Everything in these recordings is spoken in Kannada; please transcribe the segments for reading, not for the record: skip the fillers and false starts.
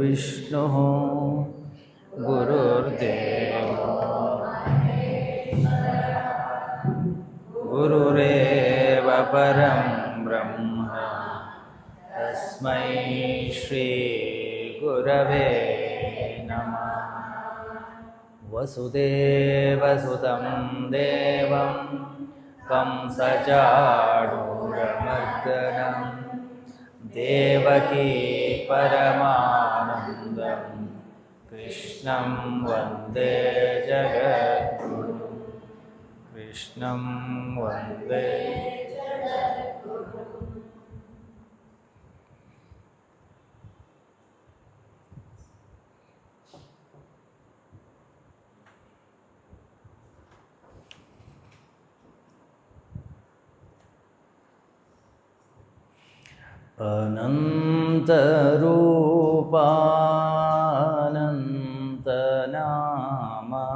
गुरुर्विष्णुः गुरुर्देवो गुरुरेव परं ब्रह्म तस्मै श्री गुरवे नमः। वसुदेवसुतं देवं कंसचाणूरमर्दनं देवकी परमानन्दं कृष्णं वन्दे जगद्गुरुं कृष्णं वन्दे अनन्तरूपानन्तनामा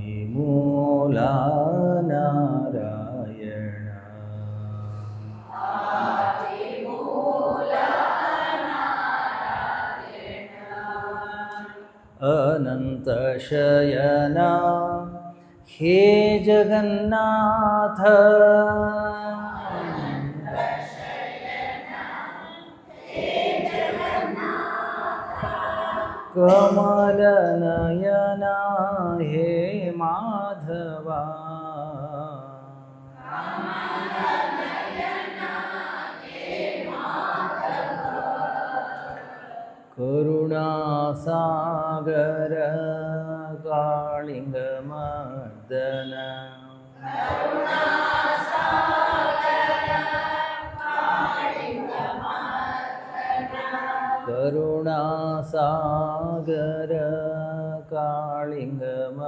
आदिमूला नारायण अनन्तशयना हे जगन्नाथ कमलनयना हे माधवा करुणासागर कालिंगमर्दन करुणासागर कालिंगमर्दन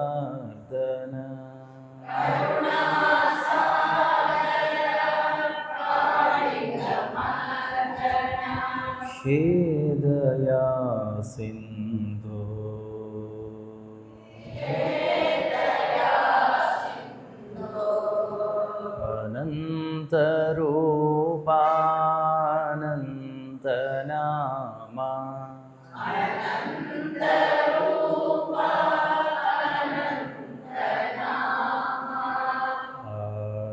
हे दया सिंधु अनन्तरूपानन्तनामा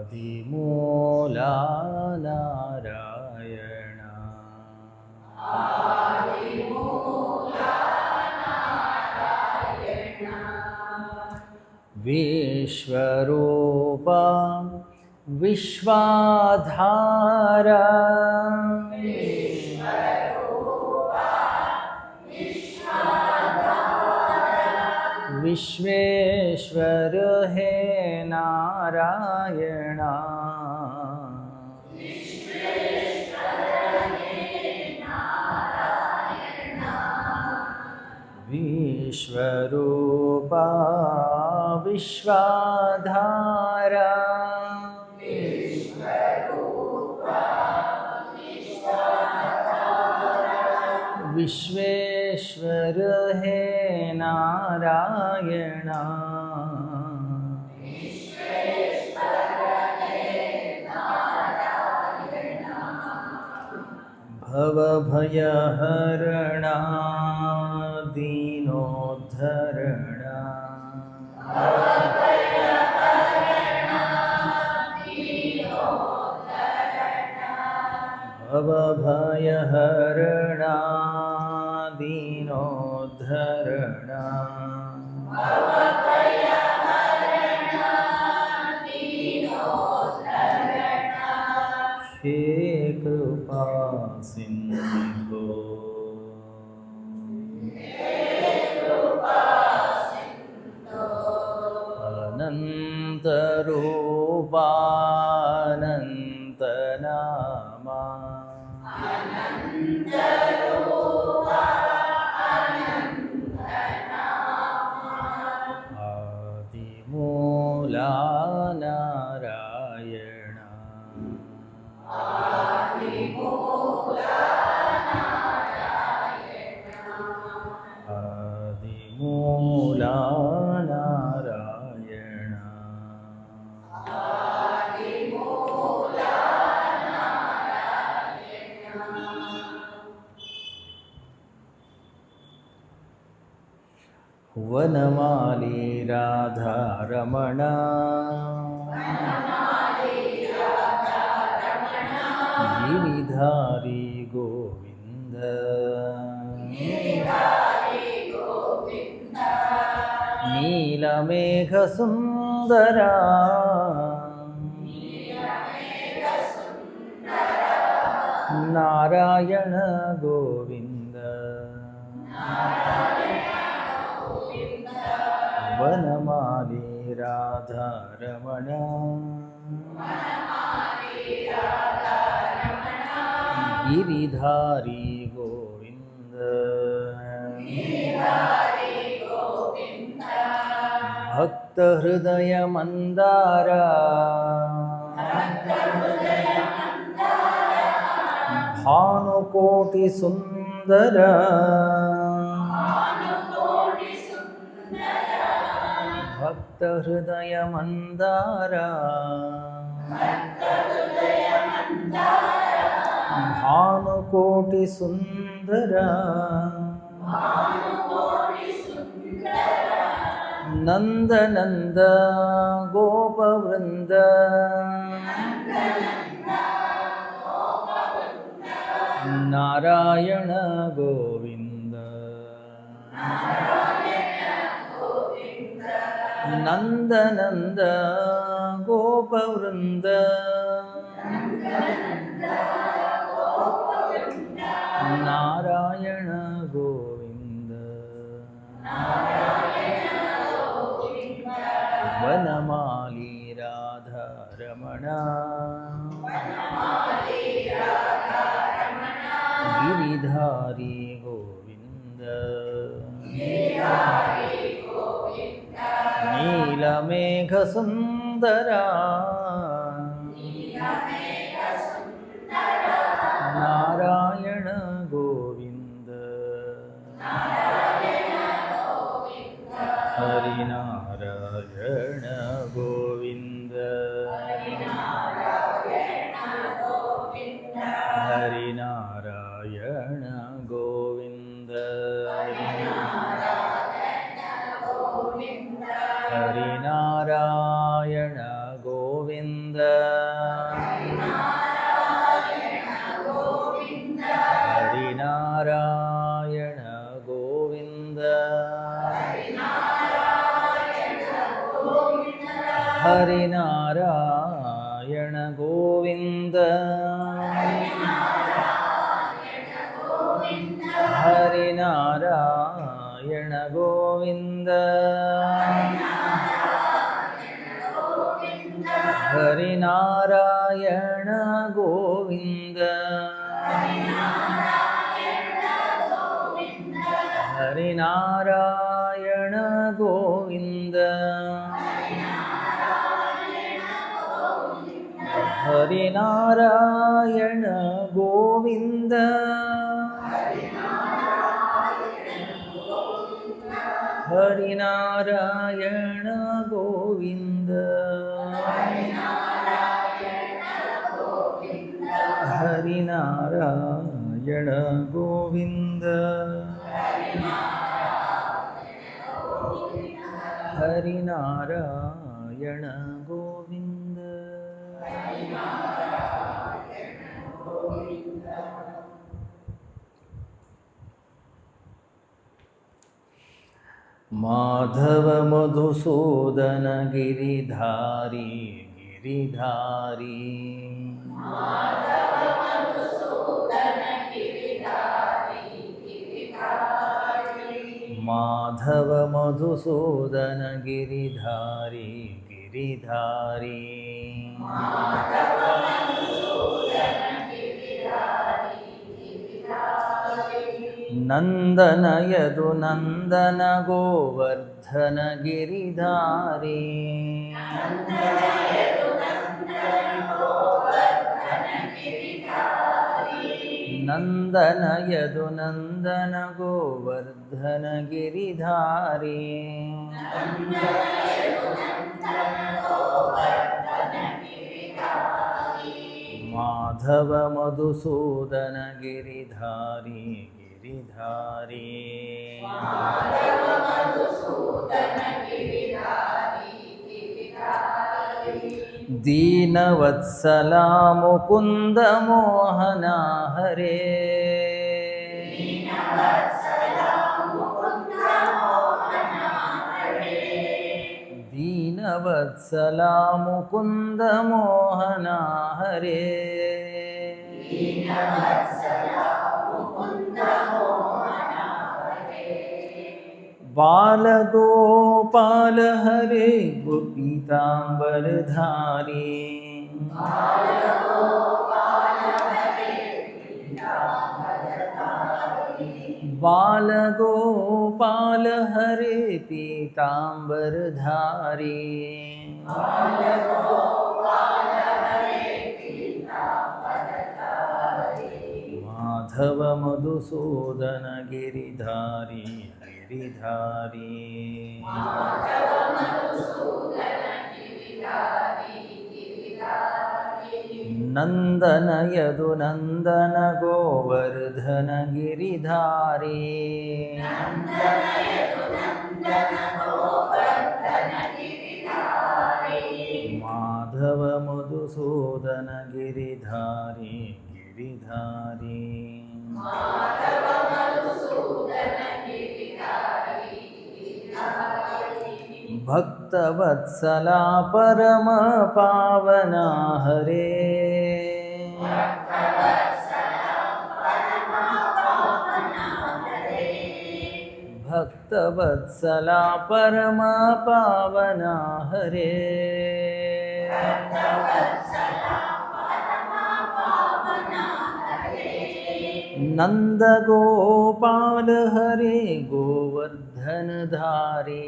आदिमूला नारायण विश्वरूपा विश्वाधारा विश्वेश्वर हे नारायण विश्वरूपा विश्वाधारा विश्वेश्वर हे नारायण भवभयहरणा दीनोद्धरणा भवभयहरणा दीनोद्धरणा हे कृपा सिंधु अनन्तरूपानन्तनामा आदिमूला नारायण आदिमूला नारायण ವನಮಾಲಿ ರಾಧಾರಮಣ ಗಿರಿಧಾರಿ ಗೋವಿಂದ ನೀಲಮೇಘ ಸುಂದರ ನಾರಾಯಣ ಗೋವಿಂದ ವನಮಾಲಿ ರಾಧಾರಮಣ ಗಿರಿಧಾರಿ ಗೋವಿಂದ ಭಕ್ತ ಹೃದಯ ಮಂದಾರ ಭಾನುಕೋಟಿ ಸುಂದರ ಭಕ್ತ ಹೃದಯ ಮಂದಾರ ಭಾನುಕೋಟಿ ಸುಂದರ ನಂದ ನಂದ ಗೋಪವೃಂದ ನಾರಾಯಣ ಗೋವಿಂದ ನಂದ ನಂದ ಗೋಪವೃಂದ ನಾರಾಯಣ ಗೋವಿಂದ ವನಮಾಲಿ ರಾಧಾರಮಣ ಗಿರಿಧಾರಿ ಗೋವಿಂದ ನೀಲಮೇಘ ಸುಂದರ ನಾರಾಯಣ ಗೋವಿಂದ ಹರಿನಾರಾಯಣ ಗೋವಿಂದ ಹರಿನಾರಾಯಣ ಗೋವಿಂದ ಹರಿನಾರಾಯಣ ಗೋವಿಂದ ಹರಿನಾರಾಯಣ ಗೋವಿಂದ ಹರಿನಾರಾಯಣ ಗೋವಿಂದ ಹರಿನಾರಾಯಣ ಗೋವಿಂದ ಹರಿನಾರಾಯಣ ಗೋವಿಂದ ಹರಿನಾರಾಯಣ ಗೋವಿಂದ ಹರಿನಾರಾಯಣ ಗೋವಿಂದ ಹರಿನಾರಾಯಣ ಗೋವಿಂದ ಹರಿನಾರಾಯಣ ಗೋವಿಂದ ಹರಿನಾರಾಯಣ ಗೋವಿಂದ ಮಾಧವ ಮಧುಸೂದನ ಗಿರಿಧಾರಿ ಗಿರಿಧಾರಿ ಮಾಧವ ಮಧುಸೂದನ ಗಿರಿಧಾರಿ ಗಿರಿಧಾರಿ ನಂದನ ಯದು ನಂದನ ಗೋವರ್ಧನ ಗಿರಿಧಾರಿ ನಂದನ ಯದು ನಂದನ ಗೋವರ್ಧನ ಗಿರಿಧಾರಿ ಮಾಧವ ಮಧುಸೂದನ ಗಿರಿಧಾರಿ ಗಿರಿಧಾರಿ ದೀನವತ್ಸಲ ಮುಕುಂದ ಮೋಹನ ಹರೇ ದೀನವತ್ಸಲ ಮುಕುಂದ ಮೋಹನ ಹರೇ ಬಾಲಗೋಪಾಲ ಹರೇ ಗೋಪೀತಾಂಬರಧಾರಿ ಬಾಲಗೋಪಾಲ ಹರೇ ಪೀತಾಂಬರಧಾರಿ ಮಾಧವ ಮಧುಸೂದನ ಗಿರಿಧಾರಿ ಗಿರಿಧಾರಿ ನಂದನ ಯದು ನಂದನ ಗೋವರ್ಧನ ಗಿರಿಧಾರಿ ಮಾಧವ ಮಧುಸೂದನ ಗಿರಿಧಾರಿ ಗಿರಿಧಾರಿ ಭಕ್ತವತ್ಸಲ ಪರಮ ಪಾವನ ಹರೇ ಭಕ್ತವತ್ಸಲ ಪರಮ ಪಾವನ ಹರೇ ನಂದ ಗೋಪಾಲ ಹರೇ ಗೋವರ್ಧನ ಧಾರಿ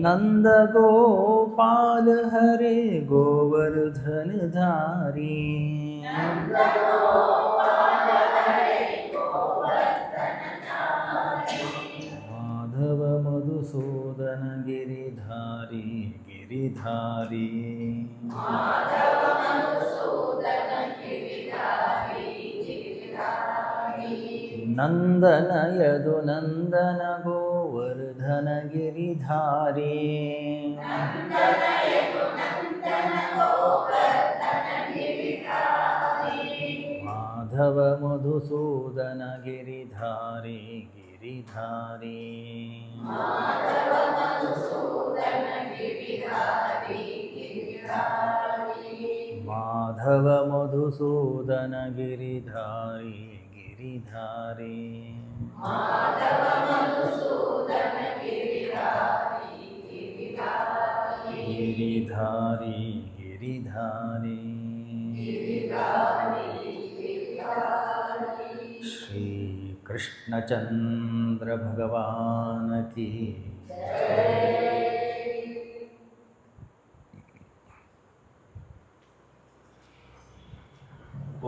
ನಂದ ಗೋಪಾಲ ಹರೇ ಗೋವರ್ಧನ ಧಾರಿ ಮಾಧವ ಮಧುಸೂದನ ಗಿರಿಧಾರಿ ಗಿರಿಧಾರಿ ನಂದನ ಯದು ನಂದನ ಗೋವರ್ಧನ ಗಿರಿಧಾರಿ ಮಾಧವ ಮಧುಸೂದನ ಗಿರಿಧಾರಿ ಗಿರಿಧಾರಿ ಮಾಧವ ಮಧುಸೂದನ ಗಿರಿಧಾರಿ ಗಿರಿಧಾರಿ ಗಿರಿಧಾರಿ ಗಿರಿಧಾರಿ ಶ್ರೀ ಕೃಷ್ಣಚಂದ್ರ ಭಗವಾನ ಕಿ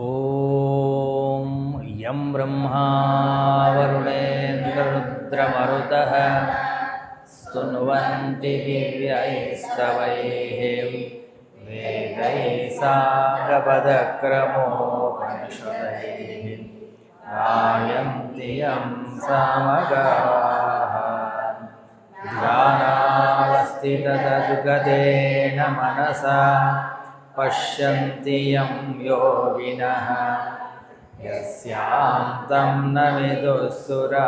ಓಂ ಯಂ ಬ್ರಹ್ಮಾ ವರುಣೇಂದ್ರರುದ್ರಮರುತಃ ಸ್ತುನ್ವಂತಿ ದಿವ್ಯೈಸ್ತವೈಃ ವೇದೈಃ ಸಾಂಗಪದಕ್ರಮೋಪನಿಷದೈಃ ಗಾಯन्ति ಯಂ ಸಾಮಗಾಃ ಧ್ಯಾನಾವಸ್ಥಿತತದ್ಗತೇನ ಮನಸಾ ಪಶ್ಯಂತಿ ಯಂ ಯೋಗಿನಃ ಯಸ್ಯಾಂತಂ ನ ವಿದುಃಸುರಾಸುರಗಣಾಃ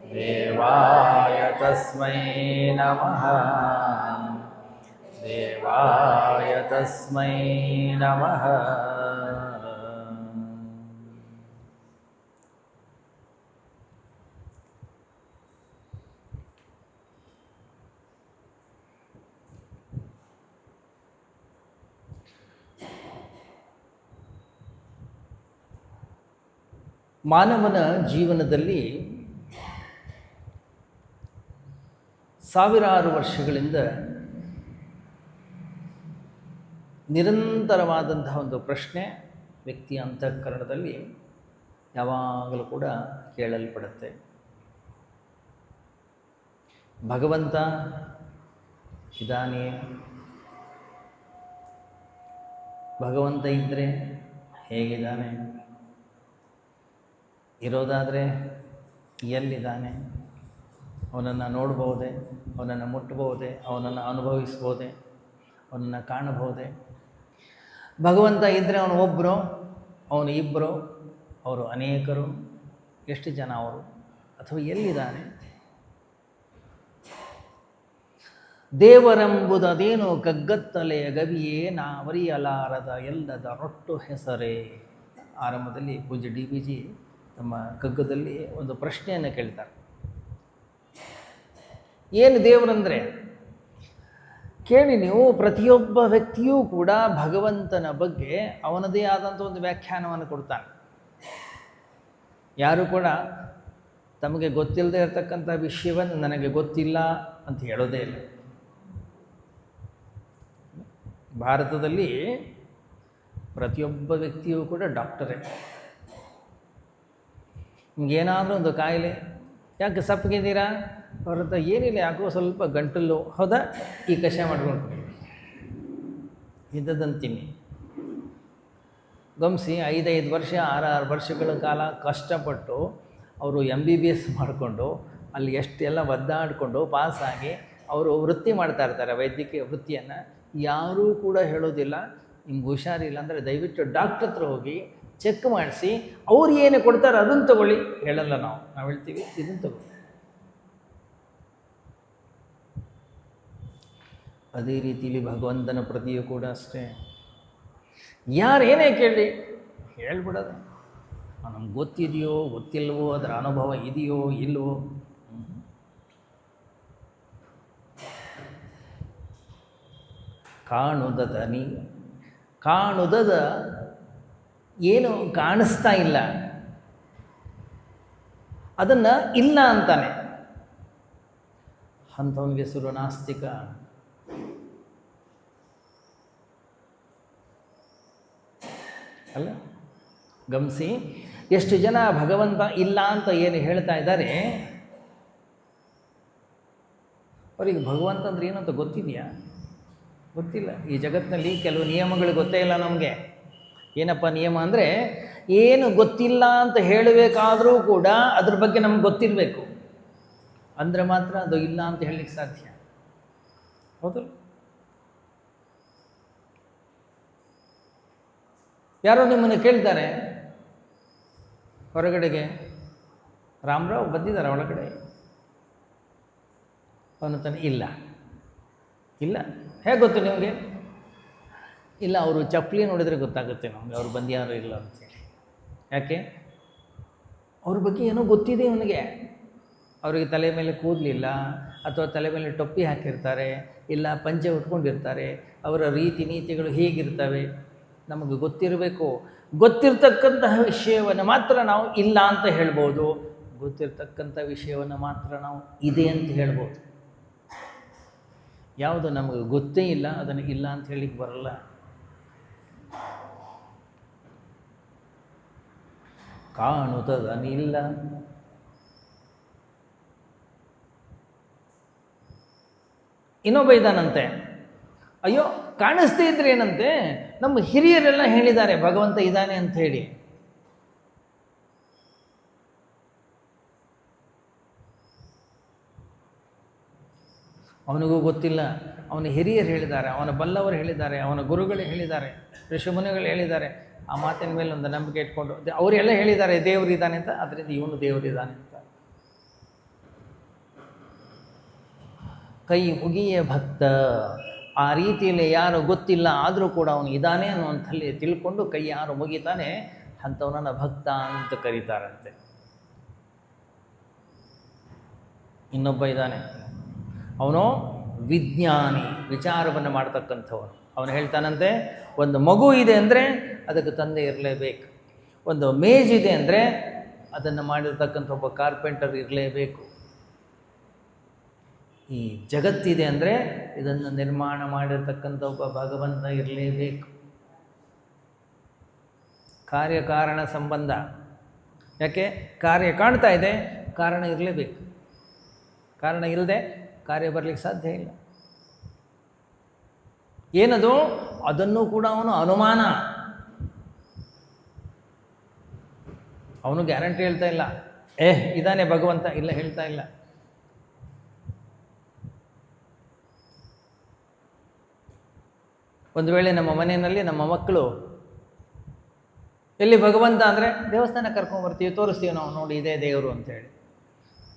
ದೇವಾಯ ತಸ್ಮೈ ನಮಃ ದೇವಾಯ ತಸ್ಮೈ ನಮಃ. ಮಾನವನ ಜೀವನದಲ್ಲಿ ಸಾವಿರಾರು ವರ್ಷಗಳಿಂದ ನಿರಂತರವಾದಂತಹ ಒಂದು ಪ್ರಶ್ನೆ ವ್ಯಕ್ತಿಯ ಅಂತಃಕರಣದಲ್ಲಿ ಯಾವಾಗಲೂ ಕೂಡ ಕೇಳಲ್ಪಡುತ್ತೆ. ಭಗವಂತ ಇದ್ದಾನೆ ಭಗವಂತ ಇದ್ದರೆ ಹೇಗಿದ್ದಾನೆ, ಇರೋದಾದರೆ ಎಲ್ಲಿದ್ದಾನೆ, ಅವನನ್ನು ನೋಡ್ಬೋದೆ, ಅವನನ್ನು ಮುಟ್ಬೋದೆ, ಅವನನ್ನು ಅನುಭವಿಸ್ಬೋದೆ, ಅವನನ್ನು ಕಾಣಬಹುದೇ? ಭಗವಂತ ಇದ್ದರೆ ಅವನು ಒಬ್ಬರು, ಅವನು ಇಬ್ಬರು, ಅವರು ಅನೇಕರು, ಎಷ್ಟು ಜನ ಅವರು, ಅಥವಾ ಎಲ್ಲಿದ್ದಾನೆ? ದೇವರೆಂಬುದೇನು ಕಗ್ಗತ್ತಲೆಯ ಗವಿಯೇ ನಾವರಿಯಲಾರದ ಎಲ್ಲದ ರೊಟ್ಟು ಹೆಸರೇ. ಆರಂಭದಲ್ಲಿ ಪೂಜ್ಯ ಡಿ ವಿ ಜಿ ತಮ್ಮ ಕಗ್ಗದಲ್ಲಿ ಒಂದು ಪ್ರಶ್ನೆಯನ್ನು ಕೇಳ್ತಾರೆ. ಏನು ದೇವರಂದರೆ? ಕೇಳಿ ನೀವು, ಪ್ರತಿಯೊಬ್ಬ ವ್ಯಕ್ತಿಯೂ ಕೂಡ ಭಗವಂತನ ಬಗ್ಗೆ ಅವನದೇ ಆದಂಥ ಒಂದು ವ್ಯಾಖ್ಯಾನವನ್ನು ಕೊಡ್ತಾನೆ. ಯಾರು ಕೂಡ ತಮಗೆ ಗೊತ್ತಿಲ್ಲದೆ ಇರತಕ್ಕಂಥ ವಿಷಯವನ್ನು ನನಗೆ ಗೊತ್ತಿಲ್ಲ ಅಂತ ಹೇಳೋದೇ ಇಲ್ಲ. ಭಾರತದಲ್ಲಿ ಪ್ರತಿಯೊಬ್ಬ ವ್ಯಕ್ತಿಯೂ ಕೂಡ ಡಾಕ್ಟರೇ. ನಿಮಗೇನಾದರೂ ಒಂದು ಕಾಯಿಲೆ, ಯಾಕೆ ಸಪ್ಪಗಿದ್ದೀರಾ ಅವ್ರಂತ, ಏನಿಲ್ಲ, ಯಾಕೋ ಸ್ವಲ್ಪ ಗಂಟಲು, ಹೌದಾ, ಈ ಕಷಾಯ ಮಾಡ್ಕೊಂಡು ಇಂಥದ್ದನ್ನು ತಿನ್ನಿ. ಗಮನಿಸಿ, 5 ವರ್ಷ 6 ವರ್ಷಗಳ ಕಾಲ ಕಷ್ಟಪಟ್ಟು ಅವರು MBBS ಮಾಡಿಕೊಂಡು ಅಲ್ಲಿ ಎಷ್ಟೆಲ್ಲ ಒದ್ದಾಡಿಕೊಂಡು ಪಾಸಾಗಿ ಅವರು ವೃತ್ತಿ ಮಾಡ್ತಾ ಇರ್ತಾರೆ, ವೈದ್ಯಕೀಯ ವೃತ್ತಿಯನ್ನು. ಯಾರೂ ಕೂಡ ಹೇಳೋದಿಲ್ಲ ನಿಮ್ಗೆ ಹುಷಾರಿಲ್ಲ ಅಂದರೆ ದಯವಿಟ್ಟು ಡಾಕ್ಟ್ರ್ ಹತ್ರ ಹೋಗಿ ಚೆಕ್ ಮಾಡಿಸಿ ಅವ್ರು ಏನು ಕೊಡ್ತಾರೆ ಅದನ್ನು ತಗೊಳ್ಳಿ ಹೇಳಲ್ಲ. ನಾವು ಹೇಳ್ತೀವಿ ಇದನ್ನು ತಗೊಳ್ಳಿ. ಅದೇ ರೀತಿಯಲ್ಲಿ ಭಗವಂತನ ಪ್ರತಿಯೂ ಕೂಡ ಅಷ್ಟೇ. ಯಾರೇನೇ ಕೇಳಿ ಹೇಳ್ಬಿಡೋದು, ನಮ್ಗೆ ಗೊತ್ತಿದೆಯೋ ಗೊತ್ತಿಲ್ವೋ, ಅದರ ಅನುಭವ ಇದೆಯೋ ಇಲ್ವೋ. ಕಾಣುದದ ಕಾಣುದದ ಏನು ಕಾಣಿಸ್ತಾ ಇಲ್ಲ ಅದನ್ನು ಇಲ್ಲ ಅಂತಾನೆ. ಅಂಥವನಿಗೆ ಹೆಸರು ನಾಸ್ತಿಕ. ಅಲ್ಲ, ಗಮನಿಸಿ, ಎಷ್ಟು ಜನ ಭಗವಂತ ಇಲ್ಲ ಅಂತ ಏನು ಹೇಳ್ತಾ ಇದ್ದಾರೆ, ಅವರಿಗೆ ಭಗವಂತ ಅಂದ್ರೆ ಏನು ಅಂತ ಗೊತ್ತಿದೆಯಾ? ಗೊತ್ತಿಲ್ಲ. ಈ ಜಗತ್ತಿನಲ್ಲಿ ಕೆಲವು ನಿಯಮಗಳು ಗೊತ್ತೇ ಇಲ್ಲ ನಮಗೆ. ಏನಪ್ಪ ನಿಯಮ ಅಂದರೆ, ಏನು ಗೊತ್ತಿಲ್ಲ ಅಂತ ಹೇಳಬೇಕಾದರೂ ಕೂಡ ಅದ್ರ ಬಗ್ಗೆ ನಮ್ಗೆ ಗೊತ್ತಿರಬೇಕು, ಅಂದರೆ ಮಾತ್ರ ಅದು ಇಲ್ಲ ಅಂತ ಹೇಳಲಿಕ್ಕೆ ಸಾಧ್ಯ. ಹೌದು. ಯಾರೋ ನಿಮ್ಮನ್ನು ಕೇಳ್ತಾರೆ ಹೊರಗಡೆಗೆ, ರಾಮರಾವ್ ಬಂದಿದ್ದಾರೆ ಒಳಗಡೆ, ಅವನು ತಾನೆ ಇಲ್ಲ ಇಲ್ಲ. ಹೇಗೆ ಗೊತ್ತು ನಿಮಗೆ? ಇಲ್ಲ, ಅವರು ಚಪ್ಪಲಿ ನೋಡಿದರೆ ಗೊತ್ತಾಗುತ್ತೆ ನಮಗೆ ಅವ್ರು ಬಂದ್ಯಾರೋ ಇಲ್ಲ ಅಂತೇಳಿ. ಯಾಕೆ? ಅವ್ರ ಬಗ್ಗೆ ಏನೋ ಗೊತ್ತಿದೆ ಅವನಿಗೆ. ಅವರಿಗೆ ತಲೆ ಮೇಲೆ ಕೂದಲಿಲ್ಲ, ಅಥವಾ ತಲೆ ಮೇಲೆ ಟೊಪ್ಪಿ ಹಾಕಿರ್ತಾರೆ, ಇಲ್ಲ ಪಂಚೆ ಉಟ್ಕೊಂಡಿರ್ತಾರೆ, ಅವರ ರೀತಿ ನೀತಿಗಳು ಹೇಗಿರ್ತವೆ ನಮಗೆ ಗೊತ್ತಿರಬೇಕು. ಗೊತ್ತಿರ್ತಕ್ಕಂತಹ ವಿಷಯವನ್ನು ಮಾತ್ರ ನಾವು ಇಲ್ಲ ಅಂತ ಹೇಳ್ಬೋದು, ಗೊತ್ತಿರ್ತಕ್ಕಂಥ ವಿಷಯವನ್ನು ಮಾತ್ರ ನಾವು ಇದೆ ಅಂತ ಹೇಳ್ಬೋದು. ಯಾವುದು ನಮಗೆ ಗೊತ್ತೇ ಇಲ್ಲ ಅದನ್ನು ಇಲ್ಲ ಅಂತ ಹೇಳಿಕ್ಕೆ ಬರಲ್ಲ. ಕಾಣುತ್ತದನಿಲ್ಲ. ಇನ್ನೊಬ್ಬ ಇದ್ದಾನಂತೆ, ಅಯ್ಯೋ ಕಾಣಿಸ್ತಾ ಇದ್ರೆ ಏನಂತೆ, ನಮ್ಮ ಹಿರಿಯರೆಲ್ಲ ಹೇಳಿದ್ದಾರೆ ಭಗವಂತ ಇದ್ದಾನೆ ಅಂತ ಹೇಳಿ. ಅವನಿಗೂ ಗೊತ್ತಿಲ್ಲ, ಅವನ ಹಿರಿಯರು ಹೇಳಿದ್ದಾರೆ, ಅವನ ಬಲ್ಲವರು ಹೇಳಿದ್ದಾರೆ, ಅವನ ಗುರುಗಳು ಹೇಳಿದ್ದಾರೆ, ಋಷಿಮುನಿಗಳು ಹೇಳಿದ್ದಾರೆ. ಆ ಮಾತಿನ ಮೇಲೆ ಒಂದು ನಂಬಿಕೆ ಇಟ್ಕೊಂಡು ಅವರೆಲ್ಲ ಹೇಳಿದ್ದಾರೆ ದೇವರಿದ್ದಾನೆ ಅಂತ, ಅದರಿಂದ ಇವನು ದೇವರಿದ್ದಾನೆ ಅಂತ. ಕೈ ಮುಗಿಯ ಭಕ್ತ. ಆ ರೀತಿಯಲ್ಲಿ ಯಾರು ಗೊತ್ತಿಲ್ಲ ಆದರೂ ಕೂಡ ಅವನು ಇದ್ದಾನೆ ಅನ್ನುವಂಥಲ್ಲಿ ತಿಳ್ಕೊಂಡು ಕೈ ಯಾರು ಮುಗಿತಾನೆ ಅಂಥವನನ್ನು ಭಕ್ತ ಅಂತ ಕರೀತಾರಂತೆ. ಇನ್ನೊಬ್ಬ ಇದ್ದಾನೆ, ಅವನು ವಿಜ್ಞಾನಿ, ವಿಚಾರವನ್ನು ಮಾಡ್ತಕ್ಕಂಥವನು. ಅವನು ಹೇಳ್ತಾನಂತೆ, ಒಂದು ಮಗು ಇದೆ ಅಂದರೆ ಅದಕ್ಕೆ ತಂದೆ ಇರಲೇಬೇಕು, ಒಂದು ಮೇಜ್ ಇದೆ ಅಂದರೆ ಅದನ್ನು ಮಾಡಿರ್ತಕ್ಕಂಥ ಒಬ್ಬ ಕಾರ್ಪೆಂಟರ್ ಇರಲೇಬೇಕು, ಈ ಜಗತ್ತಿದೆ ಅಂದರೆ ಇದನ್ನು ನಿರ್ಮಾಣ ಮಾಡಿರ್ತಕ್ಕಂಥ ಒಬ್ಬ ಭಗವಂತ ಇರಲೇಬೇಕು. ಕಾರ್ಯಕಾರಣ ಸಂಬಂಧ. ಯಾಕೆ? ಕಾರ್ಯ ಕಾಣ್ತಾ ಇದೆ, ಕಾರಣ ಇರಲೇಬೇಕು. ಕಾರಣ ಇಲ್ಲದೆ ಕಾರ್ಯ ಬರಲಿಕ್ಕೆ ಸಾಧ್ಯ ಇಲ್ಲ. ಏನದು? ಅದನ್ನು ಕೂಡ ಅವನು ಅನುಮಾನ, ಅವನು ಗ್ಯಾರಂಟಿ ಹೇಳ್ತಾ ಇಲ್ಲ. ಇದಾನೆ ಭಗವಂತ, ಇಲ್ಲ ಹೇಳ್ತಾ ಇಲ್ಲ. ಒಂದು ವೇಳೆ ನಮ್ಮ ಮನೆಯಲ್ಲಿ ನಮ್ಮ ಮಕ್ಕಳು ಎಲ್ಲಿ ಭಗವಂತ ಅಂದರೆ ದೇವಸ್ಥಾನ ಕರ್ಕೊಂಡ್ಬರ್ತೀವಿ, ತೋರಿಸ್ತೀವಿ ನಾವು, ನೋಡಿ ಇದೇ ದೇವರು ಅಂತೇಳಿ.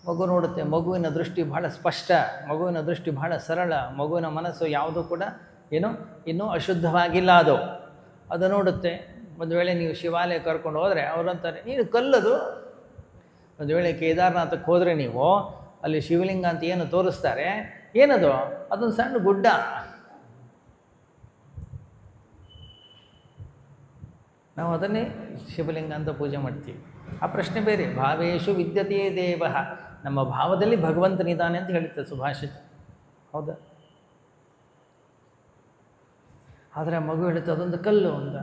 ಮಗು ನೋಡುತ್ತೆ, ಮಗುವಿನ ದೃಷ್ಟಿ ಬಹಳ ಸ್ಪಷ್ಟ, ಮಗುವಿನ ದೃಷ್ಟಿ ಬಹಳ ಸರಳ, ಮಗುವಿನ ಮನಸ್ಸು ಯಾವುದೂ ಕೂಡ ಏನೋ ಇನ್ನೂ ಅಶುದ್ಧವಾಗಿಲ್ಲ. ಅದು ನೋಡುತ್ತೆ. ಒಂದು ವೇಳೆ ನೀವು ಶಿವಾಲಯ ಕರ್ಕೊಂಡು ಹೋದರೆ ಅವರಂತಾರೆ ನೀನು ಕಲ್ಲದು. ಒಂದು ವೇಳೆ ಕೇದಾರನಾಥಕ್ಕೆ ಹೋದರೆ ನೀವು ಅಲ್ಲಿ ಶಿವಲಿಂಗ ಅಂತ ಏನು ತೋರಿಸ್ತಾರೆ, ಏನದು? ಅದೊಂದು ಸಣ್ಣ ಗುಡ್ಡ. ನಾವು ಅದನ್ನೇ ಶಿವಲಿಂಗ ಅಂತ ಪೂಜೆ ಮಾಡ್ತೀವಿ. ಆ ಪ್ರಶ್ನೆ ಬೇರೆ. ಭಾವೇಶು ವಿದ್ಯತೆ ದೇವ, ನಮ್ಮ ಭಾವದಲ್ಲಿ ಭಗವಂತನಿದ್ದಾನೆ ಅಂತ ಹೇಳುತ್ತೆ ಸುಭಾಷಿತ, ಹೌದಾ? ಆದರೆ ಆ ಮಗು ಹೇಳುತ್ತೆ ಅದೊಂದು ಕಲ್ಲು ಅಂತ.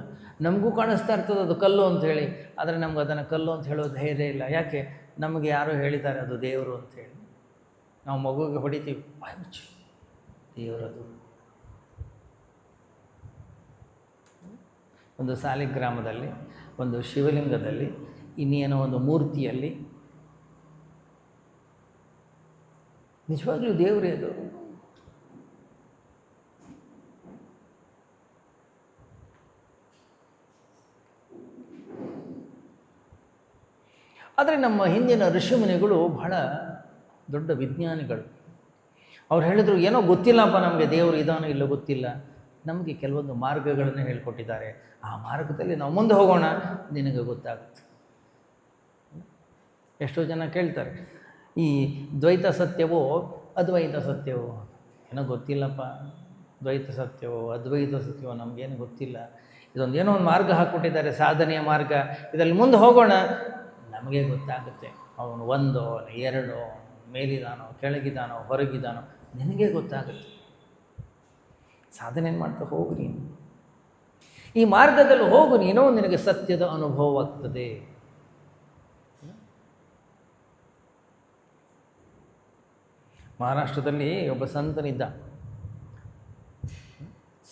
ನಮಗೂ ಕಾಣಿಸ್ತಾ ಇರ್ತದೆ ಅದು ಕಲ್ಲು ಅಂತ ಹೇಳಿ, ಆದರೆ ನಮ್ಗೆ ಅದನ್ನು ಕಲ್ಲು ಅಂತ ಹೇಳೋ ಧೈರ್ಯ ಇಲ್ಲ. ಯಾಕೆ? ನಮಗೆ ಯಾರೋ ಹೇಳಿದ್ದಾರೆ ಅದು ದೇವರು ಅಂಥೇಳಿ. ನಾವು ಮಗುವಿಗೆ ಹೊಡಿತೀವಿ, ಬಾಯಿ ಮುಚ್ಚು, ದೇವರದು. ಒಂದು ಸಾಲಿಗ್ರಾಮದಲ್ಲಿ, ಒಂದು ಶಿವಲಿಂಗದಲ್ಲಿ, ಇನ್ನೇನೋ ಒಂದು ಮೂರ್ತಿಯಲ್ಲಿ ನಿಜವಾಗ್ಲೂ ದೇವರೇ ಅದು. ಆದರೆ ನಮ್ಮ ಹಿಂದಿನ ಋಷಿಮುನಿಗಳು ಬಹಳ ದೊಡ್ಡ ವಿಜ್ಞಾನಿಗಳು. ಅವ್ರು ಹೇಳಿದ್ರು ಏನೋ ಗೊತ್ತಿಲ್ಲಪ್ಪ ನಮಗೆ, ದೇವರು ಇದಾನೋ ಇಲ್ಲೋ ಗೊತ್ತಿಲ್ಲ, ನಮಗೆ ಕೆಲವೊಂದು ಮಾರ್ಗಗಳನ್ನು ಹೇಳಿಕೊಟ್ಟಿದ್ದಾರೆ, ಆ ಮಾರ್ಗದಲ್ಲಿ ನಾವು ಮುಂದೆ ಹೋಗೋಣ, ನಿನಗೆ ಗೊತ್ತಾಗುತ್ತೆ. ಎಷ್ಟೋ ಜನ ಕೇಳ್ತಾರೆ ಈ ದ್ವೈತ ಸತ್ಯವೋ ಅದ್ವೈತ ಸತ್ಯವೋ? ಏನೋ ಗೊತ್ತಿಲ್ಲಪ್ಪ, ದ್ವೈತ ಸತ್ಯವೋ ಅದ್ವೈತ ಸತ್ಯವೋ ನಮಗೇನು ಗೊತ್ತಿಲ್ಲ, ಇದೊಂದು ಏನೋ ಒಂದು ಮಾರ್ಗ ಹಾಕ್ಕೊಟ್ಟಿದ್ದಾರೆ, ಸಾಧನೆಯ ಮಾರ್ಗ, ಇದರಲ್ಲಿ ಮುಂದೆ ಹೋಗೋಣ, ನಮಗೆ ಗೊತ್ತಾಗುತ್ತೆ. ಅವನು ಒಂದೋ ಎರಡೋ, ಮೇಲಿದಾನೋ ಕೆಳಗಿದಾನೋ ಹೊರಗಿದಾನೋ, ನಿನಗೆ ಗೊತ್ತಾಗುತ್ತೆ. ಸಾಧನೆ ಮಾಡ್ತಾ ಹೋಗು ನೀನು, ಈ ಮಾರ್ಗದಲ್ಲಿ ಹೋಗು ನೀನು, ನಿನಗೆ ಸತ್ಯದ ಅನುಭವವಾಗ್ತದೆ. ಮಹಾರಾಷ್ಟ್ರದಲ್ಲಿ ಒಬ್ಬ ಸಂತನಿದ್ದ,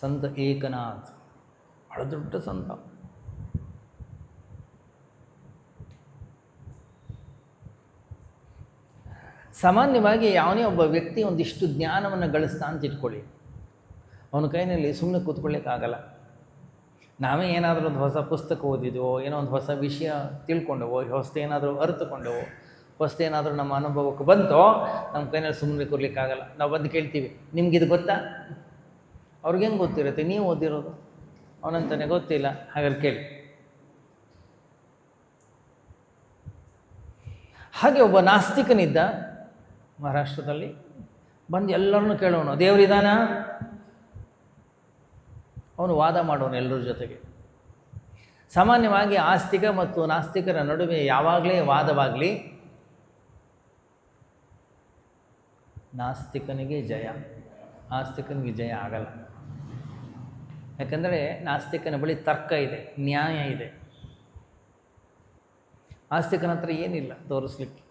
ಸಂತ ಏಕನಾಥ್, ಬಹಳ ದೊಡ್ಡ ಸಂತ. ಸಾಮಾನ್ಯವಾಗಿ ಯಾವನೇ ಒಬ್ಬ ವ್ಯಕ್ತಿ ಒಂದಿಷ್ಟು ಜ್ಞಾನವನ್ನು ಗಳಿಸ್ತಾ ಅಂತ ಇಟ್ಕೊಳ್ಳಿ, ಅವನ ಕೈಯಲ್ಲಿ ಸುಮ್ಮನೆ ಕೂತ್ಕೊಳ್ಳಿಕ್ಕಾಗಲ್ಲ. ನಾವೇ ಏನಾದರೂ ಒಂದು ಹೊಸ ಪುಸ್ತಕ ಓದಿದ್ವೋ, ಏನೋ ಒಂದು ಹೊಸ ವಿಷಯ ತಿಳ್ಕೊಂಡವೋ, ಹೊಸ್ತು ಏನಾದರೂ ಅರಿತುಕೊಂಡವೋ, ಹೊಸ್ತು ಏನಾದರೂ ನಮ್ಮ ಅನುಭವಕ್ಕೆ ಬಂತೋ, ನಮ್ಮ ಕೈಯಲ್ಲಿ ಸುಮ್ಮನೆ ಕೂರ್ಲಿಕ್ಕಾಗಲ್ಲ. ನಾವು ಬಂದು ಕೇಳ್ತೀವಿ, ನಿಮ್ಗಿದು ಗೊತ್ತಾ? ಅವ್ರಿಗೇನು ಗೊತ್ತಿರುತ್ತೆ? ನೀವು ಓದಿರೋದು. ಅವನಂತಾನೆ ಗೊತ್ತಿಲ್ಲ, ಹಾಗಾದ್ರೆ ಕೇಳಿ. ಹಾಗೆ ಒಬ್ಬ ನಾಸ್ತಿಕನಿದ್ದ ಮಹಾರಾಷ್ಟ್ರದಲ್ಲಿ. ಬಂದು ಎಲ್ಲರನ್ನೂ ಕೇಳೋನು, ದೇವರಿದಾನ? ಅವನು ವಾದ ಮಾಡೋನು ಎಲ್ಲರ ಜೊತೆಗೆ. ಸಾಮಾನ್ಯವಾಗಿ ಆಸ್ತಿಕ ಮತ್ತು ನಾಸ್ತಿಕರ ನಡುವೆ ಯಾವಾಗಲೇ ವಾದವಾಗಲಿ ನಾಸ್ತಿಕನಿಗೆ ಜಯ, ಆಸ್ತಿಕನಿಗೆ ಜಯ ಆಗಲ್ಲ. ಯಾಕಂದರೆ ನಾಸ್ತಿಕನ ಬಳಿ ತರ್ಕ ಇದೆ, ನ್ಯಾಯ ಇದೆ. ಆಸ್ತಿಕನ ಹತ್ರ ಏನಿಲ್ಲ ತೋರಿಸ್ಲಿಕ್ಕೆ.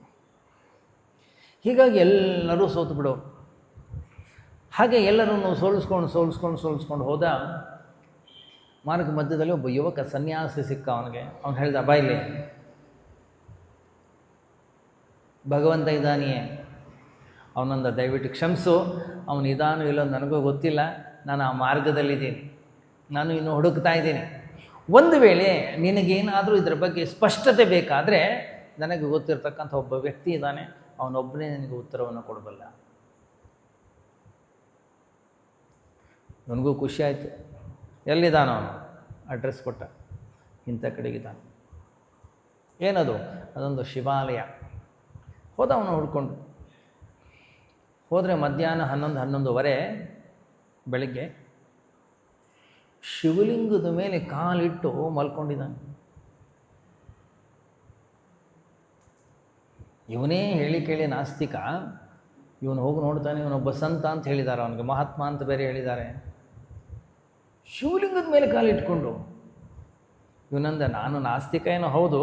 ಹೀಗಾಗಿ ಎಲ್ಲರೂ ಸೋತು ಬಿಡೋರು. ಹಾಗೆ ಎಲ್ಲರನ್ನು ಸೋಲಿಸ್ಕೊಂಡು ಹೋದ. ಮಾರ್ಗ ಮಧ್ಯದಲ್ಲಿ ಒಬ್ಬ ಯುವಕ ಸನ್ಯಾಸಿ ಸಿಕ್ಕ ಅವನಿಗೆ. ಅವನು ಹೇಳ್ದ, ಬಾಯ್ಲಿ, ಭಗವಂತ ಇದ್ದಾನೆಯೇ? ಅವನಂದ, ದಯವಿಟ್ಟು ಕ್ಷಮಿಸು, ಅವನು ಇದಾನೋ ಇಲ್ಲೋ ನನಗೂ ಗೊತ್ತಿಲ್ಲ, ನಾನು ಆ ಮಾರ್ಗದಲ್ಲಿದ್ದೀನಿ, ನಾನು ಇನ್ನು ಹುಡುಕ್ತಾ ಇದ್ದೀನಿ. ಒಂದು ವೇಳೆ ನಿನಗೇನಾದರೂ ಇದರ ಬಗ್ಗೆ ಸ್ಪಷ್ಟತೆ ಬೇಕಾದರೆ ನನಗೆ ಗೊತ್ತಿರ್ತಕ್ಕಂಥ ಒಬ್ಬ ವ್ಯಕ್ತಿ ಇದ್ದಾನೆ, ಅವನೊಬ್ಬನೇ ನಿನಗೆ ಉತ್ತರವನ್ನು ಕೊಡಬಲ್ಲ. ನನಗೂ ಖುಷಿ ಆಯಿತು. ಎಲ್ಲಿದ್ದಾನ ಅವನು? ಅಡ್ರೆಸ್ ಕೊಟ್ಟ, ಇಂಥ ಕಡೆಗಿದ್ದಾನೆ. ಏನದು? ಅದೊಂದು ಶಿವಾಲಯ. ಹೋದ ಅವನು ಹುಡ್ಕೊಂಡು. ಹೋದರೆ ಮಧ್ಯಾಹ್ನ 11:30 ಬೆಳಗ್ಗೆ ಶಿವಲಿಂಗದ ಮೇಲೆ ಕಾಲಿಟ್ಟು ಮಲ್ಕೊಂಡಿದ್ದಾನೆ. ಇವನೇ ಹೇಳಿ ಕೇಳಿ ನಾಸ್ತಿಕ, ಇವನು ಹೋಗಿ ನೋಡ್ತಾನೆ, ಇವನೊಬ್ಬ ಸಂತ ಅಂತ ಹೇಳಿದ್ದಾರೆ, ಅವನಿಗೆ ಮಹಾತ್ಮ ಅಂತ ಬೇರೆ ಹೇಳಿದ್ದಾರೆ. ಶಿವಲಿಂಗದ ಮೇಲೆ ಕಾಲಿಟ್ಕೊಂಡು ಇವನಂದ, ನಾನು ನಾಸ್ತಿಕ ಏನೋ ಹೌದು,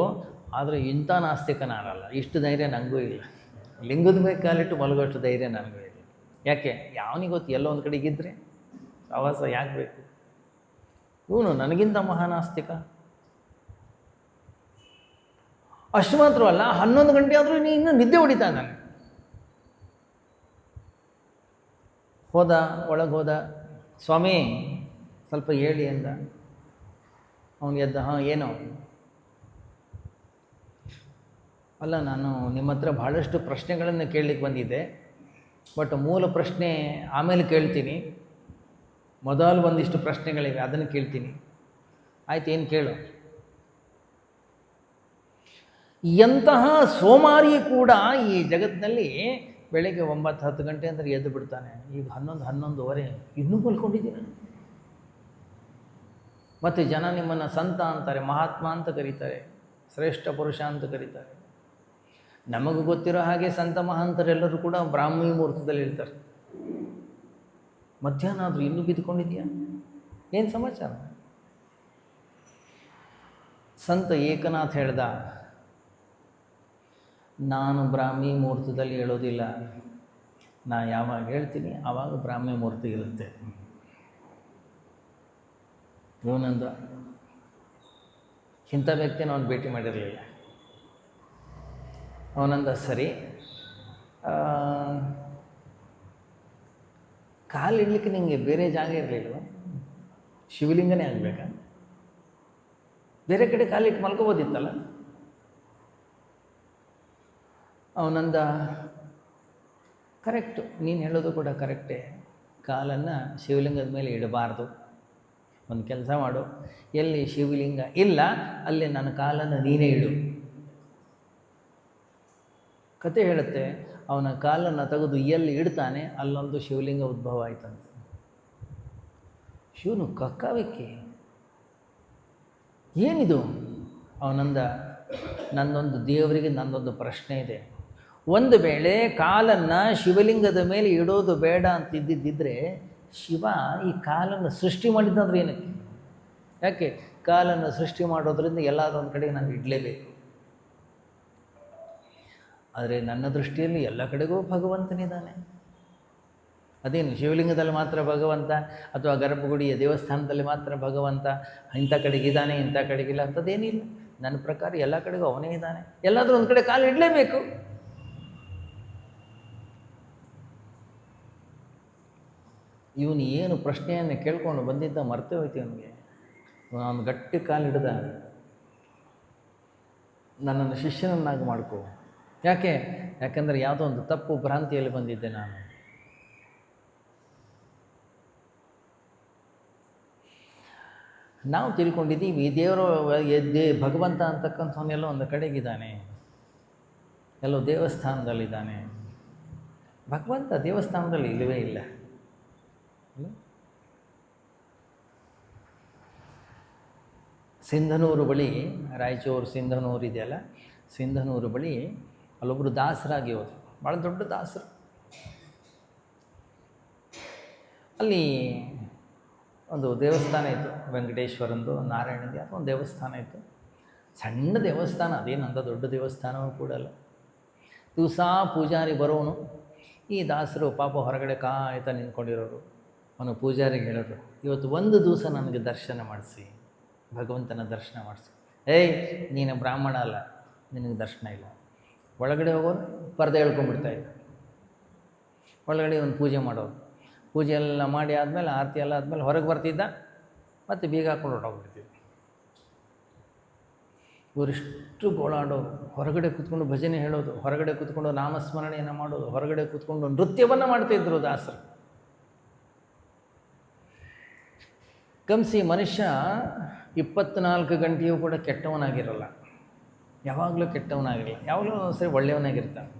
ಆದರೆ ಇಂಥ ನಾಸ್ತಿಕ ನಾನಲ್ಲ, ಇಷ್ಟು ಧೈರ್ಯ ನನಗೂ ಇಲ್ಲ. ಲಿಂಗದ ಮೇಲೆ ಕಾಲಿಟ್ಟು ಮಲಗೋಷ್ಟು ಧೈರ್ಯ ನನಗೂ ಇಲ್ಲ. ಯಾಕೆ? ಯಾವನಿಗೆ ಗೊತ್ತು, ಎಲ್ಲೋ ಒಂದು ಕಡೆಗಿದ್ದರೆ ಸಹವಾಸ ಯಾಕೆ ಬೇಕು? ಇವನು ನನಗಿಂತ ಮಹಾನ್ ಆಸ್ತಿಕ. ಅಷ್ಟು ಮಾತ್ರವಲ್ಲ, 11 ಗಂಟೆ ಆದರೂ ಇನ್ನೂ ನಿದ್ದೆ ಹೊಡಿತಾ ಇದ್ದಾನೆ. ಒಳಗೆ ಹೋದ, ಸ್ವಾಮಿ ಸ್ವಲ್ಪ ಹೇಳಿ ಅಂದ. ಅವನು ಎದ್ದ, ಹಾಂ ಏನೋ? ಅಲ್ಲ, ನಾನು ನಿಮ್ಮ ಹತ್ರ ಭಾಳಷ್ಟು ಪ್ರಶ್ನೆಗಳನ್ನು ಕೇಳಲಿಕ್ಕೆ ಬಂದಿದ್ದೆ, ಬಟ್ ಮೂಲ ಪ್ರಶ್ನೆ ಆಮೇಲೆ ಕೇಳ್ತೀನಿ. ಮೊದಲು ಒಂದಿಷ್ಟು ಪ್ರಶ್ನೆಗಳಿವೆ, ಅದನ್ನು ಕೇಳ್ತೀನಿ. ಆಯ್ತು, ಏನು ಕೇಳು? ಎಂತಹ ಸೋಮಾರಿ ಕೂಡ ಈ ಜಗತ್ತಿನಲ್ಲಿ ಬೆಳಗ್ಗೆ 9-10 ಗಂಟೆ ಅಂದರೆ ಎದ್ದು ಬಿಡ್ತಾನೆ. ಈಗ 11-11:30 ಇನ್ನೂ ಮಲ್ಕೊಂಡಿದ್ದೀನಿ. ಮತ್ತು ಜನ ನಿಮ್ಮನ್ನು ಸಂತ ಅಂತಾರೆ, ಮಹಾತ್ಮ ಅಂತ ಕರೀತಾರೆ, ಶ್ರೇಷ್ಠ ಪುರುಷ ಅಂತ ಕರೀತಾರೆ. ನಮಗೂ ಗೊತ್ತಿರೋ ಹಾಗೆ ಸಂತ ಮಹಾಂತರೆಲ್ಲರೂ ಕೂಡ ಬ್ರಾಹ್ಮಿ ಮುಹೂರ್ತದಲ್ಲಿ ಇರ್ತಾರೆ. ಮಧ್ಯಾಹ್ನ ಆದರೂ ಇನ್ನೂ ಬಿದ್ದುಕೊಂಡಿದೆಯಾ? ಏನು ಸಮಾಚಾರ? ಸಂತ ಏಕನಾಥ್ ಹೇಳ್ದ, ನಾನು ಬ್ರಾಹ್ಮಿ ಮುಹೂರ್ತದಲ್ಲಿ ಹೇಳೋದಿಲ್ಲ, ನಾ ಯಾವಾಗ ಹೇಳ್ತೀನಿ ಆವಾಗ ಬ್ರಾಹ್ಮಿ ಮುಹೂರ್ತ ಇರುತ್ತೆ. ಇವನಂದ, ಇಂಥ ವ್ಯಕ್ತಿನ ಅವನು ಭೇಟಿ ಮಾಡಿರಲಿಲ್ಲ. ಅವನಂದ, ಸರಿ, ಕಾಲಿಡ್ಲಿಕ್ಕೆ ನಿಮಗೆ ಬೇರೆ ಜಾಗ ಇರಲಿಲ್ವ? ಶಿವಲಿಂಗನೇ ಆಗಬೇಕಾ? ಬೇರೆ ಕಡೆ ಕಾಲಿಟ್ಟು ಮಲ್ಕೋಬೋದಿತ್ತಲ್ಲ? ಅವನಂದ, ಕರೆಕ್ಟು, ನೀನು ಹೇಳೋದು ಕೂಡ ಕರೆಕ್ಟೇ, ಕಾಲನ್ನು ಶಿವಲಿಂಗದ ಮೇಲೆ ಇಡಬಾರ್ದು. ಒಂದು ಕೆಲಸ ಮಾಡು, ಎಲ್ಲಿ ಶಿವಲಿಂಗ ಇಲ್ಲ ಅಲ್ಲಿ ನನ್ನ ಕಾಲನ್ನು ನೀನೇ ಇಡು. ಕತೆ ಹೇಳುತ್ತೆ, ಅವನ ಕಾಲನ್ನು ತೆಗೆದು ಎಲ್ಲಿ ಇಡ್ತಾನೆ ಅಲ್ಲೊಂದು ಶಿವಲಿಂಗ ಉದ್ಭವ ಆಯ್ತಂತೆ. ಶಿವನು ಕಕ್ಕಾವಿಕ್ಕಿ, ಏನಿದು? ಅವನಂದ, ನನ್ನೊಂದು ದೇವರಿಗೆ ನನ್ನೊಂದು ಪ್ರಶ್ನೆ ಇದೆ. ಒಂದು ವೇಳೆ ಕಾಲನ್ನು ಶಿವಲಿಂಗದ ಮೇಲೆ ಇಡೋದು ಬೇಡ ಅಂತಿದ್ದಿದ್ದರೆ ಶಿವ ಈ ಕಾಲನ್ನು ಸೃಷ್ಟಿ ಮಾಡಿದ್ದಂದ್ರೆ ಏನಕ್ಕೆ? ಯಾಕೆ? ಕಾಲನ್ನು ಸೃಷ್ಟಿ ಮಾಡೋದ್ರಿಂದ ಎಲ್ಲಾದರೂ ಒಂದು ಕಡೆಗೆ ನಾನು ಇಡಲೇಬೇಕು. ಆದರೆ ನನ್ನ ದೃಷ್ಟಿಯಲ್ಲಿ ಎಲ್ಲ ಕಡೆಗೂ ಭಗವಂತನಿದ್ದಾನೆ. ಅದೇನು ಶಿವಲಿಂಗದಲ್ಲಿ ಮಾತ್ರ ಭಗವಂತ, ಅಥವಾ ಗರ್ಭಗುಡಿಯ ದೇವಸ್ಥಾನದಲ್ಲಿ ಮಾತ್ರ ಭಗವಂತ, ಇಂಥ ಕಡೆಗಿದ್ದಾನೆ ಇಂಥ ಕಡೆಗಿಲ್ಲ ಅಂಥದ್ದೇನಿಲ್ಲ. ನನ್ನ ಪ್ರಕಾರ ಎಲ್ಲ ಕಡೆಗೂ ಅವನೇ ಇದ್ದಾನೆ. ಎಲ್ಲಾದರೂ ಒಂದು ಕಡೆ ಕಾಲು ಇಡಲೇಬೇಕು. ಇವನು ಏನು ಪ್ರಶ್ನೆಯನ್ನು ಕೇಳ್ಕೊಂಡು ಬಂದಿದ್ದ ಮರ್ತೇ ಹೋಯ್ತು ಇವನಿಗೆ. ಅವನು ಗಟ್ಟಿ ಕಾಲು ಹಿಡ್ದ, ನನ್ನನ್ನು ಶಿಷ್ಯನನ್ನಾಗಿ ಮಾಡ್ಕೋ. ಯಾಕೆಂದರೆ ಯಾವುದೋ ಒಂದು ತಪ್ಪು ಭ್ರಾಂತಿಯಲ್ಲಿ ಬಂದಿದ್ದೆ ನಾನು. ನಾವು ತಿಳ್ಕೊಂಡಿದ್ದೀವಿ ದೇವರು ಭಗವಂತ ಅಂತಕ್ಕಂಥವನ್ನೆಲ್ಲೋ ಒಂದು ಕಡೆಗಿದ್ದಾನೆ, ಎಲ್ಲೋ ದೇವಸ್ಥಾನದಲ್ಲಿದ್ದಾನೆ. ಭಗವಂತ ದೇವಸ್ಥಾನದಲ್ಲಿ ಇಲ್ಲವೇ ಇಲ್ಲ. ಸಿಂಧನೂರು ಬಳಿ, ರಾಯಚೂರು ಸಿಂಧನೂರು ಇದೆಯಲ್ಲ, ಸಿಂಧನೂರು ಬಳಿ ಅಲ್ಲೊಬ್ಬರು ದಾಸರಾಗಿ ಹೋದರು, ಭಾಳ ದೊಡ್ಡ ದಾಸರು. ಅಲ್ಲಿ ಒಂದು ದೇವಸ್ಥಾನ ಇತ್ತು, ವೆಂಕಟೇಶ್ವರಂದು, ನಾರಾಯಣಂದು, ಅಥವಾ ಒಂದು ದೇವಸ್ಥಾನ ಇತ್ತು. ಸಣ್ಣ ದೇವಸ್ಥಾನ, ಅದೇನಂತ ದೊಡ್ಡ ದೇವಸ್ಥಾನವೂ ಕೂಡ ಅಲ್ಲ. ದಿವಸ ಪೂಜಾರಿ ಬರೋನು. ಈ ದಾಸರು ಪಾಪ ಹೊರಗಡೆ ಕಾಯ್ತಾ ನಿಂತ್ಕೊಂಡಿರೋರು. ಅವನು ಪೂಜಾರಿಗೆ ಹೇಳೋರು, ಇವತ್ತು ಒಂದು ದಿವಸ ನನಗೆ ದರ್ಶನ ಮಾಡಿಸಿ, ಭಗವಂತನ ದರ್ಶನ ಮಾಡಿಸಿ. ನೀನು ಬ್ರಾಹ್ಮಣ ಅಲ್ಲ, ನಿನಗೆ ದರ್ಶನ ಇಲ್ಲ. ಒಳಗಡೆ ಹೋಗೋರು ಪರದೆ ಹೇಳ್ಕೊಂಡ್ಬಿಡ್ತಾಯಿದ್ದ. ಒಳಗಡೆ ಒಂದು ಪೂಜೆ ಮಾಡೋರು. ಪೂಜೆ ಎಲ್ಲ ಮಾಡಿ ಆದಮೇಲೆ, ಆರತಿ ಎಲ್ಲ ಆದಮೇಲೆ ಹೊರಗೆ ಬರ್ತಿದ್ದ, ಮತ್ತು ಬೀಗ ಹಾಕ್ಕೊಂಡು ಹೊರಟೋಗ್ಬಿಡ್ತಿದ್ದ. ಇವರಿಷ್ಟು ಗೋಳಾಡೋರು, ಹೊರಗಡೆ ಕೂತ್ಕೊಂಡು ಭಜನೆ ಹೇಳೋದು, ಹೊರಗಡೆ ಕೂತ್ಕೊಂಡು ನಾಮಸ್ಮರಣೆಯನ್ನು ಮಾಡೋದು, ಹೊರಗಡೆ ಕೂತ್ಕೊಂಡು ನೃತ್ಯವನ್ನು ಮಾಡ್ತಾಯಿದ್ರು ದಾಸರು. ಗಮನಿಸಿ, ಮನುಷ್ಯ 24 ಗಂಟೆಯೂ ಕೂಡ ಕೆಟ್ಟವನಾಗಿರಲ್ಲ, ಯಾವಾಗಲೂ ಕೆಟ್ಟವನಾಗಿರಲ್ಲ, ಯಾವಾಗಲೂ ಸರಿ ಒಳ್ಳೆಯವನಾಗಿರ್ತಾನೆ.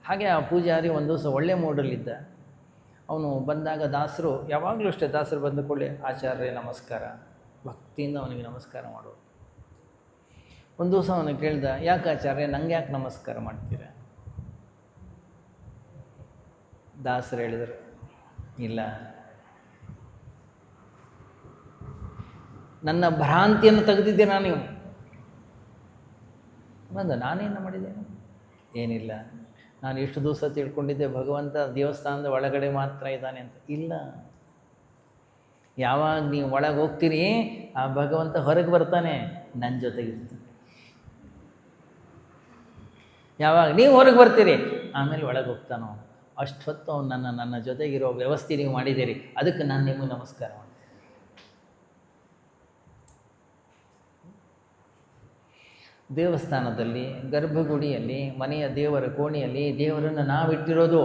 ಹಾಗೆ ಆ ಪೂಜಾರಿ ಒಂದು ದಿವಸ ಒಳ್ಳೆ ಮೂಡಲ್ಲಿದ್ದ. ಅವನು ಬಂದಾಗ ದಾಸರು ಯಾವಾಗಲೂ ಅಷ್ಟೇ, ದಾಸರು ಬಂದ ಕೂಡಲೇ ಆಚಾರ್ಯ ನಮಸ್ಕಾರ, ಭಕ್ತಿಯಿಂದ ಅವನಿಗೆ ನಮಸ್ಕಾರ ಮಾಡೋದು. ಒಂದು ದಿವಸ ಅವನು ಕೇಳ್ದ, ಯಾಕೆ ಆಚಾರ್ಯ, ನಂಗೆ ಯಾಕೆ ನಮಸ್ಕಾರ ಮಾಡ್ತೀರ? ದಾಸರು ಹೇಳಿದರು, ಇಲ್ಲ, ನನ್ನ ಭ್ರಾಂತಿಯನ್ನು ತೆಗೆದಿದ್ದೀರಾ ನೀವು. ಬಂದ, ನಾನೇನು ಮಾಡಿದ್ದೇನೆ? ಏನಿಲ್ಲ, ನಾನು ಎಷ್ಟು ದಿವಸ ತಿಳ್ಕೊಂಡಿದ್ದೆ ಭಗವಂತ ದೇವಸ್ಥಾನದ ಒಳಗಡೆ ಮಾತ್ರ ಇದ್ದಾನೆ ಅಂತ. ಇಲ್ಲ, ಯಾವಾಗ ನೀವು ಒಳಗೆ ಹೋಗ್ತೀರಿ ಆ ಭಗವಂತ ಹೊರಗೆ ಬರ್ತಾನೆ, ನನ್ನ ಜೊತೆಗಿರ್ತಾನೆ. ಯಾವಾಗ ನೀವು ಹೊರಗೆ ಬರ್ತೀರಿ ಆಮೇಲೆ ಒಳಗೆ ಹೋಗ್ತಾನೋ, ಅಷ್ಟು ಹೊತ್ತು ಅವನು ನನ್ನ ಜೊತೆಗಿರೋ ವ್ಯವಸ್ಥೆ ನೀವು ಮಾಡಿದ್ದೀರಿ, ಅದಕ್ಕೆ ನಾನು ನಿಮಗೆ ನಮಸ್ಕಾರ ಮಾಡ್ತೀನಿ. ದೇವಸ್ಥಾನದಲ್ಲಿ, ಗರ್ಭಗುಡಿಯಲ್ಲಿ, ಮನೆಯ ದೇವರ ಕೋಣೆಯಲ್ಲಿ ದೇವರನ್ನು ನಾವಿಟ್ಟಿರೋದು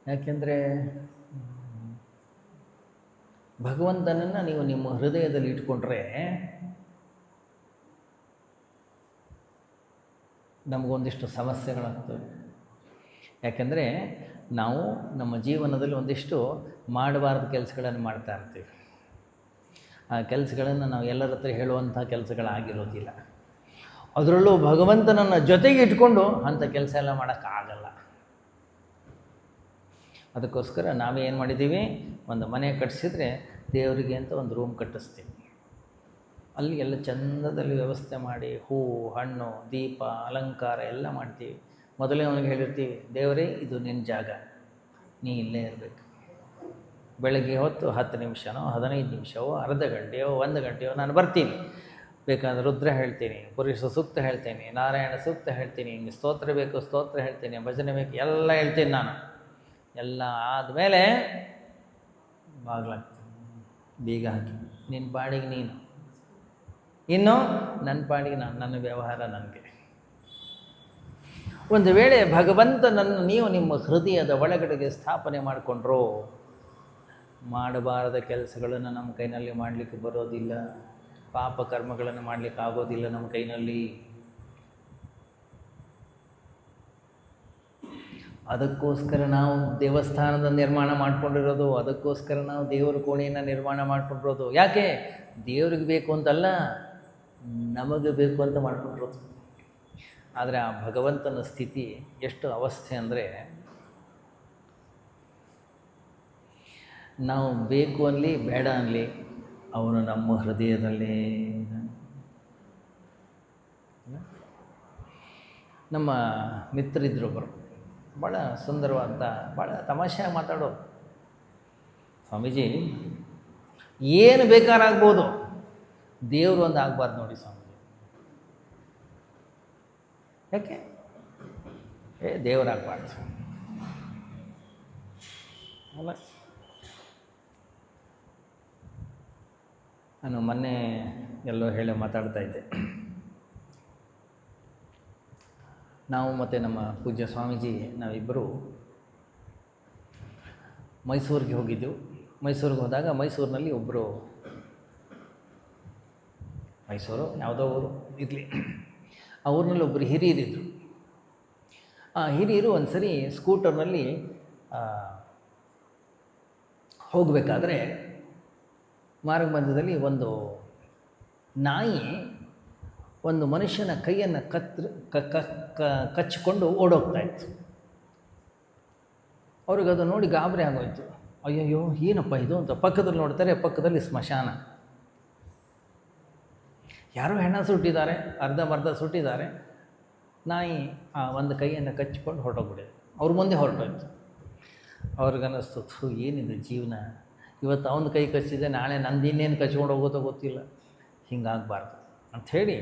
ಯಾಕೆಂದರೆ ಭಗವಂತನನ್ನು ನೀವು ನಿಮ್ಮ ಹೃದಯದಲ್ಲಿ ಇಟ್ಕೊಂಡ್ರೆ ನಮಗೊಂದಿಷ್ಟು ಸಮಸ್ಯೆಗಳಾಗ್ತವೆ. ಯಾಕೆಂದರೆ ನಾವು ನಮ್ಮ ಜೀವನದಲ್ಲಿ ಒಂದಿಷ್ಟು ಮಾಡಬಾರ್ದು ಕೆಲಸಗಳನ್ನು ಮಾಡ್ತಾ ಇರ್ತೀವಿ. ಆ ಕೆಲಸಗಳನ್ನು ನಾವು ಎಲ್ಲರ ಹತ್ರ ಹೇಳುವಂಥ ಕೆಲಸಗಳಾಗಿರೋದಿಲ್ಲ. ಅದರಲ್ಲೂ ಭಗವಂತನನ್ನು ಜೊತೆಗೆ ಇಟ್ಕೊಂಡು ಅಂಥ ಕೆಲಸ ಎಲ್ಲ ಮಾಡೋಕ್ಕಾಗಲ್ಲ. ಅದಕ್ಕೋಸ್ಕರ ನಾವೇನು ಮಾಡಿದ್ದೀವಿ, ಒಂದು ಮನೆ ಕಟ್ಟಿಸಿದ್ರೆ ದೇವರಿಗೆ ಅಂತ ಒಂದು ರೂಮ್ ಕಟ್ಟಿಸ್ತೀವಿ. ಅಲ್ಲಿ ಎಲ್ಲ ಚಂದದಲ್ಲಿ ವ್ಯವಸ್ಥೆ ಮಾಡಿ ಹೂವು, ಹಣ್ಣು, ದೀಪ, ಅಲಂಕಾರ ಎಲ್ಲ ಮಾಡ್ತೀವಿ. ಮೊದಲೇ ಅವನಿಗೆ ಹೇಳಿರ್ತೀವಿ, ದೇವರೇ ಇದು ನಿನ್ನ ಜಾಗ, ನೀ ಇಲ್ಲೇ ಇರಬೇಕು. ಬೆಳಗ್ಗೆ ಹೊತ್ತು 10 ನಿಮಿಷನೋ 15 ನಿಮಿಷವೋ ಅರ್ಧ ಗಂಟೆಯೋ 1 ಗಂಟೆಯೋ ನಾನು ಬರ್ತೀನಿ. ಬೇಕಾದ್ರೆ ರುದ್ರ ಹೇಳ್ತೀನಿ, ಪುರುಷ ಸೂಕ್ತ ಹೇಳ್ತೀನಿ, ನಾರಾಯಣ ಸೂಕ್ತ ಹೇಳ್ತೀನಿ, ಹಿಂಗೆ ಸ್ತೋತ್ರ ಬೇಕು ಸ್ತೋತ್ರ ಹೇಳ್ತೀನಿ, ಭಜನೆ ಬೇಕು ಎಲ್ಲ ಹೇಳ್ತೀನಿ. ನಾನು ಎಲ್ಲ ಆದಮೇಲೆ ಬಾಗ್ಲಾಗ್ತೀನಿ, ಬೀಗ ಹಾಕಿ ನಿನ್ನ ಪಾಡಿಗೆ ನೀನು, ಇನ್ನು ನನ್ನ ಪಾಡಿಗೆ ನಾನು, ನನ್ನ ವ್ಯವಹಾರ ನನಗೆ. ಒಂದು ವೇಳೆ ಭಗವಂತನನ್ನು ನೀವು ನಿಮ್ಮ ಹೃದಯದ ಒಳಗಡೆಗೆ ಸ್ಥಾಪನೆ ಮಾಡಿಕೊಂಡ್ರೋ, ಮಾಡಬಾರದ ಕೆಲಸಗಳನ್ನು ನಮ್ಮ ಕೈನಲ್ಲಿ ಮಾಡಲಿಕ್ಕೆ ಬರೋದಿಲ್ಲ, ಪಾಪ ಕರ್ಮಗಳನ್ನು ಮಾಡಲಿಕ್ಕೆ ಆಗೋದಿಲ್ಲ ನಮ್ಮ ಕೈನಲ್ಲಿ. ಅದಕ್ಕೋಸ್ಕರ ನಾವು ದೇವಸ್ಥಾನದ ನಿರ್ಮಾಣ ಮಾಡ್ಕೊಂಡಿರೋದು, ಅದಕ್ಕೋಸ್ಕರ ನಾವು ದೇವರ ಕೋಣೆಯನ್ನು ನಿರ್ಮಾಣ ಮಾಡ್ಕೊಂಡಿರೋದು. ಯಾಕೆ? ದೇವ್ರಿಗೆ ಬೇಕು ಅಂತಲ್ಲ, ನಮಗೆ ಬೇಕು ಅಂತ ಮಾಡ್ಕೊಂಡಿರೋದು. ಆದರೆ ಆ ಭಗವಂತನ ಸ್ಥಿತಿ ಎಷ್ಟು ಅವಸ್ಥೆ ಅಂದರೆ, ನಾವು ಬೇಕು ಅನ್ನಲಿ ಬೇಡ ಅನ್ನಲಿ ಅವನು ನಮ್ಮ ಹೃದಯದಲ್ಲೇ ಇದ್ದಾನೆ. ನಮ್ಮ ಮಿತ್ರರಿದ್ರೊಬ್ಬರು ಭಾಳ ಸುಂದರವಾದ, ಭಾಳ ತಮಾಷೆಯಾಗಿ ಮಾತಾಡೋರು. ಸ್ವಾಮೀಜಿ, ಏನು ಬೇಕಾರಾಗ್ಬೋದು, ದೇವರು ಒಂದು ಆಗಬಾರ್ದು ನೋಡಿ ಸ್ವಾಮೀಜಿ. ಯಾಕೆ? ದೇವರಾಗಬಾರ್ದು ಅಲ್ಲ. ನಾನು ಮೊನ್ನೆ ಎಲ್ಲೋ ಮಾತಾಡ್ತಾ ಇದ್ದೆ. ನಾವು ಮತ್ತು ನಮ್ಮ ಪೂಜ್ಯ ಸ್ವಾಮೀಜಿ ನಾವಿಬ್ಬರು ಮೈಸೂರಿಗೆ ಹೋಗಿದ್ದೆವು. ಮೈಸೂರಿಗೆ ಹೋದಾಗ ಮೈಸೂರಿನಲ್ಲಿ ಒಬ್ಬರು, ಮೈಸೂರು ಯಾವುದೋ ಊರು ಇರಲಿ, ಆ ಊರಿನಲ್ಲಿ ಒಬ್ಬರು ಹಿರಿಯರಿದ್ದರು. ಆ ಹಿರಿಯರು ಒಂದು ಸರಿ ಸ್ಕೂಟರ್ನಲ್ಲಿ ಹೋಗಬೇಕಾದ್ರೆ ಮಾರ್ಗ ಮಧ್ಯದಲ್ಲಿ ಒಂದು ನಾಯಿ ಒಂದು ಮನುಷ್ಯನ ಕೈಯನ್ನು ಕಚ್ಚಿಕೊಂಡು ಓಡೋಗ್ತಾಯಿತ್ತು. ಅವ್ರಿಗದು ನೋಡಿ ಗಾಬರಿ ಆಗೋಯ್ತು. ಅಯ್ಯಯ್ಯೋ ಏನಪ್ಪ ಇದು ಅಂತ ಪಕ್ಕದಲ್ಲಿ ನೋಡ್ತಾರೆ, ಪಕ್ಕದಲ್ಲಿ ಸ್ಮಶಾನ. ಯಾರೋ ಹೆಣ ಸುಟ್ಟಿದ್ದಾರೆ, ಅರ್ಧಂಬರ್ಧ ಸುಟ್ಟಿದ್ದಾರೆ. ನಾಯಿ ಆ ಒಂದು ಕೈಯನ್ನು ಕಚ್ಚಿಕೊಂಡು ಹೊರಟೋಗ್ಬಿಟ್ಟಿದೆ. ಅವ್ರ ಮುಂದೆ ಹೊರಟೋಯ್ತು. ಅವ್ರಿಗನ್ನಿಸ್ತು, ಏನಿದೆ ಜೀವನ, ಇವತ್ತು ಅವನ ಕೈ ಕಚ್ಚಿದೆ, ನಾಳೆ ನಂದು ಇನ್ನೇನು ಕಚ್ಕೊಂಡು ಹೋಗೋತೋ ಗೊತ್ತಿಲ್ಲ, ಹಿಂಗಾಗಬಾರ್ದು ಅಂಥೇಳಿ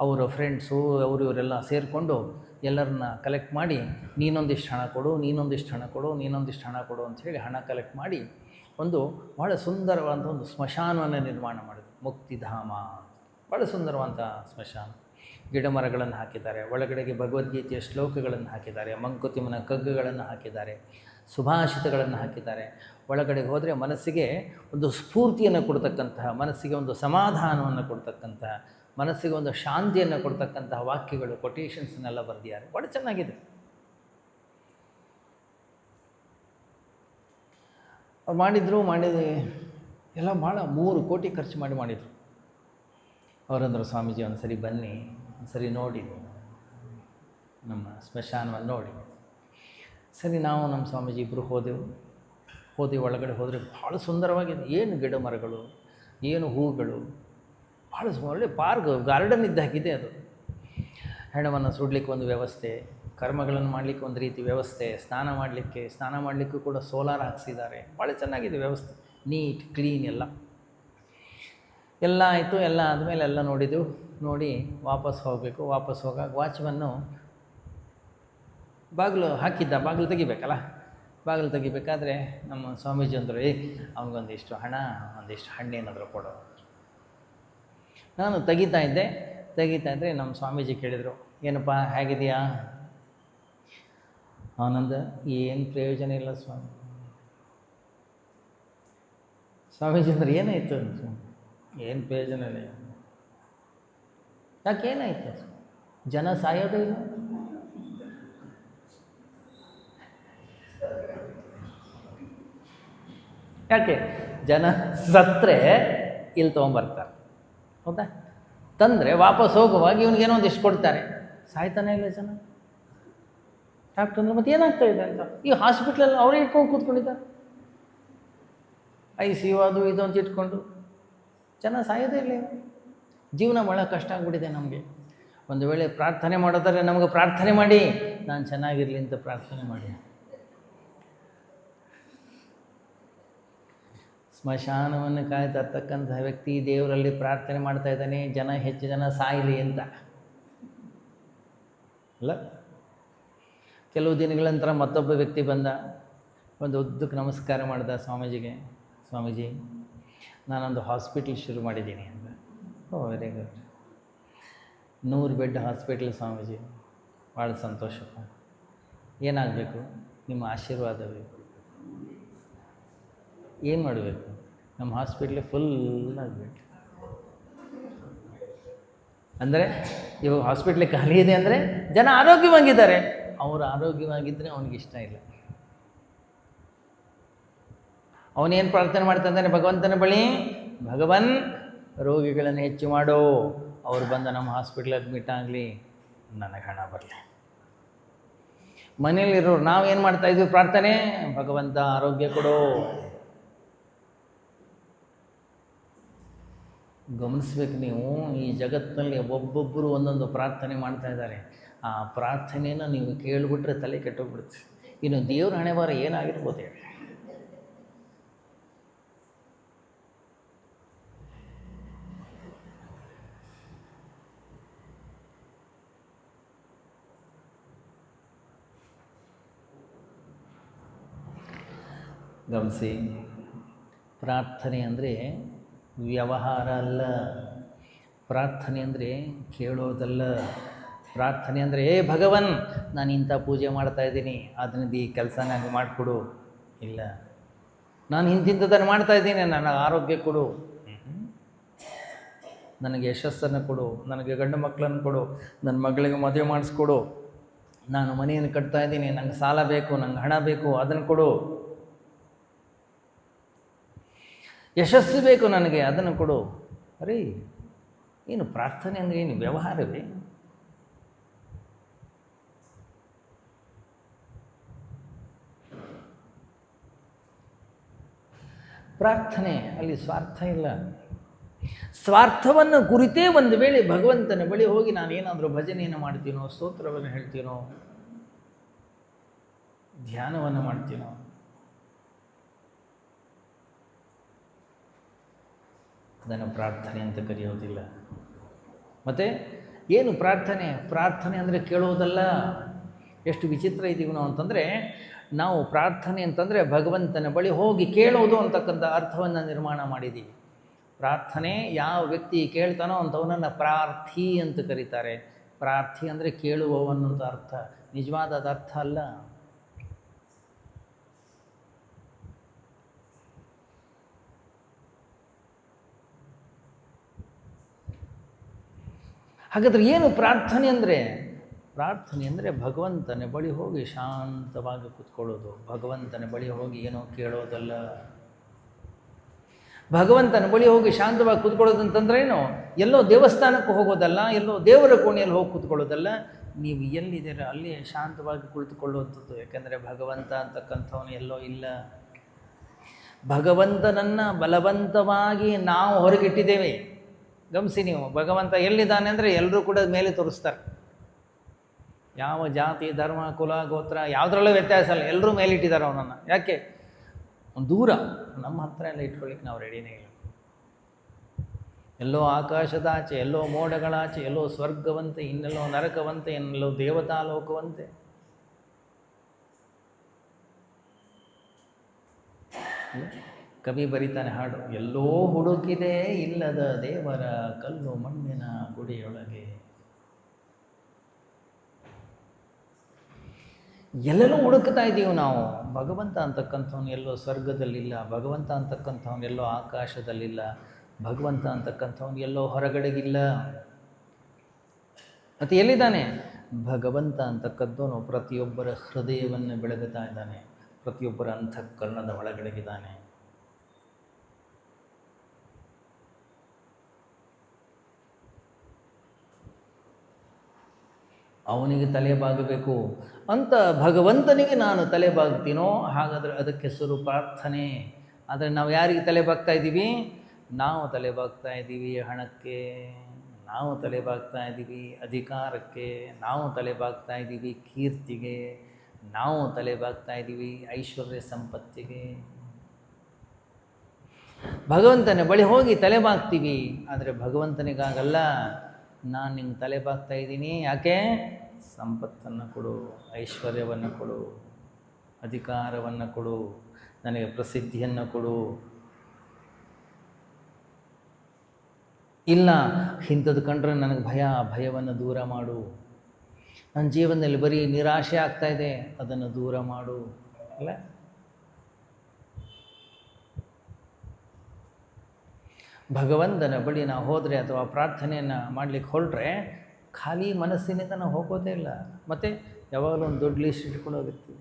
ಅವರ ಫ್ರೆಂಡ್ಸು ಅವರು ಇವರೆಲ್ಲ ಸೇರಿಕೊಂಡು ಎಲ್ಲರನ್ನ ಕಲೆಕ್ಟ್ ಮಾಡಿ, ನೀನೊಂದಿಷ್ಟು ಹಣ ಕೊಡು, ನೀನೊಂದಿಷ್ಟು ಹಣ ಕೊಡು, ನೀನೊಂದಿಷ್ಟು ಹಣ ಕೊಡು ಅಂಥೇಳಿ ಹಣ ಕಲೆಕ್ಟ್ ಮಾಡಿ ಒಂದು ಭಾಳ ಸುಂದರವಾದ ಒಂದು ಸ್ಮಶಾನವನ್ನು ನಿರ್ಮಾಣ ಮಾಡಿದ್ರು. ಮುಕ್ತಿಧಾಮ, ಭಾಳ ಸುಂದರವಾದ ಸ್ಮಶಾನ. ಗಿಡ ಮರಗಳನ್ನು ಹಾಕಿದ್ದಾರೆ, ಒಳಗಡೆಗೆ ಭಗವದ್ಗೀತೆಯ ಶ್ಲೋಕಗಳನ್ನು ಹಾಕಿದ್ದಾರೆ, ಮಂಕುತಿಮ್ಮನ ಕಗ್ಗಗಳನ್ನು ಹಾಕಿದ್ದಾರೆ, ಸುಭಾಷಿತಗಳನ್ನು ಹಾಕಿದ್ದಾರೆ. ಒಳಗಡೆಗೆ ಹೋದರೆ ಮನಸ್ಸಿಗೆ ಒಂದು ಸ್ಫೂರ್ತಿಯನ್ನು ಕೊಡ್ತಕ್ಕಂತಹ, ಮನಸ್ಸಿಗೆ ಒಂದು ಸಮಾಧಾನವನ್ನು ಕೊಡ್ತಕ್ಕಂತಹ, ಮನಸ್ಸಿಗೆ ಒಂದು ಶಾಂತಿಯನ್ನು ಕೊಡ್ತಕ್ಕಂತಹ ವಾಕ್ಯಗಳು, ಕೊಟೇಶನ್ಸ್ನೆಲ್ಲ ಬರೆದಿದ್ದಾರೆ. ಭಾಳ ಚೆನ್ನಾಗಿದೆ. ಅವ್ರು ಮಾಡಿದ್ರು ಎಲ್ಲ ಭಾಳ 3 ಕೋಟಿ ಖರ್ಚು ಮಾಡಿದರು. ಅವರಂದರು, ಸ್ವಾಮೀಜಿ ಒಂದು ಸರಿ ಬನ್ನಿ, ಒಂದು ಸರಿ ನೋಡಿ ನಮ್ಮ ಸ್ಮಶಾನವನ್ನು ನೋಡಿ. ಸರಿ, ನಾವು ನಮ್ಮ ಸ್ವಾಮೀಜಿ ಇಬ್ಬರು ಹೋದೆವು. ಒಳಗಡೆ ಹೋದರೆ ಭಾಳ ಸುಂದರವಾಗಿದೆ. ಏನು ಗಿಡ ಮರಗಳು, ಏನು ಹೂಗಳು, ಭಾಳ ಒಳ್ಳೆ ಪಾರ್ಕ್ ಗಾರ್ಡನ್ ಇದ್ದಾಗಿದೆ. ಅದು ಹೆಣವನ್ನು ಸುಡಲಿಕ್ಕೆ ಒಂದು ವ್ಯವಸ್ಥೆ, ಕರ್ಮಗಳನ್ನು ಮಾಡಲಿಕ್ಕೆ ಒಂದು ರೀತಿ ವ್ಯವಸ್ಥೆ, ಸ್ನಾನ ಮಾಡಲಿಕ್ಕೂ ಕೂಡ ಸೋಲಾರ್ ಹಾಕ್ಸಿದ್ದಾರೆ. ಭಾಳ ಚೆನ್ನಾಗಿದೆ ವ್ಯವಸ್ಥೆ, ನೀಟ್ ಕ್ಲೀನ್ ಎಲ್ಲ ಆಯಿತು. ಎಲ್ಲ ಆದಮೇಲೆ ಎಲ್ಲ ನೋಡಿ ವಾಪಸ್ ಹೋಗಬೇಕು. ವಾಪಸ್ ಹೋಗಾಗ ವಾಚ್ಮನ್ನು ಬಾಗಿಲು ಹಾಕಿದ್ದ, ಬಾಗಿಲು ತೆಗಿಬೇಕಲ್ಲ. ಬಾಗಿಲು ತೆಗಿಬೇಕಾದ್ರೆ ನಮ್ಮ ಸ್ವಾಮೀಜಿ ಅಂದರು, ಅವನಿಗೊಂದಿಷ್ಟು ಹಣ, ಒಂದಿಷ್ಟು ಹಣ್ಣೇನಾದರೂ ಕೊಡೋ. ನಾನು ತೆಗಿತಾ ಇದ್ದರೆ ನಮ್ಮ ಸ್ವಾಮೀಜಿ ಕೇಳಿದರು, ಏನಪ್ಪ ಹೇಗಿದೆಯಾ? ಆನಂದ, ಏನು ಪ್ರಯೋಜನ ಇಲ್ಲ ಸ್ವಾಮೀಜಿ ಅಂದ್ರೆ ಏನಾಯಿತು? ಏನು ಪ್ರಯೋಜನ ಇಲ್ಲ. ಯಾಕೇನಾಯಿತು? ಜನ ಸಾಯೋದೇ ಇಲ್ಲ. ಯಾಕೆ? ಜನ ಸತ್ತರೆ ಇಲ್ಲಿ ತೊಗೊಂಬರ್ತಾರೆ, ಹೌದಾ? ತಂದರೆ ವಾಪಸ್ ಹೋಗುವಾಗ ಇವನಿಗೇನೋ ಒಂದಿಷ್ಟು ಕೊಡ್ತಾರೆ. ಸಾಯ್ತಾನೆ ಇಲ್ಲ ಜನ. ಡಾಕ್ಟ್ರ್ ಮತ್ತೆ ಏನಾಗ್ತಾ ಇದೆ ಅಂತ ಈ ಹಾಸ್ಪಿಟ್ಲಲ್ಲಿ ಅವರೇ ಇಟ್ಕೊಂಡು ಕೂತ್ಕೊಂಡಿದ್ದಾರೆ. ICU ಅದು ಇದು ಅಂತ ಇಟ್ಕೊಂಡು ಜನ ಸಾಯೋದೇ ಇಲ್ಲ. ಜೀವನ ಭಾಳ ಕಷ್ಟ ಆಗಿಬಿಟ್ಟಿದೆ ನಮಗೆ. ಒಂದು ವೇಳೆ ಪ್ರಾರ್ಥನೆ ಮಾಡೋದಾದ್ರೆ ನಮಗೆ ಪ್ರಾರ್ಥನೆ ಮಾಡಿ, ನಾನು ಚೆನ್ನಾಗಿರಲಿ ಅಂತ ಪ್ರಾರ್ಥನೆ ಮಾಡಿ. ಸ್ಮಶಾನವನ್ನು ಕಾಯ್ತಕ್ಕಂಥ ವ್ಯಕ್ತಿ ದೇವರಲ್ಲಿ ಪ್ರಾರ್ಥನೆ ಮಾಡ್ತಾ ಇದ್ದಾನೆ, ಹೆಚ್ಚು ಜನ ಸಾಯಲಿ ಅಂತ ಅಲ್ಲ. ಕೆಲವು ದಿನಗಳ ನಂತರ ಮತ್ತೊಬ್ಬ ವ್ಯಕ್ತಿ ಬಂದ, ಒಂದು ಉದ್ದಕ್ಕೆ ನಮಸ್ಕಾರ ಮಾಡಿದ ಸ್ವಾಮೀಜಿಗೆ. ಸ್ವಾಮೀಜಿ, ನಾನೊಂದು ಹಾಸ್ಪಿಟ್ಲ್ ಶುರು ಮಾಡಿದ್ದೀನಿ ಅಂತ. Very good. 100 bed hospital Swamiji, ಭಾಳ ಸಂತೋಷಪ್ಪ. ಏನಾಗಬೇಕು? ನಿಮ್ಮ ಆಶೀರ್ವಾದ ಬೇಕು. ಏನು ಮಾಡಬೇಕು? ನಮ್ಮ ಹಾಸ್ಪಿಟ್ಲ್ ಫುಲ್ ಆಗಬೇಕು. ಅಂದರೆ ಇವಾಗ ಹಾಸ್ಪಿಟ್ಲ್ ಖಾಲಿ ಇದೆ ಅಂದರೆ ಜನ ಆರೋಗ್ಯವಾಗಿದ್ದಾರೆ. ಅವರು ಆರೋಗ್ಯವಾಗಿದ್ದರೆ ಅವನಿಗಿಷ್ಟ ಇಲ್ಲ. ಅವನೇನು ಪ್ರಾರ್ಥನೆ ಮಾಡ್ತಾನೆ ಭಗವಂತನ ಬಳಿ? ಭಗವನ್, ರೋಗಿಗಳನ್ನು ಹೆಚ್ಚು ಮಾಡೋ, ಅವ್ರು ಬಂದು ನಮ್ಮ ಹಾಸ್ಪಿಟ್ಲ್ ಅಡ್ಮಿಟ್ ಆಗಲಿ, ನನಗೆ ಹಣ ಬರಲಿ. ಮನೇಲಿರೋರು ನಾವೇನು ಮಾಡ್ತಾಯಿದ್ವಿ ಪ್ರಾರ್ಥನೆ? ಭಗವಂತ ಆರೋಗ್ಯ ಕೊಡೋ. ಗಮನಿಸ್ಬೇಕು ನೀವು, ಈ ಜಗತ್ತಿನಲ್ಲಿ ಒಬ್ಬೊಬ್ಬರು ಒಂದೊಂದು ಪ್ರಾರ್ಥನೆ ಮಾಡ್ತಾ ಇದ್ದಾರೆ. ಆ ಪ್ರಾರ್ಥನೆಯನ್ನು ನೀವು ಕೇಳಿಬಿಟ್ರೆ ತಲೆ ಕೆಟ್ಟೋಗ್ಬಿಡುತ್ತೆ. ಇನ್ನು ದೇವ್ರ ಹಣೆ ಬಾರ ಏನಾಗಿರ್ಬೋದು ಹೇಳಿ? ಗಮನಿಸಿ, ಪ್ರಾರ್ಥನೆ ಅಂದರೆ ವ್ಯವಹಾರ ಅಲ್ಲ. ಪ್ರಾರ್ಥನೆ ಅಂದರೆ ಕೇಳೋದಲ್ಲ. ಪ್ರಾರ್ಥನೆ ಅಂದರೆ ಭಗವನ್, ನಾನು ಇಂಥ ಪೂಜೆ ಮಾಡ್ತಾಯಿದ್ದೀನಿ, ಅದನ್ನದು ಈ ಕೆಲಸ ನನಗೆ ಮಾಡಿಕೊಡು. ಇಲ್ಲ, ನಾನು ಇಂಥದ್ದನ್ನು ಮಾಡ್ತಾಯಿದ್ದೀನಿ, ನನಗೆ ಆರೋಗ್ಯ ಕೊಡು, ನನಗೆ ಯಶಸ್ಸನ್ನು ಕೊಡು, ನನಗೆ ಗಂಡು ಮಕ್ಕಳನ್ನು ಕೊಡು, ನನ್ನ ಮಗಳಿಗೆ ಮದುವೆ ಮಾಡಿಸ್ಕೊಡು, ನಾನು ಮನೆಯನ್ನು ಕಟ್ತಾಯಿದ್ದೀನಿ, ನನಗೆ ಸಾಲ ಬೇಕು, ನನಗೆ ಹಣ ಬೇಕು, ಅದನ್ನು ಕೊಡು. ಯಶಸ್ಸು ಬೇಕು ನನಗೆ, ಅದನ್ನು ಕೊಡು. ಅರೇ, ಏನು ಪ್ರಾರ್ಥನೆ ಅಂದರೆ ಏನು ವ್ಯವಹಾರವೇ? ಪ್ರಾರ್ಥನೆ ಅಲ್ಲಿ ಸ್ವಾರ್ಥ ಇಲ್ಲ. ಸ್ವಾರ್ಥವನ್ನು ಕುರಿತೇ ಒಂದು ವೇಳೆ ಭಗವಂತನ ಬಳಿ ಹೋಗಿ ನಾನೇನಾದರೂ ಭಜನೆಯನ್ನು ಮಾಡ್ತೀನೋ, ಸ್ತೋತ್ರವನ್ನು ಹೇಳ್ತೀನೋ, ಧ್ಯಾನವನ್ನು ಮಾಡ್ತೀನೋ, ಅದನ್ನು ಪ್ರಾರ್ಥನೆ ಅಂತ ಕರೆಯೋದಿಲ್ಲ. ಮತ್ತು ಏನು ಪ್ರಾರ್ಥನೆ? ಪ್ರಾರ್ಥನೆ ಅಂದರೆ ಕೇಳೋದಲ್ಲ. ಎಷ್ಟು ವಿಚಿತ್ರ ಇದ್ದೀವಿ ನಾವು ಅಂತಂದರೆ, ನಾವು ಪ್ರಾರ್ಥನೆ ಅಂತಂದರೆ ಭಗವಂತನ ಬಳಿ ಹೋಗಿ ಕೇಳೋದು ಅಂತಕ್ಕಂಥ ಅರ್ಥವನ್ನು ನಿರ್ಮಾಣ ಮಾಡಿದ್ದೀವಿ. ಪ್ರಾರ್ಥನೆ ಯಾವ ವ್ಯಕ್ತಿ ಕೇಳ್ತಾನೋ ಅಂಥವನನ್ನು ಪ್ರಾರ್ಥಿ ಅಂತ ಕರೀತಾರೆ. ಪ್ರಾರ್ಥಿ ಅಂದರೆ ಕೇಳುವವನ್ನಂತ ಅರ್ಥ, ನಿಜವಾದ ಅರ್ಥ ಅಲ್ಲ. ಹಾಗಾದರೆ ಏನು ಪ್ರಾರ್ಥನೆ ಅಂದರೆ? ಪ್ರಾರ್ಥನೆ ಅಂದರೆ ಭಗವಂತನ ಬಳಿ ಹೋಗಿ ಶಾಂತವಾಗಿ ಕೂತ್ಕೊಳ್ಳೋದು. ಭಗವಂತನ ಬಳಿ ಹೋಗಿ ಏನೋ ಕೇಳೋದಲ್ಲ. ಭಗವಂತನ ಬಳಿ ಹೋಗಿ ಶಾಂತವಾಗಿ ಕೂತ್ಕೊಳ್ಳೋದು ಅಂತಂದ್ರೆ ಏನು? ಎಲ್ಲೋ ದೇವಸ್ಥಾನಕ್ಕೆ ಹೋಗೋದಲ್ಲ, ಎಲ್ಲೋ ದೇವರ ಕೋಣೆಯಲ್ಲಿ ಹೋಗಿ ಕೂತ್ಕೊಳ್ಳೋದಲ್ಲ. ನೀವು ಎಲ್ಲಿದ್ದೀರ ಅಲ್ಲಿ ಶಾಂತವಾಗಿ ಕುಳಿತುಕೊಳ್ಳುವಂಥದ್ದು. ಯಾಕೆಂದರೆ ಭಗವಂತ ಅಂತಕ್ಕಂಥವನು ಎಲ್ಲೋ ಇಲ್ಲ. ಭಗವಂತನನ್ನು ಬಲವಂತವಾಗಿ ನಾವು ಹೊರಗಿಟ್ಟಿದ್ದೇವೆ. ಗಮನಿಸಿ ನೀವು, ಭಗವಂತ ಎಲ್ಲಿದ್ದಾನೆ ಅಂದರೆ ಎಲ್ಲರೂ ಕೂಡ ಮೇಲೆ ತೋರಿಸ್ತಾರೆ. ಯಾವ ಜಾತಿ ಧರ್ಮ ಕುಲ ಗೋತ್ರ ಯಾವುದ್ರಲ್ಲೂ ವ್ಯತ್ಯಾಸ ಇಲ್ಲ, ಎಲ್ಲರೂ ಮೇಲಿಟ್ಟಿದ್ದಾರೆ ಅವನನ್ನು. ಯಾಕೆ? ದೂರ. ನಮ್ಮ ಹತ್ರ ಎಲ್ಲ ಇಟ್ಕೊಳ್ಳಿಕ್ಕೆ ನಾವು ರೆಡಿನೇ ಇಲ್ಲ. ಎಲ್ಲೋ ಆಕಾಶದಾಚೆ, ಎಲ್ಲೋ ಮೋಡಗಳಾಚೆ, ಎಲ್ಲೋ ಸ್ವರ್ಗವಂತೆ, ಇನ್ನೆಲ್ಲೋ ನರಕವಂತೆ, ಇನ್ನೆಲ್ಲೋ ದೇವತಾ ಲೋಕವಂತೆ. ಕವಿ ಬರೀತಾನೆ ಹಾಡು, ಎಲ್ಲೋ ಹುಡುಕಿದೆ ಇಲ್ಲದ ದೇವರ ಕಲ್ಲು ಮಣ್ಣಿನ ಗುಡಿಯೊಳಗೆ. ಎಲ್ಲೆಲ್ಲೂ ಹುಡುಕ್ತಾ ಇದ್ದೀವಿ ನಾವು. ಭಗವಂತ ಅಂತಕ್ಕಂಥವ್ನು ಎಲ್ಲೋ ಸ್ವರ್ಗದಲ್ಲಿಲ್ಲ, ಭಗವಂತ ಅಂತಕ್ಕಂಥವ್ನು ಎಲ್ಲೋ ಆಕಾಶದಲ್ಲಿಲ್ಲ, ಭಗವಂತ ಅಂತಕ್ಕಂಥವ್ನು ಎಲ್ಲೋ ಹೊರಗಡೆಗಿಲ್ಲ. ಮತ್ತು ಎಲ್ಲಿದ್ದಾನೆ? ಭಗವಂತ ಅಂತಕ್ಕಂಥವನು ಪ್ರತಿಯೊಬ್ಬರ ಹೃದಯವನ್ನು ಬೆಳಗುತ್ತಾ ಇದ್ದಾನೆ, ಪ್ರತಿಯೊಬ್ಬರ ಅಂತಃಕರಣದ ಒಳಗಡೆಗಿದ್ದಾನೆ. ಅವನಿಗೆ ತಲೆ ಬಾಗಬೇಕು ಅಂತ ಭಗವಂತನಿಗೆ ನಾನು ತಲೆ ಬಾಗ್ತೀನೋ, ಹಾಗಾದರೆ ಅದಕ್ಕೆ ಹೆಸರು ಪ್ರಾರ್ಥನೆ. ಆದರೆ ನಾವು ಯಾರಿಗೆ ತಲೆ ಬಾಗ್ತಾ ಇದ್ದೀವಿ? ನಾವು ತಲೆ ಬಾಗ್ತಾ ಇದ್ದೀವಿ ಹಣಕ್ಕೆ, ನಾವು ತಲೆ ಬಾಗ್ತಾ ಇದ್ದೀವಿ ಅಧಿಕಾರಕ್ಕೆ, ನಾವು ತಲೆ ಬಾಗ್ತಾ ಇದ್ದೀವಿ ಕೀರ್ತಿಗೆ, ನಾವು ತಲೆ ಬಾಗ್ತಾ ಇದ್ದೀವಿ ಐಶ್ವರ್ಯ ಸಂಪತ್ತಿಗೆ. ಭಗವಂತನ ಬಳಿ ಹೋಗಿ ತಲೆ ಬಾಗ್ತೀವಿ, ಆದರೆ ಭಗವಂತನಿಗಾಗಲ್ಲ. ನಾನು ನಿಂಗೆ ತಲೆ ಬಾಗ್ತಾ ಇದ್ದೀನಿ, ಯಾಕೆ? ಸಂಪತ್ತನ್ನು ಕೊಡು, ಐಶ್ವರ್ಯವನ್ನು ಕೊಡು, ಅಧಿಕಾರವನ್ನು ಕೊಡು, ನನಗೆ ಪ್ರಸಿದ್ಧಿಯನ್ನು ಕೊಡು. ಇಲ್ಲ, ಇಂಥದ್ದು ಕಂಡ್ರೆ ನನಗೆ ಭಯವನ್ನು ದೂರ ಮಾಡು. ನನ್ನ ಜೀವನದಲ್ಲಿ ಬರೀ ನಿರಾಶೆ ಆಗ್ತಾಯಿದೆ, ಅದನ್ನು ದೂರ ಮಾಡು. ಅಲ್ಲ, ಭಗವಂತನ ಬಳಿ ನಾವು ಹೋದರೆ ಅಥವಾ ಪ್ರಾರ್ಥನೆಯನ್ನು ಮಾಡಲಿಕ್ಕೆ ಹೊರಟ್ರೆ ಖಾಲಿ ಮನಸ್ಸಿನಿಂದ ನಾವು ಹೋಗೋದೇ ಇಲ್ಲ. ಮತ್ತು ಯಾವಾಗಲೂ ಒಂದು ದೊಡ್ಡ ಲಿಸ್ಟ್ ಇಟ್ಕೊಂಡು ಹೋಗಿರ್ತೀವಿ.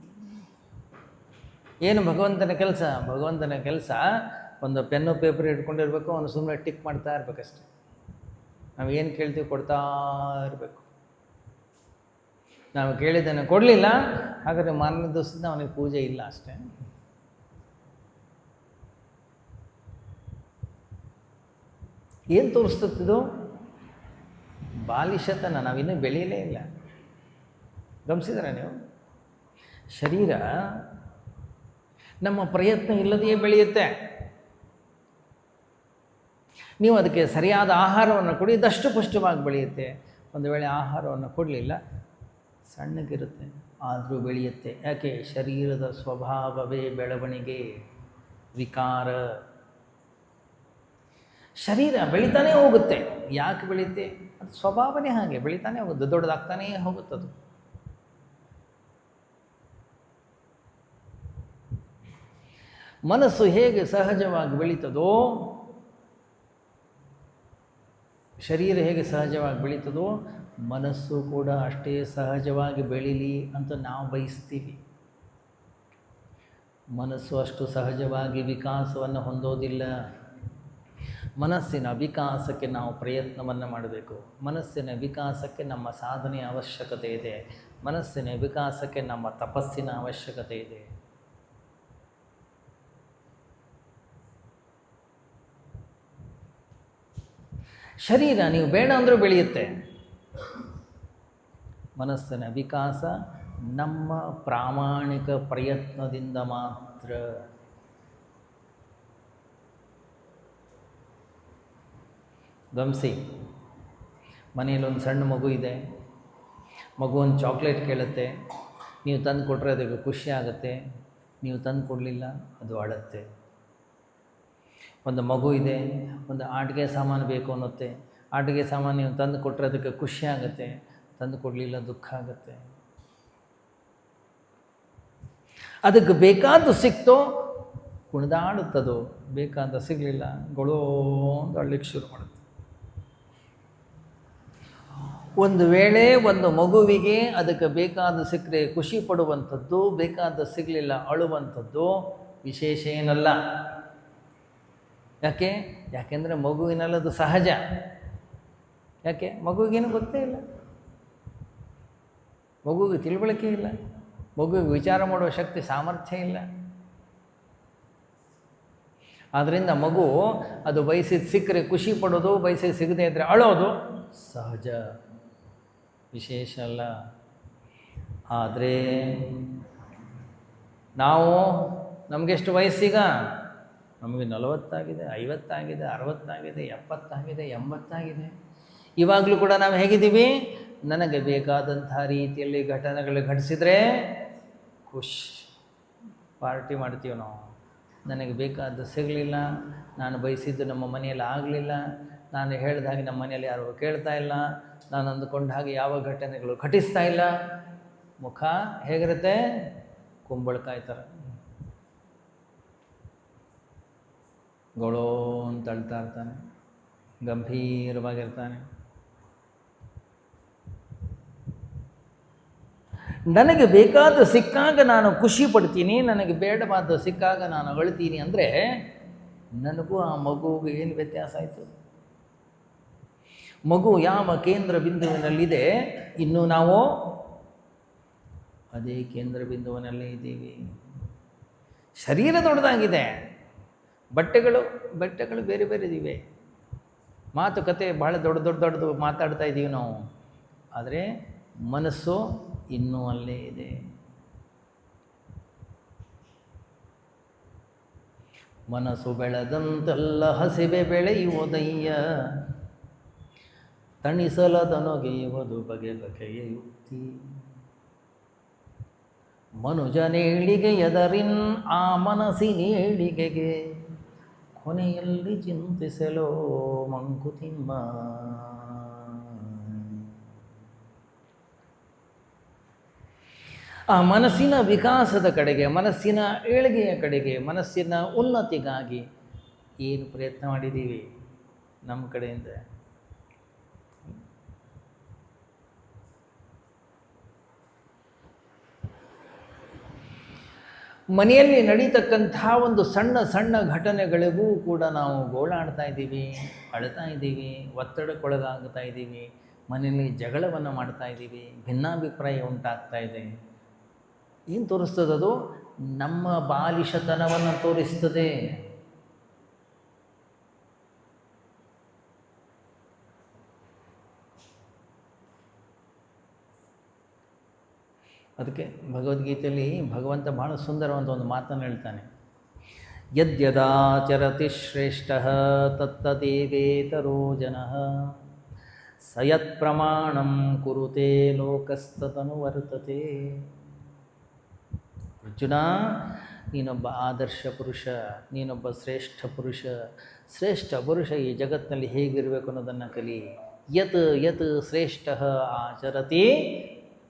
ಏನು ಭಗವಂತನ ಕೆಲಸ? ಭಗವಂತನ ಕೆಲಸ ಒಂದು ಪೆನ್ನು ಪೇಪರ್ ಇಟ್ಕೊಂಡಿರ್ಬೇಕು, ಅವನು ಸುಮ್ಮನೆ ಟಿಕ್ ಮಾಡ್ತಾ ಇರಬೇಕಷ್ಟೆ. ನಾವು ಏನು ಕೇಳ್ತೀವಿ ಕೊಡ್ತಾ ಇರಬೇಕು. ನಾವು ಕೇಳಿದ್ದನ್ನು ಕೊಡಲಿಲ್ಲ, ಹಾಗಾದರೆ ಮಾರನೇ ದಿವಸದಿಂದ ಅವನಿಗೆ ಪೂಜೆ ಇಲ್ಲ ಅಷ್ಟೇ. ಏನು ತೋರಿಸ್ತದ್ದು? ಬಾಲಿಶತನ. ನಾವಿನ್ನೂ ಬೆಳೆಯಲೇ ಇಲ್ಲ. ಗಮನಿಸಿದ್ರೆ ನೀವು, ಶರೀರ ನಮ್ಮ ಪ್ರಯತ್ನ ಇಲ್ಲದೆಯೇ ಬೆಳೆಯುತ್ತೆ. ನೀವು ಅದಕ್ಕೆ ಸರಿಯಾದ ಆಹಾರವನ್ನು ಕೊಡಿ, ದಷ್ಟಪುಷ್ಟವಾಗಿ ಬೆಳೆಯುತ್ತೆ. ಒಂದು ವೇಳೆ ಆಹಾರವನ್ನು ಕೊಡಲಿಲ್ಲ, ಸಣ್ಣಗಿರುತ್ತೆ, ಆದರೂ ಬೆಳೆಯುತ್ತೆ. ಯಾಕೆ? ಶರೀರದ ಸ್ವಭಾವವೇ ಬೆಳವಣಿಗೆ, ವಿಕಾರ. ಶರೀರ ಬೆಳೀತಾನೇ ಹೋಗುತ್ತೆ. ಯಾಕೆ ಬೆಳೆಯುತ್ತೆ? ಅದು ಸ್ವಭಾವನೇ ಹಾಗೆ, ಬೆಳೀತಾನೆ ಹೋಗುತ್ತೆ, ದೊಡ್ಡದಾಗ್ತಾನೇ ಹೋಗುತ್ತದು. ಮನಸ್ಸು ಹೇಗೆ ಸಹಜವಾಗಿ ಬೆಳೀತದೋ, ಶರೀರ ಹೇಗೆ ಸಹಜವಾಗಿ ಬೆಳೀತದೋ, ಮನಸ್ಸು ಕೂಡ ಅಷ್ಟೇ ಸಹಜವಾಗಿ ಬೆಳೀಲಿ ಅಂತ ನಾವು ಬಯಸ್ತೀವಿ. ಮನಸ್ಸು ಅಷ್ಟು ಸಹಜವಾಗಿ ವಿಕಾಸವನ್ನು ಹೊಂದೋದಿಲ್ಲ. ಮನಸ್ಸಿನ ವಿಕಾಸಕ್ಕೆ ನಾವು ಪ್ರಯತ್ನವನ್ನು ಮಾಡಬೇಕು. ಮನಸ್ಸಿನ ವಿಕಾಸಕ್ಕೆ ನಮ್ಮ ಸಾಧನೆಯ ಅವಶ್ಯಕತೆ ಇದೆ. ಮನಸ್ಸಿನ ವಿಕಾಸಕ್ಕೆ ನಮ್ಮ ತಪಸ್ಸಿನ ಅವಶ್ಯಕತೆ ಇದೆ. ಶರೀರ ನೀವು ಬೇಡ ಅಂದರೂ ಬೆಳೆಯುತ್ತೆ. ಮನಸ್ಸಿನ ವಿಕಾಸ ನಮ್ಮ ಪ್ರಾಮಾಣಿಕ ಪ್ರಯತ್ನದಿಂದ ಮಾತ್ರ. ಗಮನಿಸಿ, ಮನೆಯಲ್ಲೊಂದು ಸಣ್ಣ ಮಗು ಇದೆ. ಮಗು ಒಂದು ಚಾಕ್ಲೇಟ್ ಕೇಳುತ್ತೆ, ನೀವು ತಂದು ಕೊಟ್ಟರೆ ಅದಕ್ಕೆ ಖುಷಿ ಆಗುತ್ತೆ. ನೀವು ತಂದು ಕೊಡಲಿಲ್ಲ, ಅದು ಅಳುತ್ತೆ. ಒಂದು ಮಗು ಇದೆ, ಒಂದು ಆಟಿಕೆ ಸಾಮಾನು ಬೇಕು ಅನ್ನುತ್ತೆ. ಆಟಿಕೆ ಸಾಮಾನು ನೀವು ತಂದು ಕೊಟ್ಟರೆ ಅದಕ್ಕೆ ಖುಷಿ ಆಗುತ್ತೆ, ತಂದು ಕೊಡಲಿಲ್ಲ ದುಃಖ ಆಗುತ್ತೆ. ಅದಕ್ಕೆ ಬೇಕಾದ್ದು ಸಿಕ್ತೋ ಕುಣಿದಾಡುತ್ತದು, ಬೇಕಾದ ಸಿಗಲಿಲ್ಲ ಗೊಳೋ ಅಂತ ಅಳ್ಳಿಕ್ಕೆ ಶುರು ಮಾಡುತ್ತೆ. ಒಂದು ವೇಳೆ ಒಂದು ಮಗುವಿಗೆ ಅದಕ್ಕೆ ಬೇಕಾದ ಸಿಕ್ಕರೆ ಖುಷಿ ಪಡುವಂಥದ್ದು, ಬೇಕಾದ ಸಿಗಲಿಲ್ಲ ಅಳುವಂಥದ್ದು ವಿಶೇಷ ಏನಲ್ಲ. ಯಾಕೆಂದರೆ ಮಗುವಿನಲ್ಲದು ಸಹಜ. ಯಾಕೆ? ಮಗುವಿಗೇನು ಗೊತ್ತೇ ಇಲ್ಲ, ಮಗುವಿಗೆ ತಿಳುವಳಿಕೆ ಇಲ್ಲ, ಮಗುವಿಗೆ ವಿಚಾರ ಮಾಡುವ ಶಕ್ತಿ ಸಾಮರ್ಥ್ಯ ಇಲ್ಲ. ಆದ್ದರಿಂದ ಮಗು ಅದು ಬಯಸಿದ ಸಿಕ್ಕರೆ ಖುಷಿ ಪಡೋದು, ಬಯಸಿದ ಸಿಗದೆ ಇದ್ದರೆ ಅಳೋದು ಸಹಜ, ವಿಶೇಷ ಅಲ್ಲ. ಆದರೆ ನಾವು ನಮಗೆಷ್ಟು ವಯಸ್ಸೀಗ? ನಮಗೆ 40 50 60 70 80 ಇವಾಗಲೂ ಕೂಡ ನಾವು ಹೇಗಿದ್ದೀವಿ? ನನಗೆ ಬೇಕಾದಂಥ ರೀತಿಯಲ್ಲಿ ಘಟನೆಗಳು ಘಟಿಸಿದರೆ ಖುಷಿ, ಪಾರ್ಟಿ ಮಾಡ್ತೀವಿ ನಾವು. ನನಗೆ ಬೇಕಾದ್ದು ಸಿಗಲಿಲ್ಲ, ನಾನು ಬಯಸಿದ್ದು ನಮ್ಮ ಮನೆಯಲ್ಲಿ ಆಗಲಿಲ್ಲ, ನಾನು ಹೇಳಿದ ಹಾಗೆ ನಮ್ಮ ಮನೆಯಲ್ಲಿ ಯಾರು ಕೇಳ್ತಾ ಇಲ್ಲ, ನಾನು ಅಂದುಕೊಂಡ ಹಾಗೆ ಯಾವ ಘಟನೆಗಳು ಘಟಿಸ್ತಾ ಇಲ್ಲ. ಮುಖ ಹೇಗಿರುತ್ತೆ? ಕುಂಬಳಕಾಯಿ ಥರ ಗೊಳೋ ಅಂತ ಅಳ್ತಾ ಇರ್ತಾನೆ, ಗಂಭೀರವಾಗಿರ್ತಾನೆ. ನನಗೆ ಬೇಕಾದ ಸಿಕ್ಕಾಗ ನಾನು ಖುಷಿ ಪಡ್ತೀನಿ, ನನಗೆ ಬೇಡವಾದ ಸಿಕ್ಕಾಗ ನಾನು ಅಳ್ತೀನಿ ಅಂದರೆ ನನಗೂ ಆ ಮಗುವಿಗೆ ಏನು ವ್ಯತ್ಯಾಸ ಆಯಿತು? ಮಗು ಯಾವ ಕೇಂದ್ರ ಬಿಂದುವಿನಲ್ಲಿದೆ, ಇನ್ನು ನಾವು ಅದೇ ಕೇಂದ್ರ ಬಿಂದುವಿನಲ್ಲೇ ಇದ್ದೀವಿ. ಶರೀರ ದೊಡ್ಡದಾಗಿದೆ, ಬಟ್ಟೆಗಳು ಬೇರೆ ಬೇರೆ ಇವೆ, ಮಾತುಕತೆ ಭಾಳ ದೊಡ್ಡದು ಮಾತಾಡ್ತಾ ಇದ್ದೀವಿ ನಾವು. ಆದರೆ ಮನಸ್ಸು ಇನ್ನೂ ಅಲ್ಲೇ ಇದೆ. ಮನಸ್ಸು ಬೆಳೆದಂತೆಲ್ಲ ಹಸಿವೆ ಬೆಳೆಯುವುದಯ್ಯ, ತಣಿಸಲದನೊಗೆಯುವುದು ಬಗೆ ಬಗೆಯ ಯುಕ್ತಿ. ಮನುಜನೇಳಿಗೆ ಎದರಿನ್ ಆ ಮನಸ್ಸಿನೇಳಿಗೆಗೆ, ಕೊನೆಯಲ್ಲಿ ಚಿಂತಿಸಲೋ ಮಂಕುತಿಮ್ಮ. ಆ ಮನಸ್ಸಿನ ವಿಕಾಸದ ಕಡೆಗೆ, ಮನಸ್ಸಿನ ಏಳಿಗೆಯ ಕಡೆಗೆ, ಮನಸ್ಸಿನ ಉನ್ನತಿಗಾಗಿ ಏನು ಪ್ರಯತ್ನ ಮಾಡಿದ್ದೀವಿ ನಮ್ಮ ಕಡೆಯಿಂದ? ಮನೆಯಲ್ಲಿ ನಡೀತಕ್ಕಂಥ ಒಂದು ಸಣ್ಣ ಸಣ್ಣ ಘಟನೆಗಳಿಗೂ ಕೂಡ ನಾವು ಗೋಳಾಡ್ತಾ ಇದ್ದೀವಿ, ಅಳ್ತಾ ಇದ್ದೀವಿ, ಒತ್ತಡಕ್ಕೊಳಗಾಗ್ತಾ ಇದ್ದೀವಿ, ಮನೆಯಲ್ಲಿ ಜಗಳವನ್ನು ಮಾಡ್ತಾ ಇದ್ದೀವಿ, ಭಿನ್ನಾಭಿಪ್ರಾಯ ಉಂಟಾಗ್ತಾ ಇದೆ. ಏನು ತೋರಿಸ್ತದದು? ನಮ್ಮ ಬಾಲಿಶತನವನ್ನು ತೋರಿಸ್ತದೆ. ಅದಕ್ಕೆ ಭಗವದ್ಗೀತೆಯಲ್ಲಿ ಭಗವಂತ ಬಹಳ ಸುಂದರವಾದ ಒಂದು ಮಾತನ್ನು ಹೇಳ್ತಾನೆ. ಯದ್ಯದಾಚರತಿ ಶ್ರೇಷ್ಠ ತತ್ತದೇವೇತರೋ ಜನಃ ಸಯತ್ ಪ್ರಮಾಣಂ ಕುರುತೆ ಲೋಕಸ್ತತನು ವರ್ತತೆ. ಅರ್ಜುನ, ನೀನೊಬ್ಬ ಆದರ್ಶ ಪುರುಷ, ನೀನೊಬ್ಬ ಶ್ರೇಷ್ಠ ಪುರುಷ. ಶ್ರೇಷ್ಠ ಪುರುಷ ಈ ಜಗತ್ತಿನಲ್ಲಿ ಹೇಗಿರಬೇಕು ಅನ್ನೋದನ್ನು ಕಲಿ. ಯತ್ ಯತ್ ಶ್ರೇಷ್ಠ ಆಚರತಿ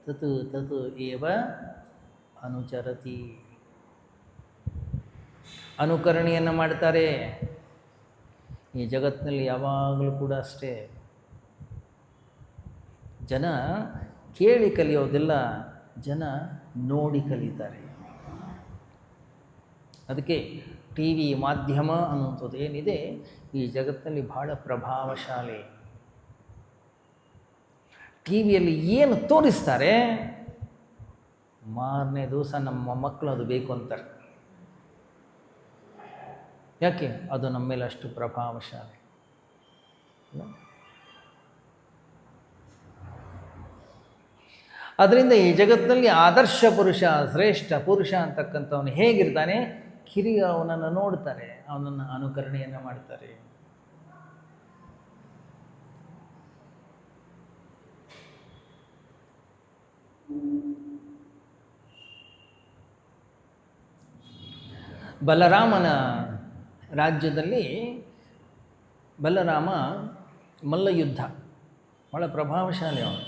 ತತ್ ತತ್ ಏವ ಅನುಚರತಿ. ಅನುಕರಣೆಯನ್ನು ಮಾಡ್ತಾರೆ. ಈ ಜಗತ್ತಿನಲ್ಲಿ ಯಾವಾಗಲೂ ಕೂಡ ಅಷ್ಟೇ, ಜನ ಕೇಳಿ ಕಲಿಯೋದಿಲ್ಲ, ಜನ ನೋಡಿ ಕಲಿತಾರೆ. ಅದಕ್ಕೆ ಟಿ ವಿ ಮಾಧ್ಯಮ ಅನ್ನುವಂಥದ್ದು ಏನಿದೆ ಈ ಜಗತ್ತಿನಲ್ಲಿ ಬಹಳ ಪ್ರಭಾವಶಾಲಿ. ಟಿ ವಿಯಲ್ಲಿ ಏನು ತೋರಿಸ್ತಾರೆ, ಮಾರನೇ ದಿವಸ ನಮ್ಮ ಮಕ್ಕಳು ಅದು ಬೇಕು ಅಂತಾರೆ. ಯಾಕೆ? ಅದು ನಮ್ಮ ಮೇಲೆ ಅಷ್ಟು ಪ್ರಭಾವಶಾಲಿ. ಅದರಿಂದ ಈ ಜಗತ್ತಿನಲ್ಲಿ ಆದರ್ಶ ಪುರುಷ, ಶ್ರೇಷ್ಠ ಪುರುಷ ಅಂತಕ್ಕಂಥವನು ಹೇಗಿರ್ತಾನೆ, ಕಿರಿಯ ಅವನನ್ನು ನೋಡ್ತಾರೆ, ಅವನನ್ನು ಅನುಕರಣೆಯನ್ನು ಮಾಡ್ತಾರೆ. ಬಲರಾಮನ ರಾಜ್ಯದಲ್ಲಿ ಬಲರಾಮ ಮಲ್ಲಯುದ್ಧ ಭಾಳ ಪ್ರಭಾವಶಾಲಿ ಅವನು.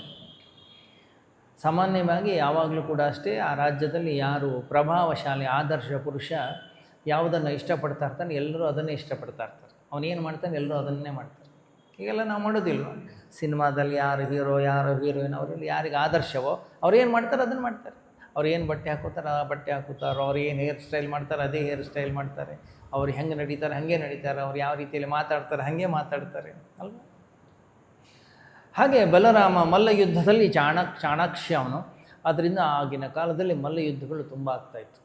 ಸಾಮಾನ್ಯವಾಗಿ ಯಾವಾಗಲೂ ಕೂಡ ಅಷ್ಟೇ, ಆ ರಾಜ್ಯದಲ್ಲಿ ಯಾರು ಪ್ರಭಾವಶಾಲಿ ಆದರ್ಶ ಪುರುಷ ಯಾವುದನ್ನು ಇಷ್ಟಪಡ್ತಾ ಇರ್ತಾನೆ, ಎಲ್ಲರೂ ಅದನ್ನೇ ಇಷ್ಟಪಡ್ತಾ ಇರ್ತಾರೆ. ಅವನೇನು ಮಾಡ್ತಾನೆ, ಎಲ್ಲರೂ ಅದನ್ನೇ ಮಾಡ್ತಾರೆ. ಈಗೆಲ್ಲ ನಾವು ಮಾಡೋದಿಲ್ವ? ಸಿನಿಮಾದಲ್ಲಿ ಯಾರು ಹೀರೋ, ಯಾರು ಹೀರೋಯಿನ್, ಅವರಲ್ಲಿ ಯಾರಿಗೆ ಆದರ್ಶವೋ ಅವ್ರು ಏನು ಮಾಡ್ತಾರೆ ಅದನ್ನು ಮಾಡ್ತಾರೆ. ಅವ್ರು ಏನು ಬಟ್ಟೆ ಹಾಕೋತಾರೆ ಆ ಬಟ್ಟೆ ಹಾಕೋತಾರೆ, ಅವ್ರು ಏನು ಹೇರ್ ಸ್ಟೈಲ್ ಮಾಡ್ತಾರೆ ಅದೇ ಹೇರ್ ಸ್ಟೈಲ್ ಮಾಡ್ತಾರೆ, ಅವ್ರು ಹೆಂಗೆ ನಡೀತಾರೆ ಹಾಗೆ ನಡೀತಾರೆ, ಅವ್ರು ಯಾವ ರೀತಿಯಲ್ಲಿ ಮಾತಾಡ್ತಾರೆ ಹಾಗೆ ಮಾತಾಡ್ತಾರೆ ಅಲ್ವ? ಹಾಗೆ ಬಲರಾಮ ಮಲ್ಲಯುದ್ಧದಲ್ಲಿ ಚಾಣಾಕ್ಷ ಅವನು. ಆದ್ದರಿಂದ ಆಗಿನ ಕಾಲದಲ್ಲಿ ಮಲ್ಲಯುದ್ಧಗಳು ತುಂಬ ಆಗ್ತಾಯಿತ್ತು.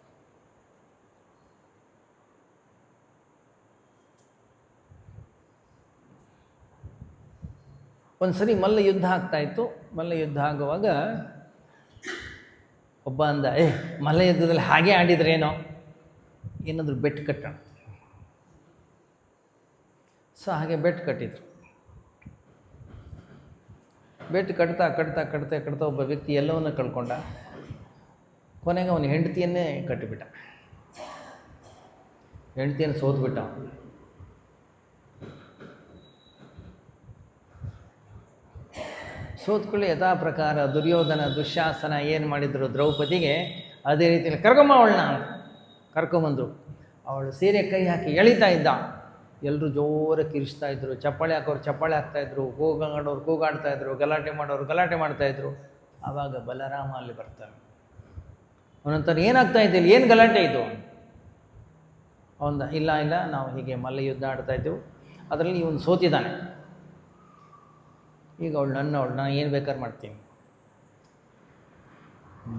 ಒಂದು ಸರಿ ಮಲ್ಲಯುದ್ಧ ಆಗ್ತಾಯಿತ್ತು. ಮಲ್ಲಯುದ್ಧ ಆಗುವಾಗ ಒಬ್ಬ ಅಂದ, ಮಲ್ಲ ಯುದ್ಧದಲ್ಲಿ ಹಾಗೆ ಆಡಿದ್ರೇನೋ, ಏನಾದರೂ ಬೆಟ್ ಕಟ್ಟೋಣ. ಸೊ ಹಾಗೆ ಬೆಟ್ ಕಟ್ಟಿದ್ರು. ಬೆಟ್ ಕಟ್ತಾ ಕಟ್ತಾ ಕಟ್ತಾ ಕಟ್ತಾ ಒಬ್ಬ ವ್ಯಕ್ತಿ ಎಲ್ಲವನ್ನ ಕಳ್ಕೊಂಡ. ಕೊನೆಗೆ ಅವನ ಹೆಂಡತಿಯನ್ನೇ ಕಟ್ಟಿಬಿಟ್ಟ, ಹೆಂಡತಿಯನ್ನು ಸೋತ್ಬಿಟ್ಟ. ಸೋತ್ಕೊಳ್ಳಿ ಯಥಾ ಪ್ರಕಾರ ದುರ್ಯೋಧನ ದುಶ್ಯಾಸನ ಏನು ಮಾಡಿದ್ರು ದ್ರೌಪದಿಗೆ, ಅದೇ ರೀತಿಯಲ್ಲಿ ಅವಳನ್ನ ಕರ್ಕೊಂಬಂದರು. ಅವಳು ಸೀರೆ ಕೈ ಹಾಕಿ ಎಳಿತಾ ಇದ್ದ. ಎಲ್ಲರೂ ಜೋರಾಗಿ ಕಿರಿಸ್ತಾ ಇದ್ರು, ಚಪ್ಪಾಳೆ ಹಾಕೋರು ಚಪ್ಪಾಳೆ ಹಾಕ್ತಾಯಿದ್ರು, ಕೂಗಾಡೋರು ಕೂಗಾಡ್ತಾಯಿದ್ರು, ಗಲಾಟೆ ಮಾಡೋರು ಗಲಾಟೆ ಮಾಡ್ತಾಯಿದ್ರು. ಆವಾಗ ಬಲರಾಮ ಅಲ್ಲಿ ಬರ್ತಾನೆ. ಅವನಂತಾರೆ, ಏನಾಗ್ತಾ ಇದ್ದಿಲ್ಲ, ಏನು ಗಲಾಟೆ ಇದು? ಅವನ ಇಲ್ಲ ಇಲ್ಲ, ನಾವು ಹೀಗೆ ಮಲ್ಲ ಯುದ್ಧ ಆಡ್ತಾಯಿದ್ದೆವು, ಅದರಲ್ಲಿ ಇವನು ಸೋತಿದ್ದಾನೆ. ಈಗ ಅವಳು ನಾನು ಏನು ಬೇಕಾದ್ರೆ ಮಾಡ್ತೀನಿ.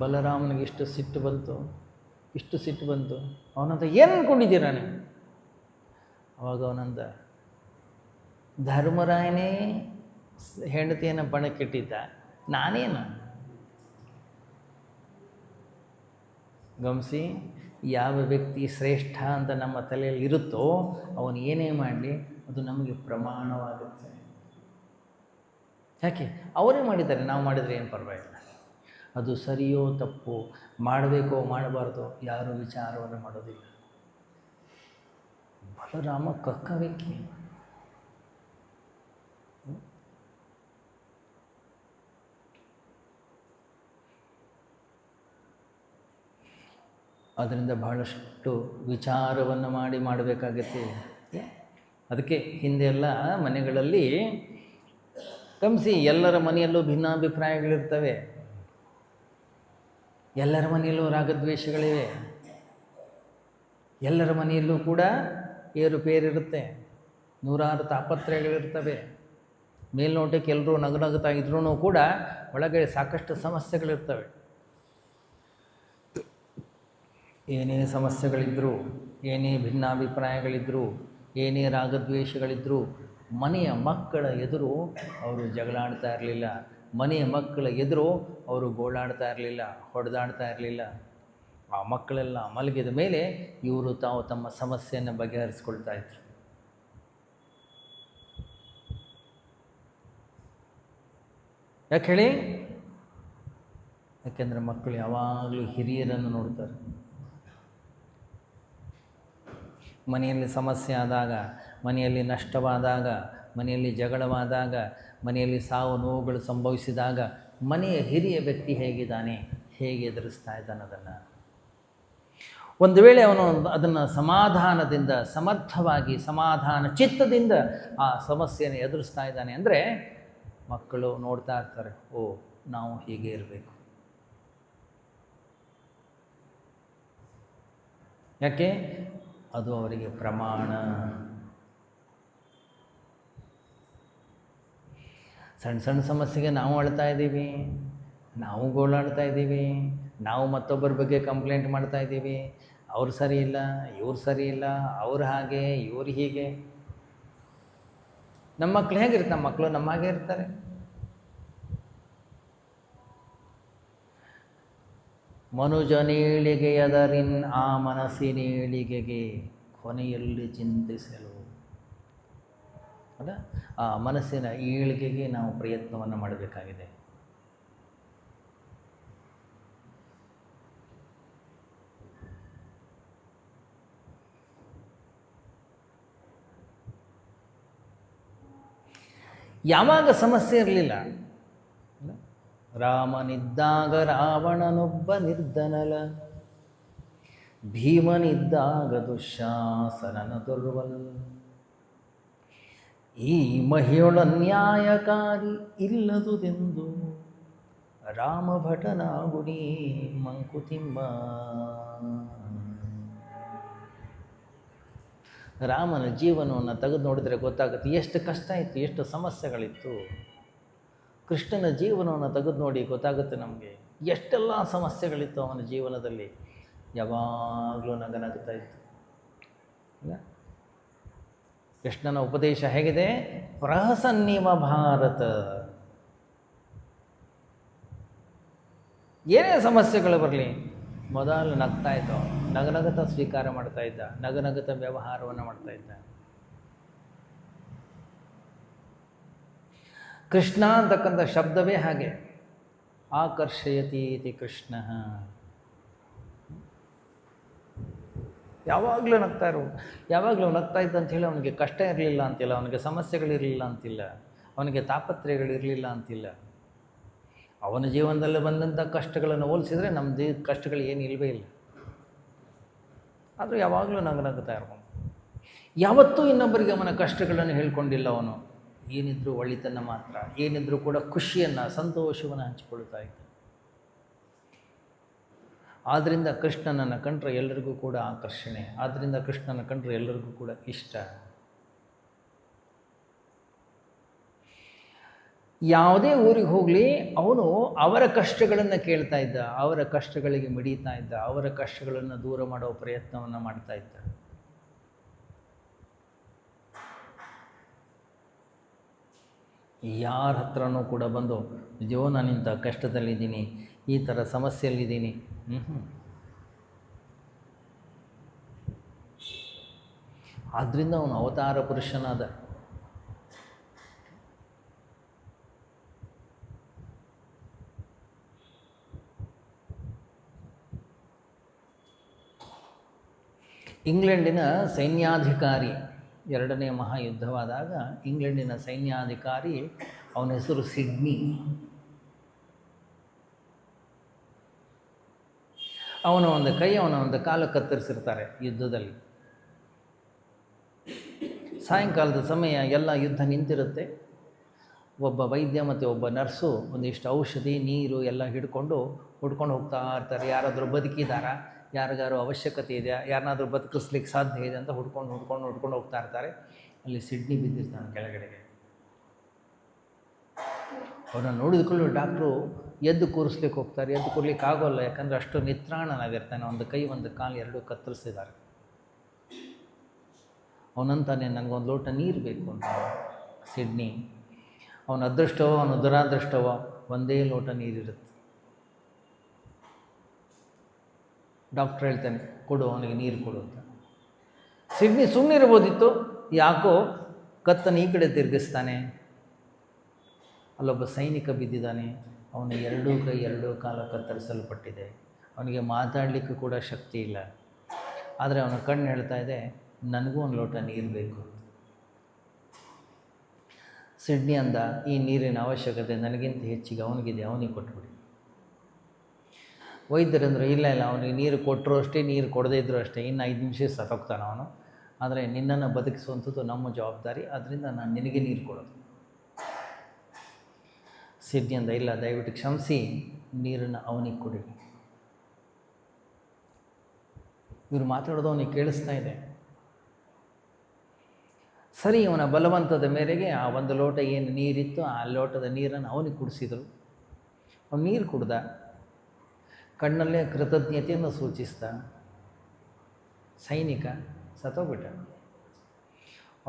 ಬಲರಾಮನಿಗೆ ಇಷ್ಟು ಸಿಟ್ಟು ಬಂತು. ಅವನಂತ ಏನು ಅಂದ್ಕೊಂಡಿದ್ದೀರ ನೀವು? ಅವಾಗ ಅವನಂದ, ಧರ್ಮರಾಯನೇ ಹೆಂಡತಿಯನ್ನು ಬಣಕ್ಕಿಟ್ಟಿದ್ದ, ನಾನೇನು? ಗಮನಿಸಿ, ಯಾವ ವ್ಯಕ್ತಿ ಶ್ರೇಷ್ಠ ಅಂತ ನಮ್ಮ ತಲೆಯಲ್ಲಿ ಇರುತ್ತೋ ಅವನು ಏನೇ ಮಾಡಲಿ ಅದು ನಮಗೆ ಪ್ರಮಾಣವಾಗುತ್ತೆ. ಯಾಕೆ? ಅವರೇ ಮಾಡಿದ್ದಾರೆ, ನಾವು ಮಾಡಿದರೆ ಏನು ಪರವಾಗಿಲ್ಲ. ಅದು ಸರಿಯೋ ತಪ್ಪು, ಮಾಡಬೇಕೋ ಮಾಡಬಾರ್ದು ಯಾರೂ ವಿಚಾರವನ್ನು ಮಾಡೋದಿಲ್ಲ. ಬಲರಾಮ ಕಕ್ಕ ವ್ಯಕ್ತಿ. ಅದರಿಂದ ಬಹಳಷ್ಟು ವಿಚಾರವನ್ನು ಮಾಡಬೇಕಾಗತ್ತೆ. ಅದಕ್ಕೆ ಹಿಂದೆಲ್ಲ ಮನೆಗಳಲ್ಲಿ ಗಮನಿಸಿ, ಎಲ್ಲರ ಮನೆಯಲ್ಲೂ ಭಿನ್ನಾಭಿಪ್ರಾಯಗಳಿರ್ತವೆ, ಎಲ್ಲರ ಮನೆಯಲ್ಲೂ ರಾಗದ್ವೇಷಗಳಿವೆ, ಎಲ್ಲರ ಮನೆಯಲ್ಲೂ ಕೂಡ ಏರುಪೇರಿರುತ್ತೆ, ನೂರಾರು ತಾಪತ್ರಯಗಳಿರ್ತವೆ. ಮೇಲ್ನೋಟಕ್ಕೆ ಎಲ್ಲರೂ ನಗುನಗುತ್ತಾ ಇದ್ರೂ ಕೂಡ ಒಳಗಡೆ ಸಾಕಷ್ಟು ಸಮಸ್ಯೆಗಳಿರ್ತವೆ. ಏನೇ ಸಮಸ್ಯೆಗಳಿದ್ದರೂ, ಏನೇ ಭಿನ್ನಾಭಿಪ್ರಾಯಗಳಿದ್ದರೂ, ಏನೇ ರಾಗದ್ವೇಷಗಳಿದ್ದರೂ ಮನೆಯ ಮಕ್ಕಳ ಎದುರು ಅವರು ಜಗಳಾಡ್ತಾ ಇರಲಿಲ್ಲ, ಮನೆಯ ಮಕ್ಕಳ ಎದುರು ಅವರು ಗೋಳಾಡ್ತಾ ಇರಲಿಲ್ಲ, ಹೊಡೆದಾಡ್ತಾ ಇರಲಿಲ್ಲ. ಆ ಮಕ್ಕಳೆಲ್ಲ ಮಲಗಿದ ಮೇಲೆ ಇವರು ತಾವು ತಮ್ಮ ಸಮಸ್ಯೆಯನ್ನು ಬಗೆಹರಿಸ್ಕೊಳ್ತಾ ಇದ್ರು. ಯಾಕೆ ಹೇಳಿ? ಯಾಕೆಂದರೆ ಮಕ್ಕಳು ಯಾವಾಗಲೂ ಹಿರಿಯರನ್ನು ನೋಡ್ತಾರೆ. ಮನೆಯಲ್ಲಿ ಸಮಸ್ಯೆ ಆದಾಗ, ಮನೆಯಲ್ಲಿ ನಷ್ಟವಾದಾಗ, ಮನೆಯಲ್ಲಿ ಜಗಳವಾದಾಗ, ಮನೆಯಲ್ಲಿ ಸಾವು ನೋವುಗಳು ಸಂಭವಿಸಿದಾಗ ಮನೆಯ ಹಿರಿಯ ವ್ಯಕ್ತಿ ಹೇಗಿದ್ದಾನೆ, ಹೇಗೆ ಎದುರಿಸ್ತಾ ಇದ್ದಾನೆ ಅದನ್ನು. ಒಂದು ವೇಳೆ ಅವನು ಅದನ್ನು ಸಮಾಧಾನದಿಂದ, ಸಮರ್ಥವಾಗಿ, ಸಮಾಧಾನ ಚಿತ್ತದಿಂದ ಆ ಸಮಸ್ಯೆಯನ್ನು ಎದುರಿಸ್ತಾ ಇದ್ದಾನೆ ಅಂದರೆ ಮಕ್ಕಳು ನೋಡ್ತಾ ಇರ್ತಾರೆ, ಓ ನಾವು ಹೀಗೆ ಇರಬೇಕು. ಯಾಕೆ? ಅದು ಅವರಿಗೆ ಪ್ರಮಾಣ. ಸಣ್ಣ ಸಣ್ಣ ಸಮಸ್ಯೆಗೆ ನಾವು ಅಳ್ತಾ ಇದ್ದೀವಿ, ನಾವು ಗೋಳಾಡ್ತಾ ಇದ್ದೀವಿ, ನಾವು ಮತ್ತೊಬ್ಬರ ಬಗ್ಗೆ ಕಂಪ್ಲೇಂಟ್ ಮಾಡ್ತಾ ಇದ್ದೀವಿ, ಅವ್ರು ಸರಿ ಇಲ್ಲ, ಇವ್ರು ಸರಿ ಇಲ್ಲ, ಅವ್ರು ಹಾಗೆ, ಇವ್ರು ಹೀಗೆ. ನಮ್ಮ ಮಕ್ಕಳು ಹೇಗಿರ್ತಾರೆ? ನಮ್ಮ ಮಕ್ಕಳು ನಮ್ಮ ಹಾಗೆ ಇರ್ತಾರೆ. ಮನುಜನೇಳಿಗೆಯದರಿನ್ ಆ ಮನಸ್ಸಿನೇಳಿಗೆಗೆ ಕೊನೆಯಲ್ಲಿ ಚಿಂತಿಸಲು. ಅಲ್ಲ, ಆ ಮನಸ್ಸಿನ ಏಳಿಗೆಗೆ ನಾವು ಪ್ರಯತ್ನವನ್ನು ಮಾಡಬೇಕಾಗಿದೆ. ಯಾವಾಗ ಸಮಸ್ಯೆ ಇರಲಿಲ್ಲ, ರಾಮನಿದ್ದಾಗ ರಾವಣನೊಬ್ಬ ನಿರ್ಧನಲ, ಭೀಮನಿದ್ದಾಗ ದುಶ್ಯಾಸನನ ದುರ್ಬಲ. ಈ ಮಹಿಯೊಳ ನ್ಯಾಯಕಾರಿ ಇಲ್ಲದುದೆಂದು ರಾಮಭಟನಾಗುಡಿ ಮಂಕುತಿಮ್ಮ. ರಾಮನ ಜೀವನವನ್ನು ತೆಗೆದು ನೋಡಿದರೆ ಗೊತ್ತಾಗುತ್ತೆ ಎಷ್ಟು ಕಷ್ಟ ಇತ್ತು, ಎಷ್ಟು ಸಮಸ್ಯೆಗಳಿತ್ತು. ಕೃಷ್ಣನ ಜೀವನವನ್ನು ತೆಗೆದು ನೋಡಿ ಗೊತ್ತಾಗುತ್ತೆ ನಮಗೆ ಎಷ್ಟೆಲ್ಲ ಸಮಸ್ಯೆಗಳಿತ್ತು ಅವನ ಜೀವನದಲ್ಲಿ. ಯಾವಾಗಲೂ ನಗನಗ್ತಾ ಇತ್ತು. ಇಲ್ಲ, ಕೃಷ್ಣನ ಉಪದೇಶ ಹೇಗಿದೆ? ಪ್ರಹಸನ್ನಿವ ಭಾರತ. ಏನೇ ಸಮಸ್ಯೆಗಳು ಬರಲಿ ಮೊದಲು ನಗ್ತಾ ಇದ್ದ, ನಗನಗತ ಸ್ವೀಕಾರ ಮಾಡ್ತಾ ಇದ್ದ, ನಗನಗತ ವ್ಯವಹಾರವನ್ನು ಮಾಡ್ತಾ ಇದ್ದ. ಕೃಷ್ಣ ಅಂತಕ್ಕಂಥ ಶಬ್ದವೇ ಹಾಗೆ, ಆಕರ್ಷಯತಿ ಇತಿ ಕೃಷ್ಣ. ಯಾವಾಗಲೂ ನಗ್ತಾ ಇರು, ಯಾವಾಗಲೂ ನಗ್ತಾ ಇದ್ದ ಅಂಥೇಳಿ ಅವನಿಗೆ ಕಷ್ಟ ಇರಲಿಲ್ಲ ಅಂತಿಲ್ಲ, ಅವನಿಗೆ ಸಮಸ್ಯೆಗಳಿರಲಿಲ್ಲ ಅಂತಿಲ್ಲ, ಅವನಿಗೆ ತಾಪತ್ರಯಗಳಿರಲಿಲ್ಲ ಅಂತಿಲ್ಲ. ಅವನ ಜೀವನದಲ್ಲಿ ಬಂದಂಥ ಕಷ್ಟಗಳನ್ನು ಹೋಲಿಸಿದರೆ ನಮ್ಮ ಕಷ್ಟಗಳು ಏನು ಇಲ್ಲವೇ ಇಲ್ಲ. ಆದರೂ ಯಾವಾಗಲೂ ನಗ್ತಾ ಇರೋನು. ಯಾವತ್ತೂ ಇನ್ನೊಬ್ಬರಿಗೆ ಅವನ ಕಷ್ಟಗಳನ್ನು ಹೇಳ್ಕೊಂಡಿಲ್ಲ ಅವನು. ಏನಿದ್ರೂ ಒಳಿತನ್ನು ಮಾತ್ರ, ಏನಿದ್ರೂ ಕೂಡ ಖುಷಿಯನ್ನು, ಸಂತೋಷವನ್ನು ಹಂಚಿಕೊಳ್ತಾ ಇದ್ದ. ಆದ್ದರಿಂದ ಕೃಷ್ಣನನ್ನು ಕಂಡ್ರೆ ಎಲ್ಲರಿಗೂ ಕೂಡ ಆಕರ್ಷಣೆ, ಆದ್ದರಿಂದ ಕೃಷ್ಣನ ಕಂಡ್ರೆ ಎಲ್ಲರಿಗೂ ಕೂಡ ಇಷ್ಟ. ಯಾವುದೇ ಊರಿಗೆ ಹೋಗಲಿ ಅವನು ಅವರ ಕಷ್ಟಗಳನ್ನು ಕೇಳ್ತಾ ಇದ್ದ, ಅವರ ಕಷ್ಟಗಳಿಗೆ ಮಿಡಿತಾ ಇದ್ದ, ಅವರ ಕಷ್ಟಗಳನ್ನು ದೂರ ಮಾಡೋ ಪ್ರಯತ್ನವನ್ನು ಮಾಡ್ತಾ ಇದ್ದ. ಯಾರ ಹತ್ರನೂ ಕೂಡ ಬಂದು ನಿಜವೋ ನಾನು ಇಂಥ ಕಷ್ಟದಲ್ಲಿದ್ದೀನಿ, ಈ ಥರ ಸಮಸ್ಯೆಯಲ್ಲಿದ್ದೀನಿ, ಆದ್ದರಿಂದ ಅವನು ಅವತಾರ ಪುರುಷನಾದ. ಇಂಗ್ಲೆಂಡಿನ ಸೈನ್ಯಾಧಿಕಾರಿ, ಎರಡನೇ ಮಹಾಯುದ್ಧವಾದಾಗ ಇಂಗ್ಲೆಂಡಿನ ಸೈನ್ಯಾಧಿಕಾರಿ, ಅವನ ಹೆಸರು ಸಿಡ್ನಿ. ಅವನ ಒಂದು ಕೈ, ಅವನ ಒಂದು ಕಾಲು ಕತ್ತರಿಸಿರ್ತಾರೆ ಯುದ್ಧದಲ್ಲಿ. ಸಾಯಂಕಾಲದ ಸಮಯ, ಎಲ್ಲ ಯುದ್ಧ ನಿಂತಿರುತ್ತೆ. ಒಬ್ಬ ವೈದ್ಯ ಮತ್ತು ಒಬ್ಬ ನರ್ಸು ಒಂದಿಷ್ಟು ಔಷಧಿ, ನೀರು ಎಲ್ಲ ಹುಡ್ಕೊಂಡು ಹೋಗ್ತಾ ಇರ್ತಾರೆ. ಯಾರಾದರೂ ಬದುಕಿದಾರಾ, ಯಾರಿಗಾರು ಅವಶ್ಯಕತೆ ಇದೆಯಾ, ಯಾರನ್ನಾದರೂ ಬದುಕಿಸ್ಲಿಕ್ಕೆ ಸಾಧ್ಯ ಇದೆ ಅಂತ ಹುಡ್ಕೊಂಡು ಹೋಗ್ತಾ ಇರ್ತಾರೆ. ಅಲ್ಲಿ ಸಿಡ್ನಿ ಬಿದ್ದಿರ್ತಾನೆ ಕೆಳಗಡೆಗೆ. ಅವನ್ನ ನೋಡಿದ್ಕೊಳ್ಳು ಡಾಕ್ಟ್ರು ಎದ್ದು ಕೂರಿಸ್ಲಿಕ್ಕೆ ಹೋಗ್ತಾರೆ. ಎದ್ದು ಕೂರ್ಲಿಕ್ಕೆ ಆಗೋಲ್ಲ, ಯಾಕಂದರೆ ಅಷ್ಟು ನಿತ್ರಾಣನಾಗಿರ್ತಾನೆ. ಒಂದು ಕೈ ಒಂದು ಕಾಲು ಎರಡೂ ಕತ್ತರಿಸಿದ್ದಾರೆ. ಅವನಂತಾನೆ ನನಗೊಂದು ಲೋಟ ನೀರು ಬೇಕು ಅಂತ ಸಿಡ್ನಿ. ಅವನ ಅದೃಷ್ಟವೋ ಅವನ ದುರಾದೃಷ್ಟವೋ ಒಂದೇ ಲೋಟ ನೀರಿರುತ್ತೆ. ಡಾಕ್ಟ್ರ್ ಹೇಳ್ತಾನೆ ಕೊಡು, ಅವನಿಗೆ ನೀರು ಕೊಡು ಅಂತ. ಸಿಡ್ನಿ ಸುಮ್ಮನಿರ್ಬೋದಿತ್ತು, ಯಾಕೋ ಕತ್ತನ್ನು ಈ ಕಡೆ ತಿರುಗಿಸ್ತಾನೆ. ಅಲ್ಲೊಬ್ಬ ಸೈನಿಕ ಬಿದ್ದಿದ್ದಾನೆ, ಅವನ ಎರಡೂ ಕೈ ಎರಡೂ ಕಾಲ ಕತ್ತರಿಸಲ್ಪಟ್ಟಿದೆ. ಅವನಿಗೆ ಮಾತಾಡಲಿಕ್ಕೆ ಕೂಡ ಶಕ್ತಿ ಇಲ್ಲ. ಆದರೆ ಅವನ ಕಣ್ಣು ಹೇಳ್ತಾ ಇದೆ ನನಗೂ ಒಂದು ಲೋಟ ನೀರು ಬೇಕು. ಸಿಡ್ನಿ ಅಂದ, ಈ ನೀರಿನ ಅವಶ್ಯಕತೆ ನನಗಿಂತ ಹೆಚ್ಚಿಗೆ ಅವನಿಗಿದೆ, ಅವನಿಗೆ ಕೊಟ್ಬಿಡಿ. ವೈದ್ಯರಂದರು ಇಲ್ಲ ಅವನಿಗೆ ನೀರು ಕೊಟ್ಟರು ಅಷ್ಟೇ, ನೀರು ಕೊಡದೇ ಇದ್ದರೂ ಅಷ್ಟೇ, ಇನ್ನು 5 ನಿಮಿಷ ಸತ್ತೋಗ್ತಾನೆ ಅವನು. ಆದರೆ ನಿನ್ನನ್ನು ಬದುಕಿಸುವಂಥದ್ದು ನಮ್ಮ ಜವಾಬ್ದಾರಿ, ಆದ್ದರಿಂದ ನಾನು ನಿನಗೆ ನೀರು ಕೊಡೋದು. ಸಿಡ್ನಿ ಅಂದ, ಇಲ್ಲ ದಯವಿಟ್ಟು ಕ್ಷಮಿಸಿ, ನೀರನ್ನು ಅವನಿಗೆ ಕೊಡಿ. ಇವರು ಮಾತಾಡೋದು ಅವನಿಗೆ ಕೇಳಿಸ್ತಾ ಇದೆ. ಸರಿ, ಅವನ ಬಲವಂತದ ಮೇರೆಗೆ ಆ ಒಂದು ಲೋಟ ಏನು ನೀರಿತ್ತು ಆ ಲೋಟದ ನೀರನ್ನು ಅವನಿಗೆ ಕುಡಿಸಿದರು. ಅವನು ನೀರು ಕುಡ್ದ, ಕಣ್ಣಲ್ಲೇ ಕೃತಜ್ಞತೆಯನ್ನು ಸೂಚಿಸ್ತಾ. ಸೈನಿಕ ಸತ್ತೋಗ್ಬಿಟ್ಟ.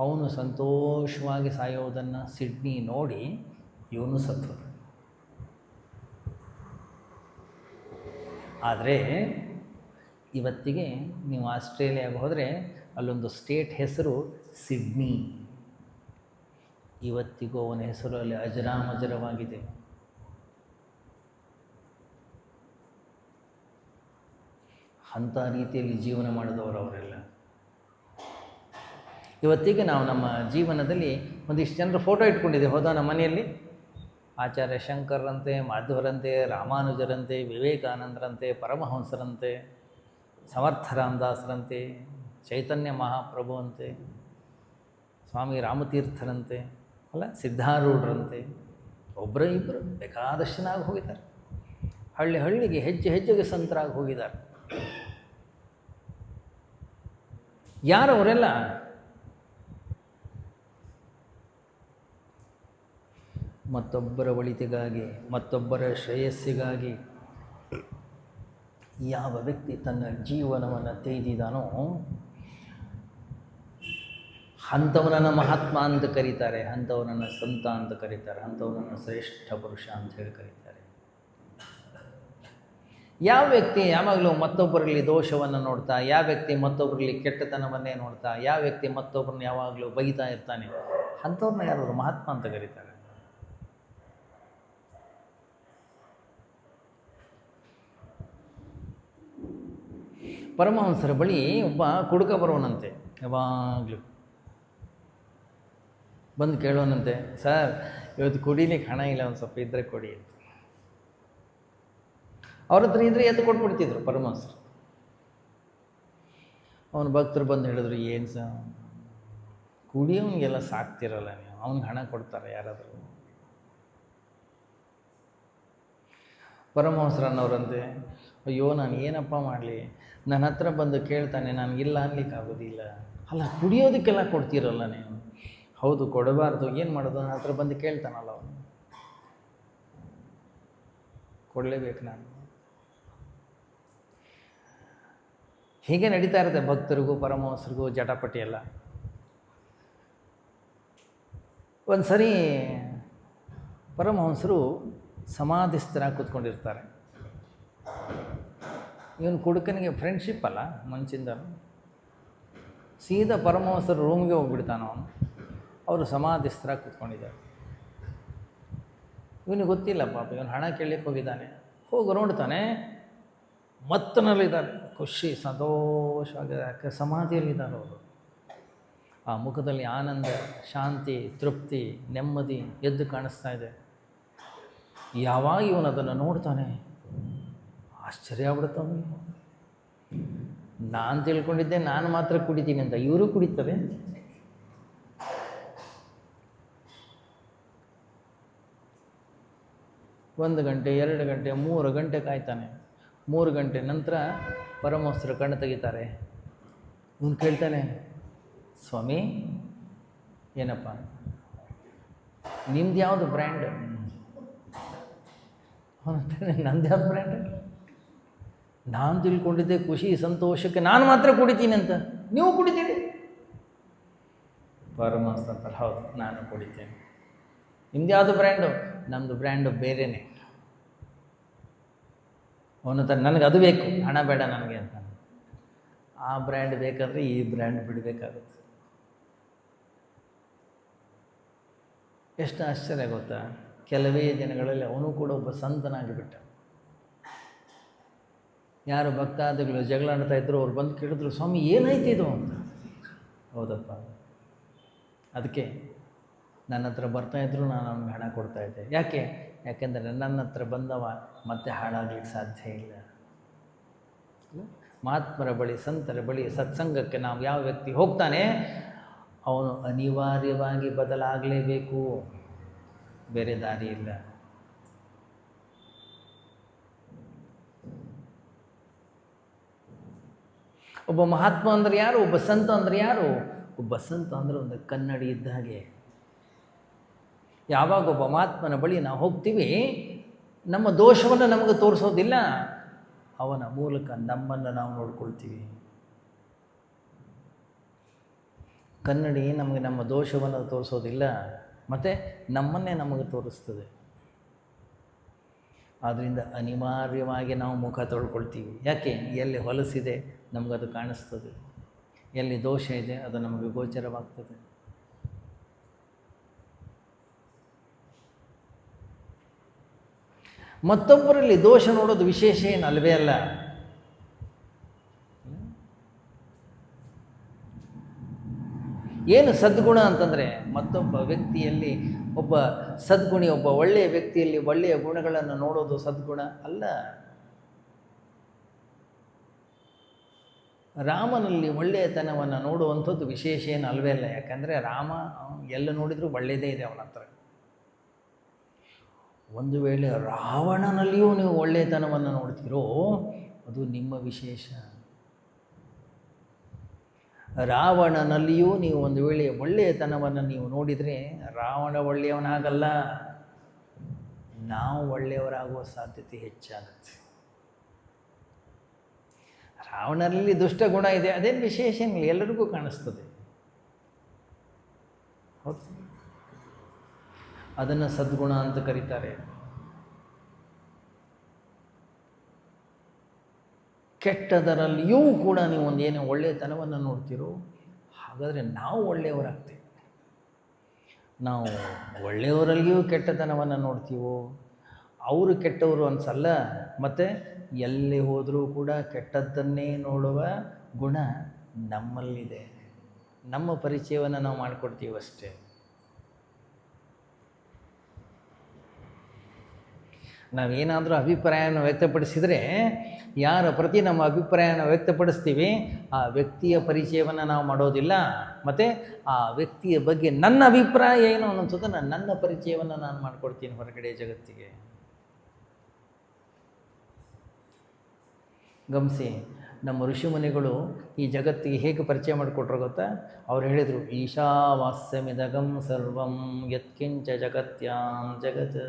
ಅವನು ಸಂತೋಷವಾಗಿ ಸಾಯೋದನ್ನು ಸಿಡ್ನಿ ನೋಡಿ ಇವನು ಸತ್ತೋದ. ಆದರೆ ಇವತ್ತಿಗೆ ನೀವು ಆಸ್ಟ್ರೇಲಿಯಾಗೆ ಹೋದರೆ ಅಲ್ಲೊಂದು ಸ್ಟೇಟ್ ಹೆಸರು ಸಿಡ್ನಿ. ಇವತ್ತಿಗೂ ಅವನ ಹೆಸರು ಅಲ್ಲಿ ಅಜರಾಮಜರವಾಗಿದೆ. ಅಂಥ ರೀತಿಯಲ್ಲಿ ಜೀವನ ಮಾಡಿದವರು ಅವರೆಲ್ಲ. ಇವತ್ತಿಗೆ ನಾವು ನಮ್ಮ ಜೀವನದಲ್ಲಿ ಒಂದಿಷ್ಟು ಜನರು ಫೋಟೋ ಇಟ್ಕೊಂಡಿದ್ದೀವಿ. ಹೋದ ನಮ್ಮ ಮನೆಯಲ್ಲಿ ಆಚಾರ್ಯ ಶಂಕರರಂತೆ, ಮಾಧ್ವರಂತೆ, ರಾಮಾನುಜರಂತೆ, ವಿವೇಕಾನಂದರಂತೆ, ಪರಮಹಂಸರಂತೆ, ಸಮರ್ಥ ರಾಮದಾಸರಂತೆ, ಚೈತನ್ಯ ಮಹಾಪ್ರಭು ಅಂತೆ, ಸ್ವಾಮಿ ರಾಮತೀರ್ಥರಂತೆ, ಅಲ್ಲ ಸಿದ್ಧಾರೂಢರಂತೆ, ಒಬ್ಬರು ಇಬ್ಬರು ಬೇಕಾದಷ್ಟು ಜನ ಆಗಿ ಹೋಗಿದ್ದಾರೆ. ಹಳ್ಳಿಗೆ ಹೆಜ್ಜೆಗೆ ಸಂತರಾಗಿ ಹೋಗಿದ್ದಾರೆ. ಯಾರವರೆಲ್ಲ? ಮತ್ತೊಬ್ಬರ ಒಳಿತಿಗಾಗಿ, ಮತ್ತೊಬ್ಬರ ಶ್ರೇಯಸ್ಸಿಗಾಗಿ ಯಾವ ವ್ಯಕ್ತಿ ತನ್ನ ಜೀವನವನ್ನು ತೆಗೆದಿದ್ದಾನೋ ಅಂಥವನನ್ನು ಮಹಾತ್ಮ ಅಂತ ಕರೀತಾರೆ, ಅಂಥವನನ್ನು ಸಂತ ಅಂತ ಕರೀತಾರೆ, ಅಂಥವನನ್ನು ಶ್ರೇಷ್ಠ ಪುರುಷ ಅಂತ ಹೇಳಿ ಕರೀತಾರೆ. ಯಾವ ವ್ಯಕ್ತಿ ಯಾವಾಗಲೂ ಮತ್ತೊಬ್ಬರಲ್ಲಿ ದೋಷವನ್ನು ನೋಡ್ತಾ, ಯಾವ ವ್ಯಕ್ತಿ ಮತ್ತೊಬ್ಬರಲ್ಲಿ ಕೆಟ್ಟತನವನ್ನೇ ನೋಡ್ತಾ, ಯಾವ ವ್ಯಕ್ತಿ ಮತ್ತೊಬ್ಬರನ್ನ ಯಾವಾಗಲೂ ಬೈತಾ ಇರ್ತಾನೆ, ಅಂಥವ್ರನ್ನ ಯಾರು ಮಹಾತ್ಮ ಅಂತ ಕರೀತಾರೆ. ಪರಮಹಂಸರ ಬಳಿ ಒಬ್ಬ ಕುಡುಕ ಬರೋನಂತೆ, ಯಾವಾಗಲೂ ಬಂದು ಕೇಳೋನಂತೆ, ಸರ್ ಇವತ್ತು ಕುಡಿಲಿಕ್ಕೆ ಹಣ ಇಲ್ಲ, ಒಂದು ಸ್ವಲ್ಪ ಇದ್ದರೆ ಕೊಡಿ ಅಂತ. ಅವ್ರ ಹತ್ರ ಇದ್ದರೆ ಎತ್ತು ಕೊಟ್ಬಿಡ್ತಿದ್ರು ಪರಮಹಂಸರು. ಅವನ ಭಕ್ತರು ಬಂದು ಹೇಳಿದ್ರು, ಏನು ಸ ಕುಡಿಯೋನಿಗೆಲ್ಲ ಸಾಕ್ತಿರಲ್ಲ ನೀವು, ಅವ್ನಿಗೆ ಹಣ ಕೊಡ್ತಾರೆ ಯಾರಾದರೂ. ಪರಮಹಂಸರನ್ನವರಂತೆ, ಅಯ್ಯೋ ನಾನು ಏನಪ್ಪ ಮಾಡಲಿ, ನನ್ನ ಹತ್ರ ಬಂದು ಕೇಳ್ತಾನೆ, ನನಗಿಲ್ಲ ಅನ್ಲಿಕ್ಕೆ ಆಗೋದಿಲ್ಲ. ಅಲ್ಲ ಕುಡಿಯೋದಕ್ಕೆಲ್ಲ ಕೊಡ್ತೀರಲ್ಲ ನೀವು. ಹೌದು ಕೊಡಬಾರ್ದು, ಏನು ಮಾಡೋದು, ನನ್ನ ಹತ್ರ ಬಂದು ಕೇಳ್ತಾನಲ್ಲ ಅವನು, ಕೊಡಲೇಬೇಕು ನಾನು. ಹೀಗೆ ನಡೀತಾ ಇರುತ್ತೆ ಭಕ್ತರಿಗೂ ಪರಮಹಂಸರಿಗೂ ಜಟಾಪಟಿ ಎಲ್ಲ. ಒಂದು ಸರಿ ಪರಮಹಂಸರು ಸಮಾಧಿಸ್ಥರಾಗಿ ಕೂತ್ಕೊಂಡಿರ್ತಾರೆ. ಇವನು ಕುಡುಕನಿಗೆ ಫ್ರೆಂಡ್ಶಿಪ್ ಅಲ್ಲ ಮುಂಚಿಂದ, ಸೀದಾ ಪರಮಹಂಸರು ರೂಮ್ಗೆ ಹೋಗ್ಬಿಡ್ತಾನೆ ಅವನು. ಅವರು ಸಮಾಧಿಸ್ಥರಾಗಿ ಕೂತ್ಕೊಂಡಿದ್ದಾರೆ. ಇವನಿಗೆ ಗೊತ್ತಿಲ್ಲ ಪಾಪ, ಇವನು ಹಣ ಕೇಳಲಿಕ್ಕೆ ಹೋಗಿದ್ದಾನೆ. ಹೋಗಿ ನೋಡ್ತಾನೆ ಮತ್ತನಲ್ಲಿದ್ದಾರೆ, ಖುಷಿ ಸಂತೋಷವಾಗಿದೆ, ಯಾಕೆ ಸಮಾಧಿಯಲ್ಲಿದ್ದಾರೆ ಅವರು. ಆ ಮುಖದಲ್ಲಿ ಆನಂದ, ಶಾಂತಿ, ತೃಪ್ತಿ, ನೆಮ್ಮದಿ ಎದ್ದು ಕಾಣಿಸ್ತಾ ಇದೆ. ಯಾವಾಗ ಇವನು ಅದನ್ನು ನೋಡ್ತಾನೆ ಆಶ್ಚರ್ಯ ಆಗ್ಬಿಡುತ್ತೆ ಅವನಿಗೆ. ನಾನು ತಿಳ್ಕೊಂಡಿದ್ದೆ ನಾನು ಮಾತ್ರ ಕುಡಿತೀನಿ ಅಂತ, ಇವರು ಕುಡಿತಾರೆ. ಒಂದು ಗಂಟೆ, 2 ಗಂಟೆ, 3 ಗಂಟೆ ಕಾಯ್ತಾನೆ. 3 ಗಂಟೆ ನಂತರ ಪರಮಹಂಸರು ಕಣ್ಣು ತೆಗಿತಾರೆ. ಇವನು ಕೇಳ್ತಾನೆ, ಸ್ವಾಮಿ ಏನಪ್ಪ ನಿಮ್ದು ಯಾವುದು ಬ್ರ್ಯಾಂಡ್? ಅವನಂತಾನೆ, ನಂದು ಯಾವ್ದು ಬ್ರ್ಯಾಂಡ್? ನಾನು ತಿಳ್ಕೊಂಡಿದ್ದೆ ಖುಷಿ ಸಂತೋಷಕ್ಕೆ ನಾನು ಮಾತ್ರ ಕುಡಿತೀನಿ ಅಂತ, ನೀವು ಕುಡಿತೀರಿ? ಪರಮಹಂಸ ಅಂತಾರೆ, ಹೌದು ನಾನು ಕುಡಿತೇನೆ. ನಿಮ್ದು ಯಾವುದು ಬ್ರ್ಯಾಂಡು? ನಮ್ಮದು ಬ್ರ್ಯಾಂಡು ಬೇರೆಯೇ. ಅವನಂತಾರೆ, ನನಗೆ ಅದು ಬೇಕು, ಹಣ ಬೇಡ ನನಗೆ ಅಂತ. ಆ ಬ್ರ್ಯಾಂಡ್ ಬೇಕಾದರೆ ಈ ಬ್ರ್ಯಾಂಡ್ ಬಿಡಬೇಕಾಗುತ್ತೆ. ಎಷ್ಟು ಆಶ್ಚರ್ಯ ಗೊತ್ತಾ, ಕೆಲವೇ ದಿನಗಳಲ್ಲಿ ಅವನು ಕೂಡ ಒಬ್ಬ ಸಂತನಾಗಿಬಿಟ್ಟ. ಯಾರು ಭಕ್ತಾದಿಗಳು ಜಗಳ ಆಡ್ತಾ ಇದ್ರು, ಅವ್ರು ಬಂದು ಕೇಳಿದ್ರು, ಸ್ವಾಮಿ ಏನಾಯ್ತು ಇದು ಅಂತ. ಹೌದಪ್ಪ, ಅದಕ್ಕೆ ನನ್ನ ಹತ್ರ ಬರ್ತಾಯಿದ್ರು, ನಾನು ಅವ್ನಿಗೆ ಹಣ ಕೊಡ್ತಾಯಿದ್ದೆ. ಯಾಕೆಂದರೆ ನನ್ನ ಹತ್ರ ಬಂದವ ಮತ್ತೆ ಹಾಳಾಗ್ಲಿಕ್ಕೆ ಸಾಧ್ಯ ಇಲ್ಲ. ಮಹಾತ್ಮರ ಬಳಿ, ಸಂತರ ಬಳಿ, ಸತ್ಸಂಗಕ್ಕೆ ನಾವು ಯಾವ ವ್ಯಕ್ತಿ ಹೋಗ್ತಾನೆ ಅವನು ಅನಿವಾರ್ಯವಾಗಿ ಬದಲಾಗಲೇಬೇಕು, ಬೇರೆ ದಾರಿ ಇಲ್ಲ. ಒಬ್ಬ ಮಹಾತ್ಮ ಅಂದರೆ ಯಾರು? ಒಬ್ಬ ಸಂತ ಅಂದರೆ ಯಾರು? ಒಬ್ಬ ಸಂತ ಅಂದರೆ ಒಂದು ಕನ್ನಡಿ ಇದ್ದ ಹಾಗೆ. ಯಾವಾಗ ಒಬ್ಬ ಮಹಾತ್ಮನ ಬಳಿ ನಾವು ಹೋಗ್ತೀವಿ, ನಮ್ಮ ದೋಷವನ್ನು ನಮಗೆ ತೋರಿಸೋದಿಲ್ಲ, ಅವನ ಮೂಲಕ ನಮ್ಮನ್ನು ನಾವು ನೋಡ್ಕೊಳ್ತೀವಿ. ಕನ್ನಡಿ ನಮಗೆ ನಮ್ಮ ದೋಷವನ್ನು ತೋರಿಸೋದಿಲ್ಲ, ಮತ್ತು ನಮ್ಮನ್ನೇ ನಮಗೆ ತೋರಿಸ್ತದೆ. ಆದ್ದರಿಂದ ಅನಿವಾರ್ಯವಾಗಿ ನಾವು ಮುಖ ತೊಳ್ಕೊಳ್ತೀವಿ. ಯಾಕೆ? ಎಲ್ಲಿ ಹೊಲಸಿದೆ ನಮಗದು ಕಾಣಿಸ್ತದೆ, ಎಲ್ಲಿ ದೋಷ ಇದೆ ಅದು ನಮಗೆ ಗೋಚರವಾಗ್ತದೆ. ಮತ್ತೊಬ್ಬರಲ್ಲಿ ದೋಷ ನೋಡೋದು ವಿಶೇಷ ಏನು ಅಲ್ವೇ ಅಲ್ಲ. ಏನು ಸದ್ಗುಣ ಅಂತಂದರೆ, ಮತ್ತೊಬ್ಬ ವ್ಯಕ್ತಿಯಲ್ಲಿ ಒಬ್ಬ ಸದ್ಗುಣಿ, ಒಬ್ಬ ಒಳ್ಳೆಯ ವ್ಯಕ್ತಿಯಲ್ಲಿ ಒಳ್ಳೆಯ ಗುಣಗಳನ್ನು ನೋಡೋದು ಸದ್ಗುಣ ಅಲ್ಲ. ರಾಮನಲ್ಲಿ ಒಳ್ಳೆಯತನವನ್ನು ನೋಡುವಂಥದ್ದು ವಿಶೇಷ ಏನು ಅಲ್ವೇ ಅಲ್ಲ. ಯಾಕಂದರೆ ರಾಮ ಎಲ್ಲ ನೋಡಿದರೂ ಒಳ್ಳೆಯದೇ ಇದೆ ಅವನ ಹತ್ರ. ಒಂದು ವೇಳೆ ರಾವಣನಲ್ಲಿಯೂ ನೀವು ಒಳ್ಳೆಯತನವನ್ನು ನೋಡ್ತೀರೋ ಅದು ನಿಮ್ಮ ವಿಶೇಷ. ರಾವಣನಲ್ಲಿಯೂ ನೀವು ಒಂದು ವೇಳೆ ಒಳ್ಳೆಯತನವನ್ನು ನೀವು ನೋಡಿದರೆ ರಾವಣ ಒಳ್ಳೆಯವನಾಗಲ್ಲ, ನಾವು ಒಳ್ಳೆಯವರಾಗುವ ಸಾಧ್ಯತೆ ಹೆಚ್ಚಾಗುತ್ತೆ. ರಾವಣನಲ್ಲಿ ದುಷ್ಟ ಗುಣ ಇದೆ, ಅದೇನು ವಿಶೇಷ ಇಲ್ಲ, ಎಲ್ಲರಿಗೂ ಕಾಣಿಸ್ತದೆ. ಹೌದು, ಅದನ್ನು ಸದ್ಗುಣ ಅಂತ ಕರೀತಾರೆ. ಕೆಟ್ಟದರಲ್ಲಿಯೂ ಕೂಡ ನೀವು ಒಂದೇನೇ ಒಳ್ಳೆಯತನವನ್ನು ನೋಡ್ತೀರೋ, ಹಾಗಾದರೆ ನಾವು ಒಳ್ಳೆಯವರಾಗ್ತೇವೆ. ನಾವು ಒಳ್ಳೆಯವರಲ್ಲಿಯೂ ಕೆಟ್ಟತನವನ್ನು ನೋಡ್ತೀವೋ, ಅವರು ಕೆಟ್ಟವರು ಅನ್ಸಲ್ಲ. ಮತ್ತು ಎಲ್ಲಿ ಹೋದರೂ ಕೂಡ ಕೆಟ್ಟದ್ದನ್ನೇ ನೋಡುವ ಗುಣ ನಮ್ಮಲ್ಲಿದೆ. ನಮ್ಮ ಪರಿಚಯವನ್ನು ನಾವು ಮಾಡಿಕೊಡ್ತೀವಷ್ಟೇ. ನಾವೇನಾದರೂ ಅಭಿಪ್ರಾಯವನ್ನು ವ್ಯಕ್ತಪಡಿಸಿದರೆ, ಯಾರ ಪ್ರತಿ ನಮ್ಮ ಅಭಿಪ್ರಾಯವನ್ನು ವ್ಯಕ್ತಪಡಿಸ್ತೀವಿ ಆ ವ್ಯಕ್ತಿಯ ಪರಿಚಯವನ್ನು ನಾವು ಮಾಡೋದಿಲ್ಲ. ಮತ್ತು ಆ ವ್ಯಕ್ತಿಯ ಬಗ್ಗೆ ನನ್ನ ಅಭಿಪ್ರಾಯ ಏನು ಅನ್ನಿಸೋದನ್ನು ನನ್ನ ಪರಿಚಯವನ್ನು ನಾನು ಮಾಡಿಕೊಡ್ತೀನಿ ಹೊರಗಡೆ ಜಗತ್ತಿಗೆ. ಗಮನಿಸಿ, ನಮ್ಮ ಋಷಿಮುನಿಗಳು ಈ ಜಗತ್ತಿಗೆ ಹೇಗೆ ಪರಿಚಯ ಮಾಡಿಕೊಟ್ರು ಗೊತ್ತಾ? ಅವ್ರು ಹೇಳಿದರು, ಈಶಾವಾಸ್ಯಮಿದಗಂ ಸರ್ವಂ ಯತ್ಕಿಂಚ ಜಗತ್ಯಾಂ ಜಗತ್.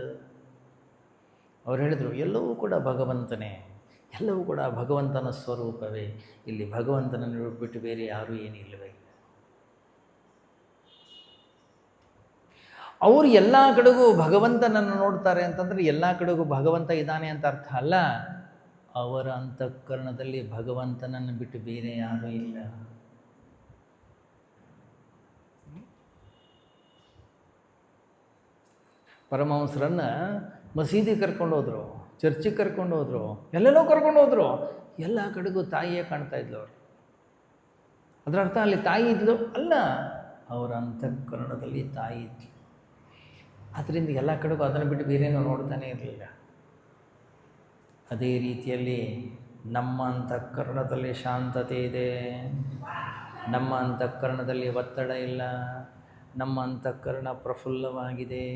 ಅವ್ರು ಹೇಳಿದರು, ಎಲ್ಲವೂ ಕೂಡ ಭಗವಂತನೇ, ಎಲ್ಲವೂ ಕೂಡ ಭಗವಂತನ ಸ್ವರೂಪವೇ. ಇಲ್ಲಿ ಭಗವಂತನನ್ನು ಬಿಟ್ಟು ಬೇರೆ ಯಾರೂ ಏನಿಲ್ಲವೇ. ಅವರು ಎಲ್ಲ ಕಡೆಗೂ ಭಗವಂತನನ್ನು ನೋಡ್ತಾರೆ ಅಂತಂದರೆ ಎಲ್ಲ ಕಡೆಗೂ ಭಗವಂತ ಇದ್ದಾನೆ ಅಂತ ಅರ್ಥ ಅಲ್ಲ. ಅವರ ಅಂತಃಕರಣದಲ್ಲಿ ಭಗವಂತನನ್ನು ಬಿಟ್ಟು ಬೇರೆ ಯಾರೂ ಇಲ್ಲ. ಪರಮಹಂಸರನ್ನು ಮಸೀದಿಗೆ ಕರ್ಕೊಂಡು ಹೋದರು, ಚರ್ಚಿಗೆ ಕರ್ಕೊಂಡು ಹೋದರು, ಎಲ್ಲೆಲ್ಲೋ ಕರ್ಕೊಂಡು ಹೋದರು. ಎಲ್ಲ ಕಡೆಗೂ ತಾಯಿಯೇ ಕಾಣ್ತಾ ಇದ್ಲು ಅವರು. ಅದರ ಅರ್ಥ ಅಲ್ಲಿ ತಾಯಿ ಇದ್ಲು ಅಲ್ಲ, ಅವರ ಅಂತಃಕರಣದಲ್ಲಿ ತಾಯಿ ಇದ್ಲು. ಅದರಿಂದ ಎಲ್ಲ ಕಡೆಗೂ ಅದನ್ನು ಬಿಟ್ಟು ಬೇರೇನೋ ನೋಡ್ತಾನೆ ಇರಲಿಲ್ಲ. ಅದೇ ರೀತಿಯಲ್ಲಿ ನಮ್ಮ ಅಂತಃಕರಣದಲ್ಲಿ ಶಾಂತತೆ ಇದೆ, ನಮ್ಮ ಅಂತಃಕರಣದಲ್ಲಿ ಒತ್ತಡ ಇಲ್ಲ, ನಮ್ಮ ಅಂತಃಕರಣ ಪ್ರಫುಲ್ಲವಾಗಿದೆ.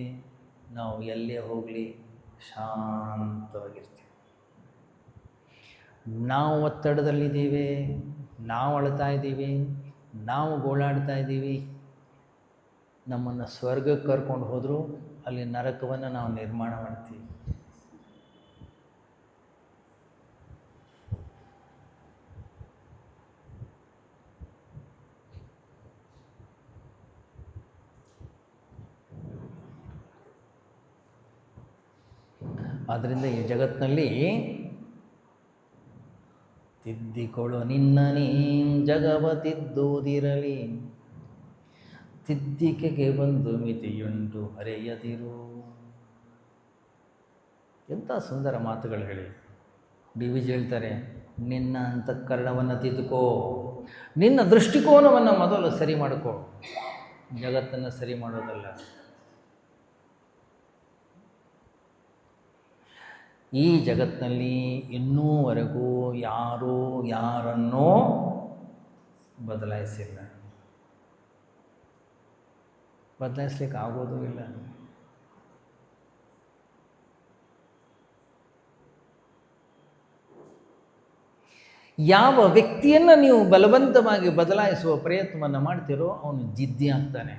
ನಾವು ಎಲ್ಲೇ ಹೋಗಲಿ ಶಾಂತವಾಗಿರ್ತೀವಿ. ನಾವು ಒತ್ತಡದಲ್ಲಿದ್ದೀವಿ, ನಾವು ಅಳ್ತಾ ಇದ್ದೀವಿ, ನಾವು ಗೋಳಾಡ್ತಾ ಇದ್ದೀವಿ, ನಮ್ಮನ್ನು ಸ್ವರ್ಗಕ್ಕೆ ಕರ್ಕೊಂಡು ಹೋದರೂ ಅಲ್ಲಿ ನರಕವನ್ನು ನಾವು ನಿರ್ಮಾಣ ಮಾಡ್ತೀವಿ. ಆದ್ದರಿಂದ ಈ ಜಗತ್ತಿನಲ್ಲಿ ತಿದ್ದಿಕೊಳ್ಳು ನಿನ್ನ ನೀ ಜಗವ ತಿದ್ದುವುದಿರಲಿ, ತಿದ್ದಿಕೆಗೆ ಬಂದು ಮಿತಿಯುಂಟು ಹರೆಯದಿರು. ಎಂಥ ಸುಂದರ ಮಾತುಗಳು ಹೇಳಿ. ಡಿ ವಿ ಜಿ ಹೇಳ್ತಾರೆ, ನಿನ್ನ ಅಂತಃಕರಣವನ್ನು ತಿದ್ದುಕೋ, ನಿನ್ನ ದೃಷ್ಟಿಕೋನವನ್ನು ಮೊದಲು ಸರಿ ಮಾಡಿಕೋ, ಜಗತ್ತನ್ನು ಸರಿ ಮಾಡೋದಲ್ಲ. ಈ ಜಗತ್ತಿನಲ್ಲಿ ಇನ್ನೂವರೆಗೂ ಯಾರೂ ಯಾರನ್ನೂ ಬದಲಾಯಿಸಿಲ್ಲ, ಬದಲಾಯಿಸ್ಲಿಕ್ಕೆ ಆಗೋದೂ ಇಲ್ಲ. ಯಾವ ವ್ಯಕ್ತಿಯನ್ನು ನೀವು ಬಲವಂತವಾಗಿ ಬದಲಾಯಿಸುವ ಪ್ರಯತ್ನವನ್ನು ಮಾಡ್ತೀರೋ ಅವನು ಜಿದ್ದಿ ಆಗ್ತಾನೆ.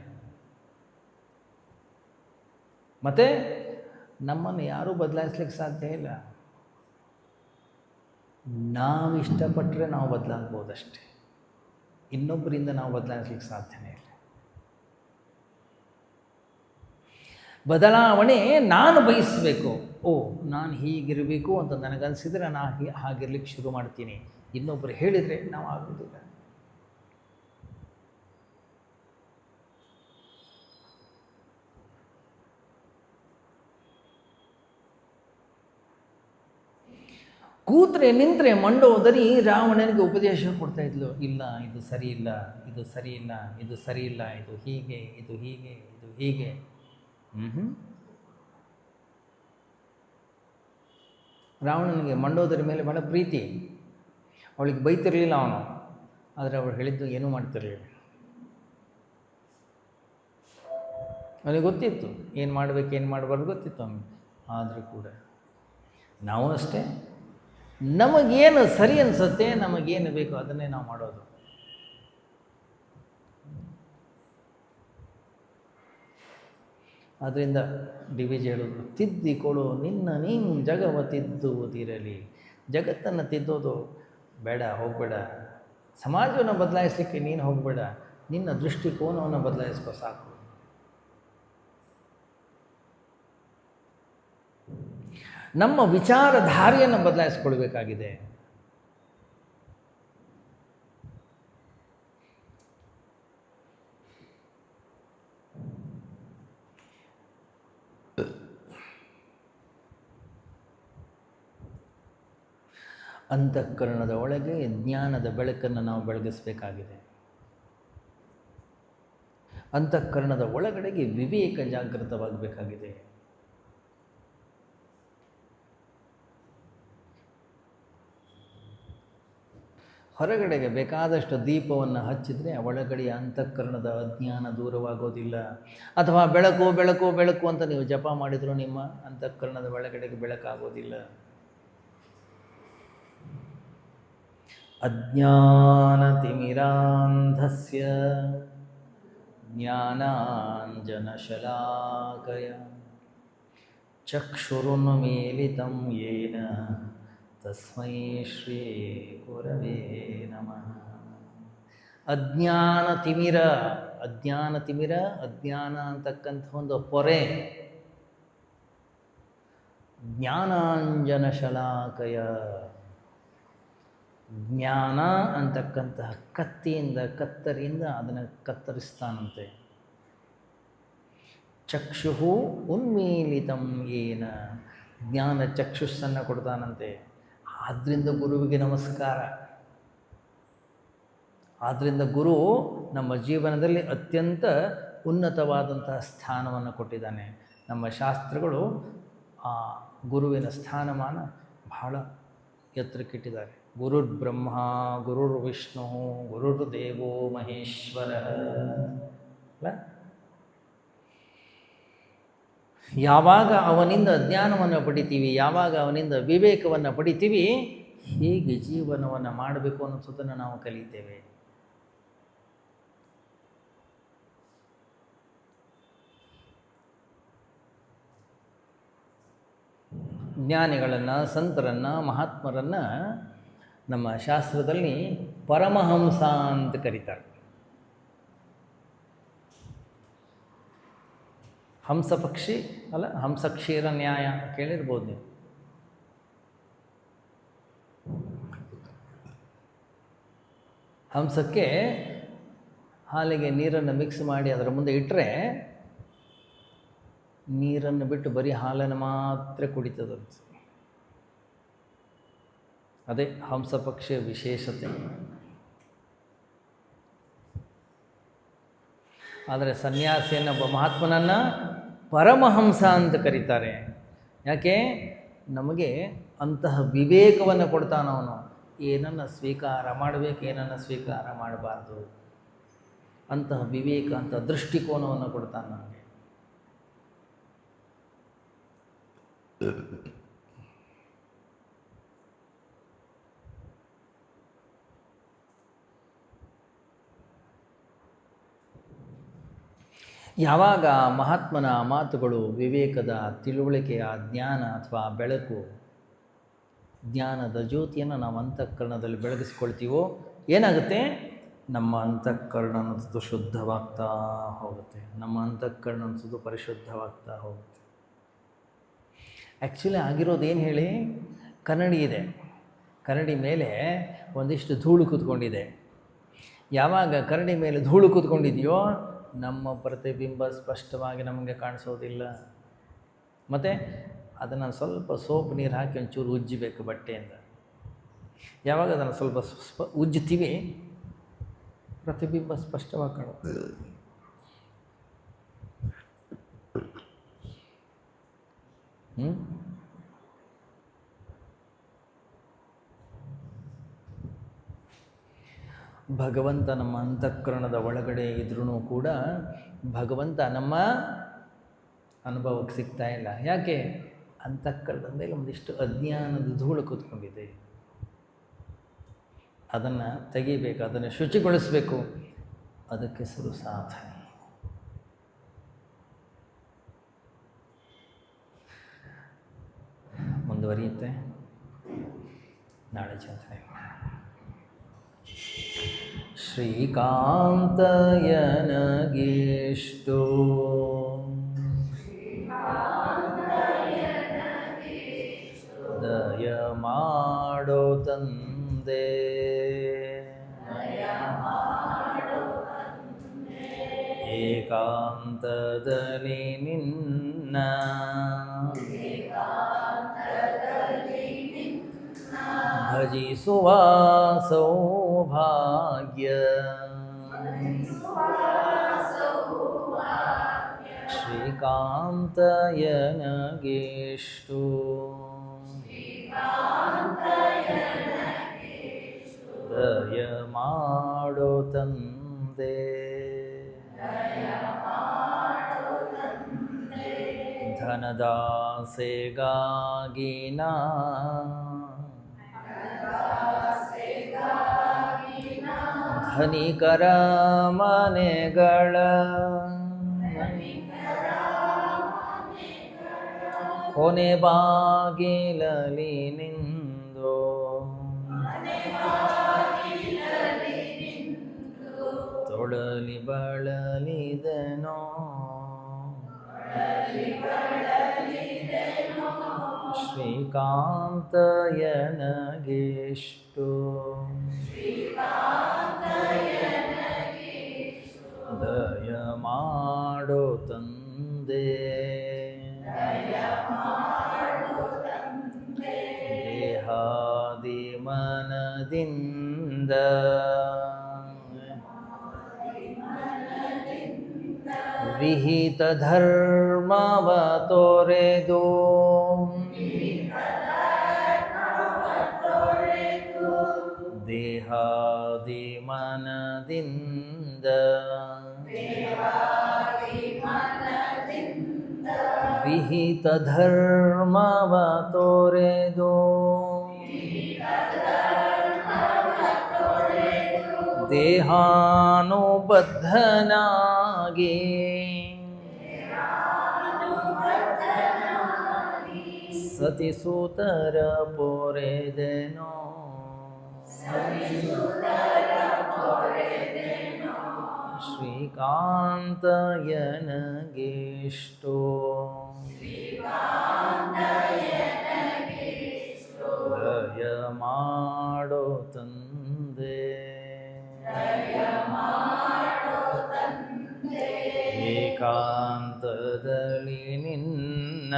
ಮತ್ತು ನಮ್ಮನ್ನು ಯಾರೂ ಬದಲಾಯಿಸ್ಲಿಕ್ಕೆ ಸಾಧ್ಯ ಇಲ್ಲ. ನಾವು ಇಷ್ಟಪಟ್ಟರೆ ನಾವು ಬದಲಾಗ್ಬೋದಷ್ಟೇ, ಇನ್ನೊಬ್ಬರಿಂದ ನಾವು ಬದಲಾಯಿಸ್ಲಿಕ್ಕೆ ಸಾಧ್ಯನೇ ಇಲ್ಲ. ಬದಲಾವಣೆ ನಾನು ಬಯಸಬೇಕು. ನಾನು ಹೀಗಿರಬೇಕು ಅಂತ ನನಗನ್ಸಿದ್ರೆ ನಾನು ಹಾಗಿರ್ಲಿಕ್ಕೆ ಶುರು ಮಾಡ್ತೀನಿ. ಇನ್ನೊಬ್ಬರು ಹೇಳಿದರೆ ನಾವು ಆಗೋದಿಲ್ಲ. ಕೂತ್ರೆ ನಿಂತರೆ ಮಂಡೋದರಿ ರಾವಣನಿಗೆ ಉಪದೇಶ ಕೊಡ್ತಾ ಇದ್ಲು. ಇಲ್ಲ, ಇದು ಸರಿ ಇಲ್ಲ, ಇದು ಸರಿ ಇಲ್ಲ, ಇದು ಸರಿ ಇಲ್ಲ, ಇದು ಹೀಗೆ, ಇದು ಹೀಗೆ, ಇದು ಹೀಗೆ. ರಾವಣನಿಗೆ ಮಂಡೋದರಿ ಮೇಲೆ ಬಹಳ ಪ್ರೀತಿ. ಅವಳಿಗೆ ಬೈತಿರಲಿಲ್ಲ ಅವನು, ಆದರೆ ಅವಳು ಹೇಳಿದ್ದು ಏನೂ ಮಾಡ್ತಿರಲಿಲ್ಲ. ಅವನಿಗೆ ಗೊತ್ತಿತ್ತು ಏನು ಮಾಡಬೇಕು ಏನು ಮಾಡಬಾರ್ದು ಗೊತ್ತಿತ್ತು ಅವನಿಗೆ. ಆದರೂ ಕೂಡ ನಾವು ಅಷ್ಟೇ, ನಮಗೇನು ಸರಿ ಅನಿಸುತ್ತೆ, ನಮಗೇನು ಬೇಕೋ ಅದನ್ನೇ ನಾವು ಮಾಡೋದು. ಆದ್ದರಿಂದ ಡಿ ವಿ ಜಿ ಹೇಳಿದ್ರು, ತಿದ್ದಿಕೊಡು ನಿನ್ನ ನೀನು ಜಗವ ತಿದ್ದುವುದಿರಲಿ. ಜಗತ್ತನ್ನು ತಿದ್ದೋದು ಬೇಡ, ಹೋಗಬೇಡ. ಸಮಾಜವನ್ನು ಬದಲಾಯಿಸಲಿಕ್ಕೆ ನೀನು ಹೋಗಬೇಡ, ನಿನ್ನ ದೃಷ್ಟಿಕೋನವನ್ನು ಬದಲಾಯಿಸ್ಕೋ ಸಾಕು. ನಮ್ಮ ವಿಚಾರಧಾರೆಯನ್ನು ಬದಲಾಯಿಸ್ಕೊಳ್ಬೇಕಾಗಿದೆ. ಅಂತಃಕರಣದ ಒಳಗೆ ಜ್ಞಾನದ ಬೆಳಕನ್ನು ನಾವು ಬೆಳಗಿಸಬೇಕಾಗಿದೆ. ಅಂತಃಕರಣದ ಒಳಗಡೆಗೆ ವಿವೇಕ ಜಾಗೃತವಾಗಬೇಕಾಗಿದೆ. ಹೊರಗಡೆಗೆ ಬೇಕಾದಷ್ಟು ದೀಪವನ್ನು ಹಚ್ಚಿದರೆ ಒಳಗಡೆಯ ಅಂತಃಕರಣದ ಅಜ್ಞಾನ ದೂರವಾಗೋದಿಲ್ಲ. ಅಥವಾ ಬೆಳಕು ಬೆಳಕು ಬೆಳಕು ಅಂತ ನೀವು ಜಪ ಮಾಡಿದರೂ ನಿಮ್ಮ ಅಂತಃಕರಣದ ಒಳಗಡೆಗೆ ಬೆಳಕಾಗೋದಿಲ್ಲ. ಅಜ್ಞಾನತಿಮಿರಾಂಧಸ್ಯ ಜ್ಞಾನಾಂಜನಶಲಾಕಯ ಚಕ್ಷುರುನ್ಮೀಲಿತಂ ಯೇನ ತಸ್ಮೈ ಶ್ರೀ ಗುರವೇ ನಮಃ. ಅಜ್ಞಾನ ತಿಮಿರ, ಅಜ್ಞಾನ ಅಂತಕ್ಕಂಥ ಒಂದು ಪೊರೆ, ಜ್ಞಾನಾಂಜನ ಶಲಾಕಯ, ಜ್ಞಾನ ಅಂತಕ್ಕಂತಹ ಕತ್ತರಿಯಿಂದ ಅದನ್ನು ಕತ್ತರಿಸ್ತಾನಂತೆ. ಚಕ್ಷು ಉನ್ಮೀಲಿತಂ ಯೇನ, ಜ್ಞಾನ ಚಕ್ಷುಸ್ಸನ್ನು ಕೊಡ್ತಾನಂತೆ. ಆದ್ದರಿಂದ ಗುರುವಿಗೆ ನಮಸ್ಕಾರ. ಆದ್ದರಿಂದ ಗುರು ನಮ್ಮ ಜೀವನದಲ್ಲಿ ಅತ್ಯಂತ ಉನ್ನತವಾದಂತಹ ಸ್ಥಾನವನ್ನು ಕೊಟ್ಟಿದ್ದಾನೆ. ನಮ್ಮ ಶಾಸ್ತ್ರಗಳು ಆ ಗುರುವಿನ ಸ್ಥಾನಮಾನ ಬಹಳ ಎತ್ತರಕ್ಕಿಟ್ಟಿದ್ದಾರೆ. ಗುರುರ್ ಬ್ರಹ್ಮ ಗುರುರ್ ವಿಷ್ಣು ಗುರುರ್ ದೇವೋ ಮಹೇಶ್ವರ ಅಲ್ಲ. ಯಾವಾಗ ಅವನಿಂದ ಜ್ಞಾನವನ್ನು ಪಡಿತೀವಿ, ಯಾವಾಗ ಅವನಿಂದ ವಿವೇಕವನ್ನು ಪಡಿತೀವಿ, ಹೇಗೆ ಜೀವನವನ್ನು ಮಾಡಬೇಕು ಅನ್ನೋದನ್ನು ನಾವು ಕಲಿತೇವೆ. ಜ್ಞಾನಿಗಳನ್ನು, ಸಂತರನ್ನು, ಮಹಾತ್ಮರನ್ನು ನಮ್ಮ ಶಾಸ್ತ್ರದಲ್ಲಿ ಪರಮಹಂಸ ಅಂತ ಕರೀತಾರೆ. ಹಂಸ ಪಕ್ಷಿ ಅಲ್ಲ, ಹಂಸ ಕ್ಷೀರ ನ್ಯಾಯ ಕೇಳಿರ್ಬೋದು ನೀವು. ಹಂಸಕ್ಕೆ ಹಾಲಿಗೆ ನೀರನ್ನು ಮಿಕ್ಸ್ ಮಾಡಿ ಅದರ ಮುಂದೆ ಇಟ್ಟರೆ ನೀರನ್ನು ಬಿಟ್ಟು ಬರೀ ಹಾಲನ್ನು ಮಾತ್ರ ಕುಡಿತದಂತೆ. ಅದೇ ಹಂಸ ಪಕ್ಷಿಯ ವಿಶೇಷತೆ. ಆದರೆ ಸನ್ಯಾಸಿಯನ್ನೊಬ್ಬ ಮಹಾತ್ಮನನ್ನು ಪರಮಹಂಸ ಅಂತ ಕರೀತಾರೆ. ಯಾಕೆ? ನಮಗೆ ಅಂತಹ ವಿವೇಕವನ್ನು ಕೊಡ್ತಾನವನು. ಏನನ್ನು ಸ್ವೀಕಾರ ಮಾಡಬೇಕು, ಏನನ್ನು ಸ್ವೀಕಾರ ಮಾಡಬಾರ್ದು, ಅಂತಹ ವಿವೇಕ, ಅಂತಹ ದೃಷ್ಟಿಕೋನವನ್ನು ಕೊಡ್ತಾನೆ ನಮಗೆ. ಯಾವಾಗ ಮಹಾತ್ಮನ ಮಾತುಗಳು, ವಿವೇಕದ, ತಿಳುವಳಿಕೆಯ, ಜ್ಞಾನ ಅಥವಾ ಬೆಳಕು, ಜ್ಞಾನದ ಜ್ಯೋತಿಯನ್ನು ನಾವು ಅಂತಃಕರಣದಲ್ಲಿ ಬೆಳಗಿಸ್ಕೊಳ್ತೀವೋ ಏನಾಗುತ್ತೆ? ನಮ್ಮ ಅಂತಃಕರಣ ಅನ್ನೋದು ಶುದ್ಧವಾಗ್ತಾ ಹೋಗುತ್ತೆ. ನಮ್ಮ ಅಂತಃಕರಣ ಅನ್ನೋದು ಪರಿಶುದ್ಧವಾಗ್ತಾ ಹೋಗುತ್ತೆ. ಆ್ಯಕ್ಚುಲಿ ಆಗಿರೋದು ಏನು ಹೇಳಿ? ಕನ್ನಡಿ ಇದೆ, ಕನ್ನಡಿ ಮೇಲೆ ಒಂದಿಷ್ಟು ಧೂಳು ಕೂತ್ಕೊಂಡಿದೆ. ಯಾವಾಗ ಕನ್ನಡಿ ಮೇಲೆ ಧೂಳು ಕೂತ್ಕೊಂಡಿದೆಯೋ ನಮ್ಮ ಪ್ರತಿಬಿಂಬ ಸ್ಪಷ್ಟವಾಗಿ ನಮಗೆ ಕಾಣಿಸೋದಿಲ್ಲ. ಮತ್ತು ಅದನ್ನು ಸ್ವಲ್ಪ ಸೋಪ್ ನೀರು ಹಾಕಿ ಒಂಚೂರು ಉಜ್ಜಬೇಕು ಬಟ್ಟೆಯಿಂದ. ಯಾವಾಗ ಅದನ್ನು ಸ್ವಲ್ಪ ಉಜ್ಜುತ್ತೀವಿ ಪ್ರತಿಬಿಂಬ ಸ್ಪಷ್ಟವಾಗಿ ಕಾಣುತ್ತೆ. ಭಗವಂತ ನಮ್ಮ ಅಂತಃಕರಣದ ಒಳಗಡೆ ಇದ್ರೂ ಕೂಡ ಭಗವಂತ ನಮ್ಮ ಅನುಭವಕ್ಕೆ ಸಿಗ್ತಾ ಇಲ್ಲ. ಯಾಕೆ? ಅಂತಃಕರಣದ ಮೇಲೆ ಒಂದಿಷ್ಟು ಅಜ್ಞಾನದ ಧೂಳು ಕೂತ್ಕೊಂಡಿದೆ. ಅದನ್ನು ತೆಗಿಬೇಕು, ಅದನ್ನು ಶುಚಿಗೊಳಿಸಬೇಕು. ಅದಕ್ಕೆ ಹೆಸರು ಸಾಧನೆ. ಮುಂದುವರಿಯುತ್ತೆ ನಾಳೆ ಚಿಂತನೆ. ಶ್ರೀಕಾಂತಯನಗೀಷ್ಟು ದಯ ಮಾಡೋ ತಂದೆ, ಏಕಾಂತದಲ್ಲಿ ನಿನ್ನ ಭಜಿಸುವ ಸೌಭಾಗ್ಯ ಶ್ರೀಕಾಂತಯನಗೆಷ್ಟು ದಯ ಮಾಡೋ ತಂದೆ ಧನದಾಸೆಗಾಗಿ ನಾ ಧನಿಕರ ಮನೆಗಳ ಕೊನೆ ಬಾಗಿಲಲಿ ನಿಂದು ತೊಳಲಿ ಬಳಲಿದನೋ ಶ್ರೀಕಾಂತಯನಗೆಷ್ಟು ದಯ ಮಾಡೋ ತಂದೆ ದೇಹಾದಿ ಮನದಿಂದ ವಿಹಿತ ಧರ್ಮವ ತೊರೆದು ದೇಹಾದಿ ಮನದಿಂದ ವಿಹಿತ ಧರ್ಮವ ತೊರೆದು ದೇಹಾನುಬದ್ಧನಾಗಿ ಸತಿಸುತರ ಪೊರೆದೆನೋ ಶ್ರೀಕಾಂತಯನಗೆಷ್ಟು ದಯ ಮಾಡೋ ತಂದೆ ಏಕಾಂತದಲ್ಲಿ ನಿನ್ನ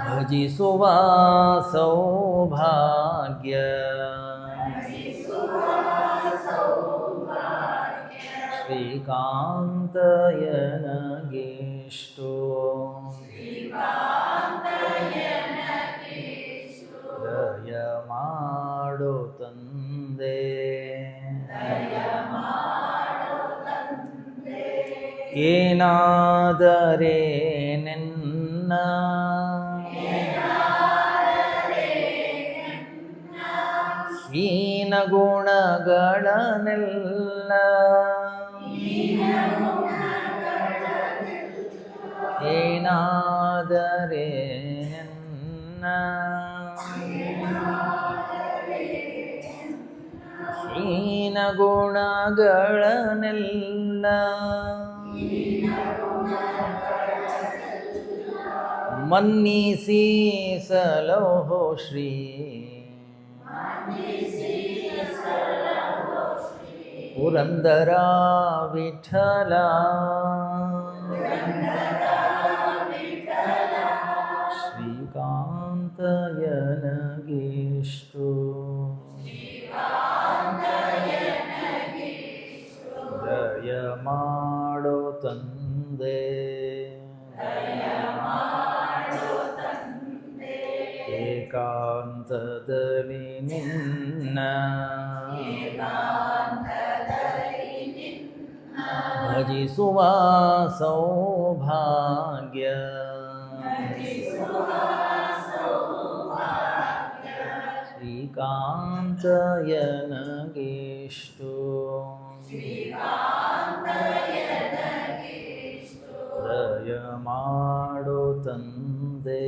ಭಜಿಸುವ ಸೌಭಾಗ್ಯ ಶ್ರೀಕಾಂತಯನಗೆಷ್ಟು ದಯ ಮಾಡೋ ತಂದೆ ಏನಾದರೆ ನಿನ್ನ ಹೀನ ಗುಣಗಳನ್ನೆಲ್ಲ ಏನಾದರೆ ನಿನ್ನ ಹೀನ ಗುಣಗಳನ್ನೆಲ್ಲ ಮನ್ನಿಸಿ ಸಲಹೋ ಶ್ರೀ ಪುರಂದರ ವಿಠಲ ಶ್ರೀಕಾಂತಯನಗೆಷ್ಟು ದಯ ಮಾಡೋ ತಂದೆ ಏಕಾಂತದಲ್ಲಿ ನಿನ್ನ ಭಜಿಸುವ ಸೌಭಾಗ್ಯ ಶ್ರೀಕಾಂತಯನಗೆಷ್ಟು ದಯ ಮಾಡೋ ತಂದೆ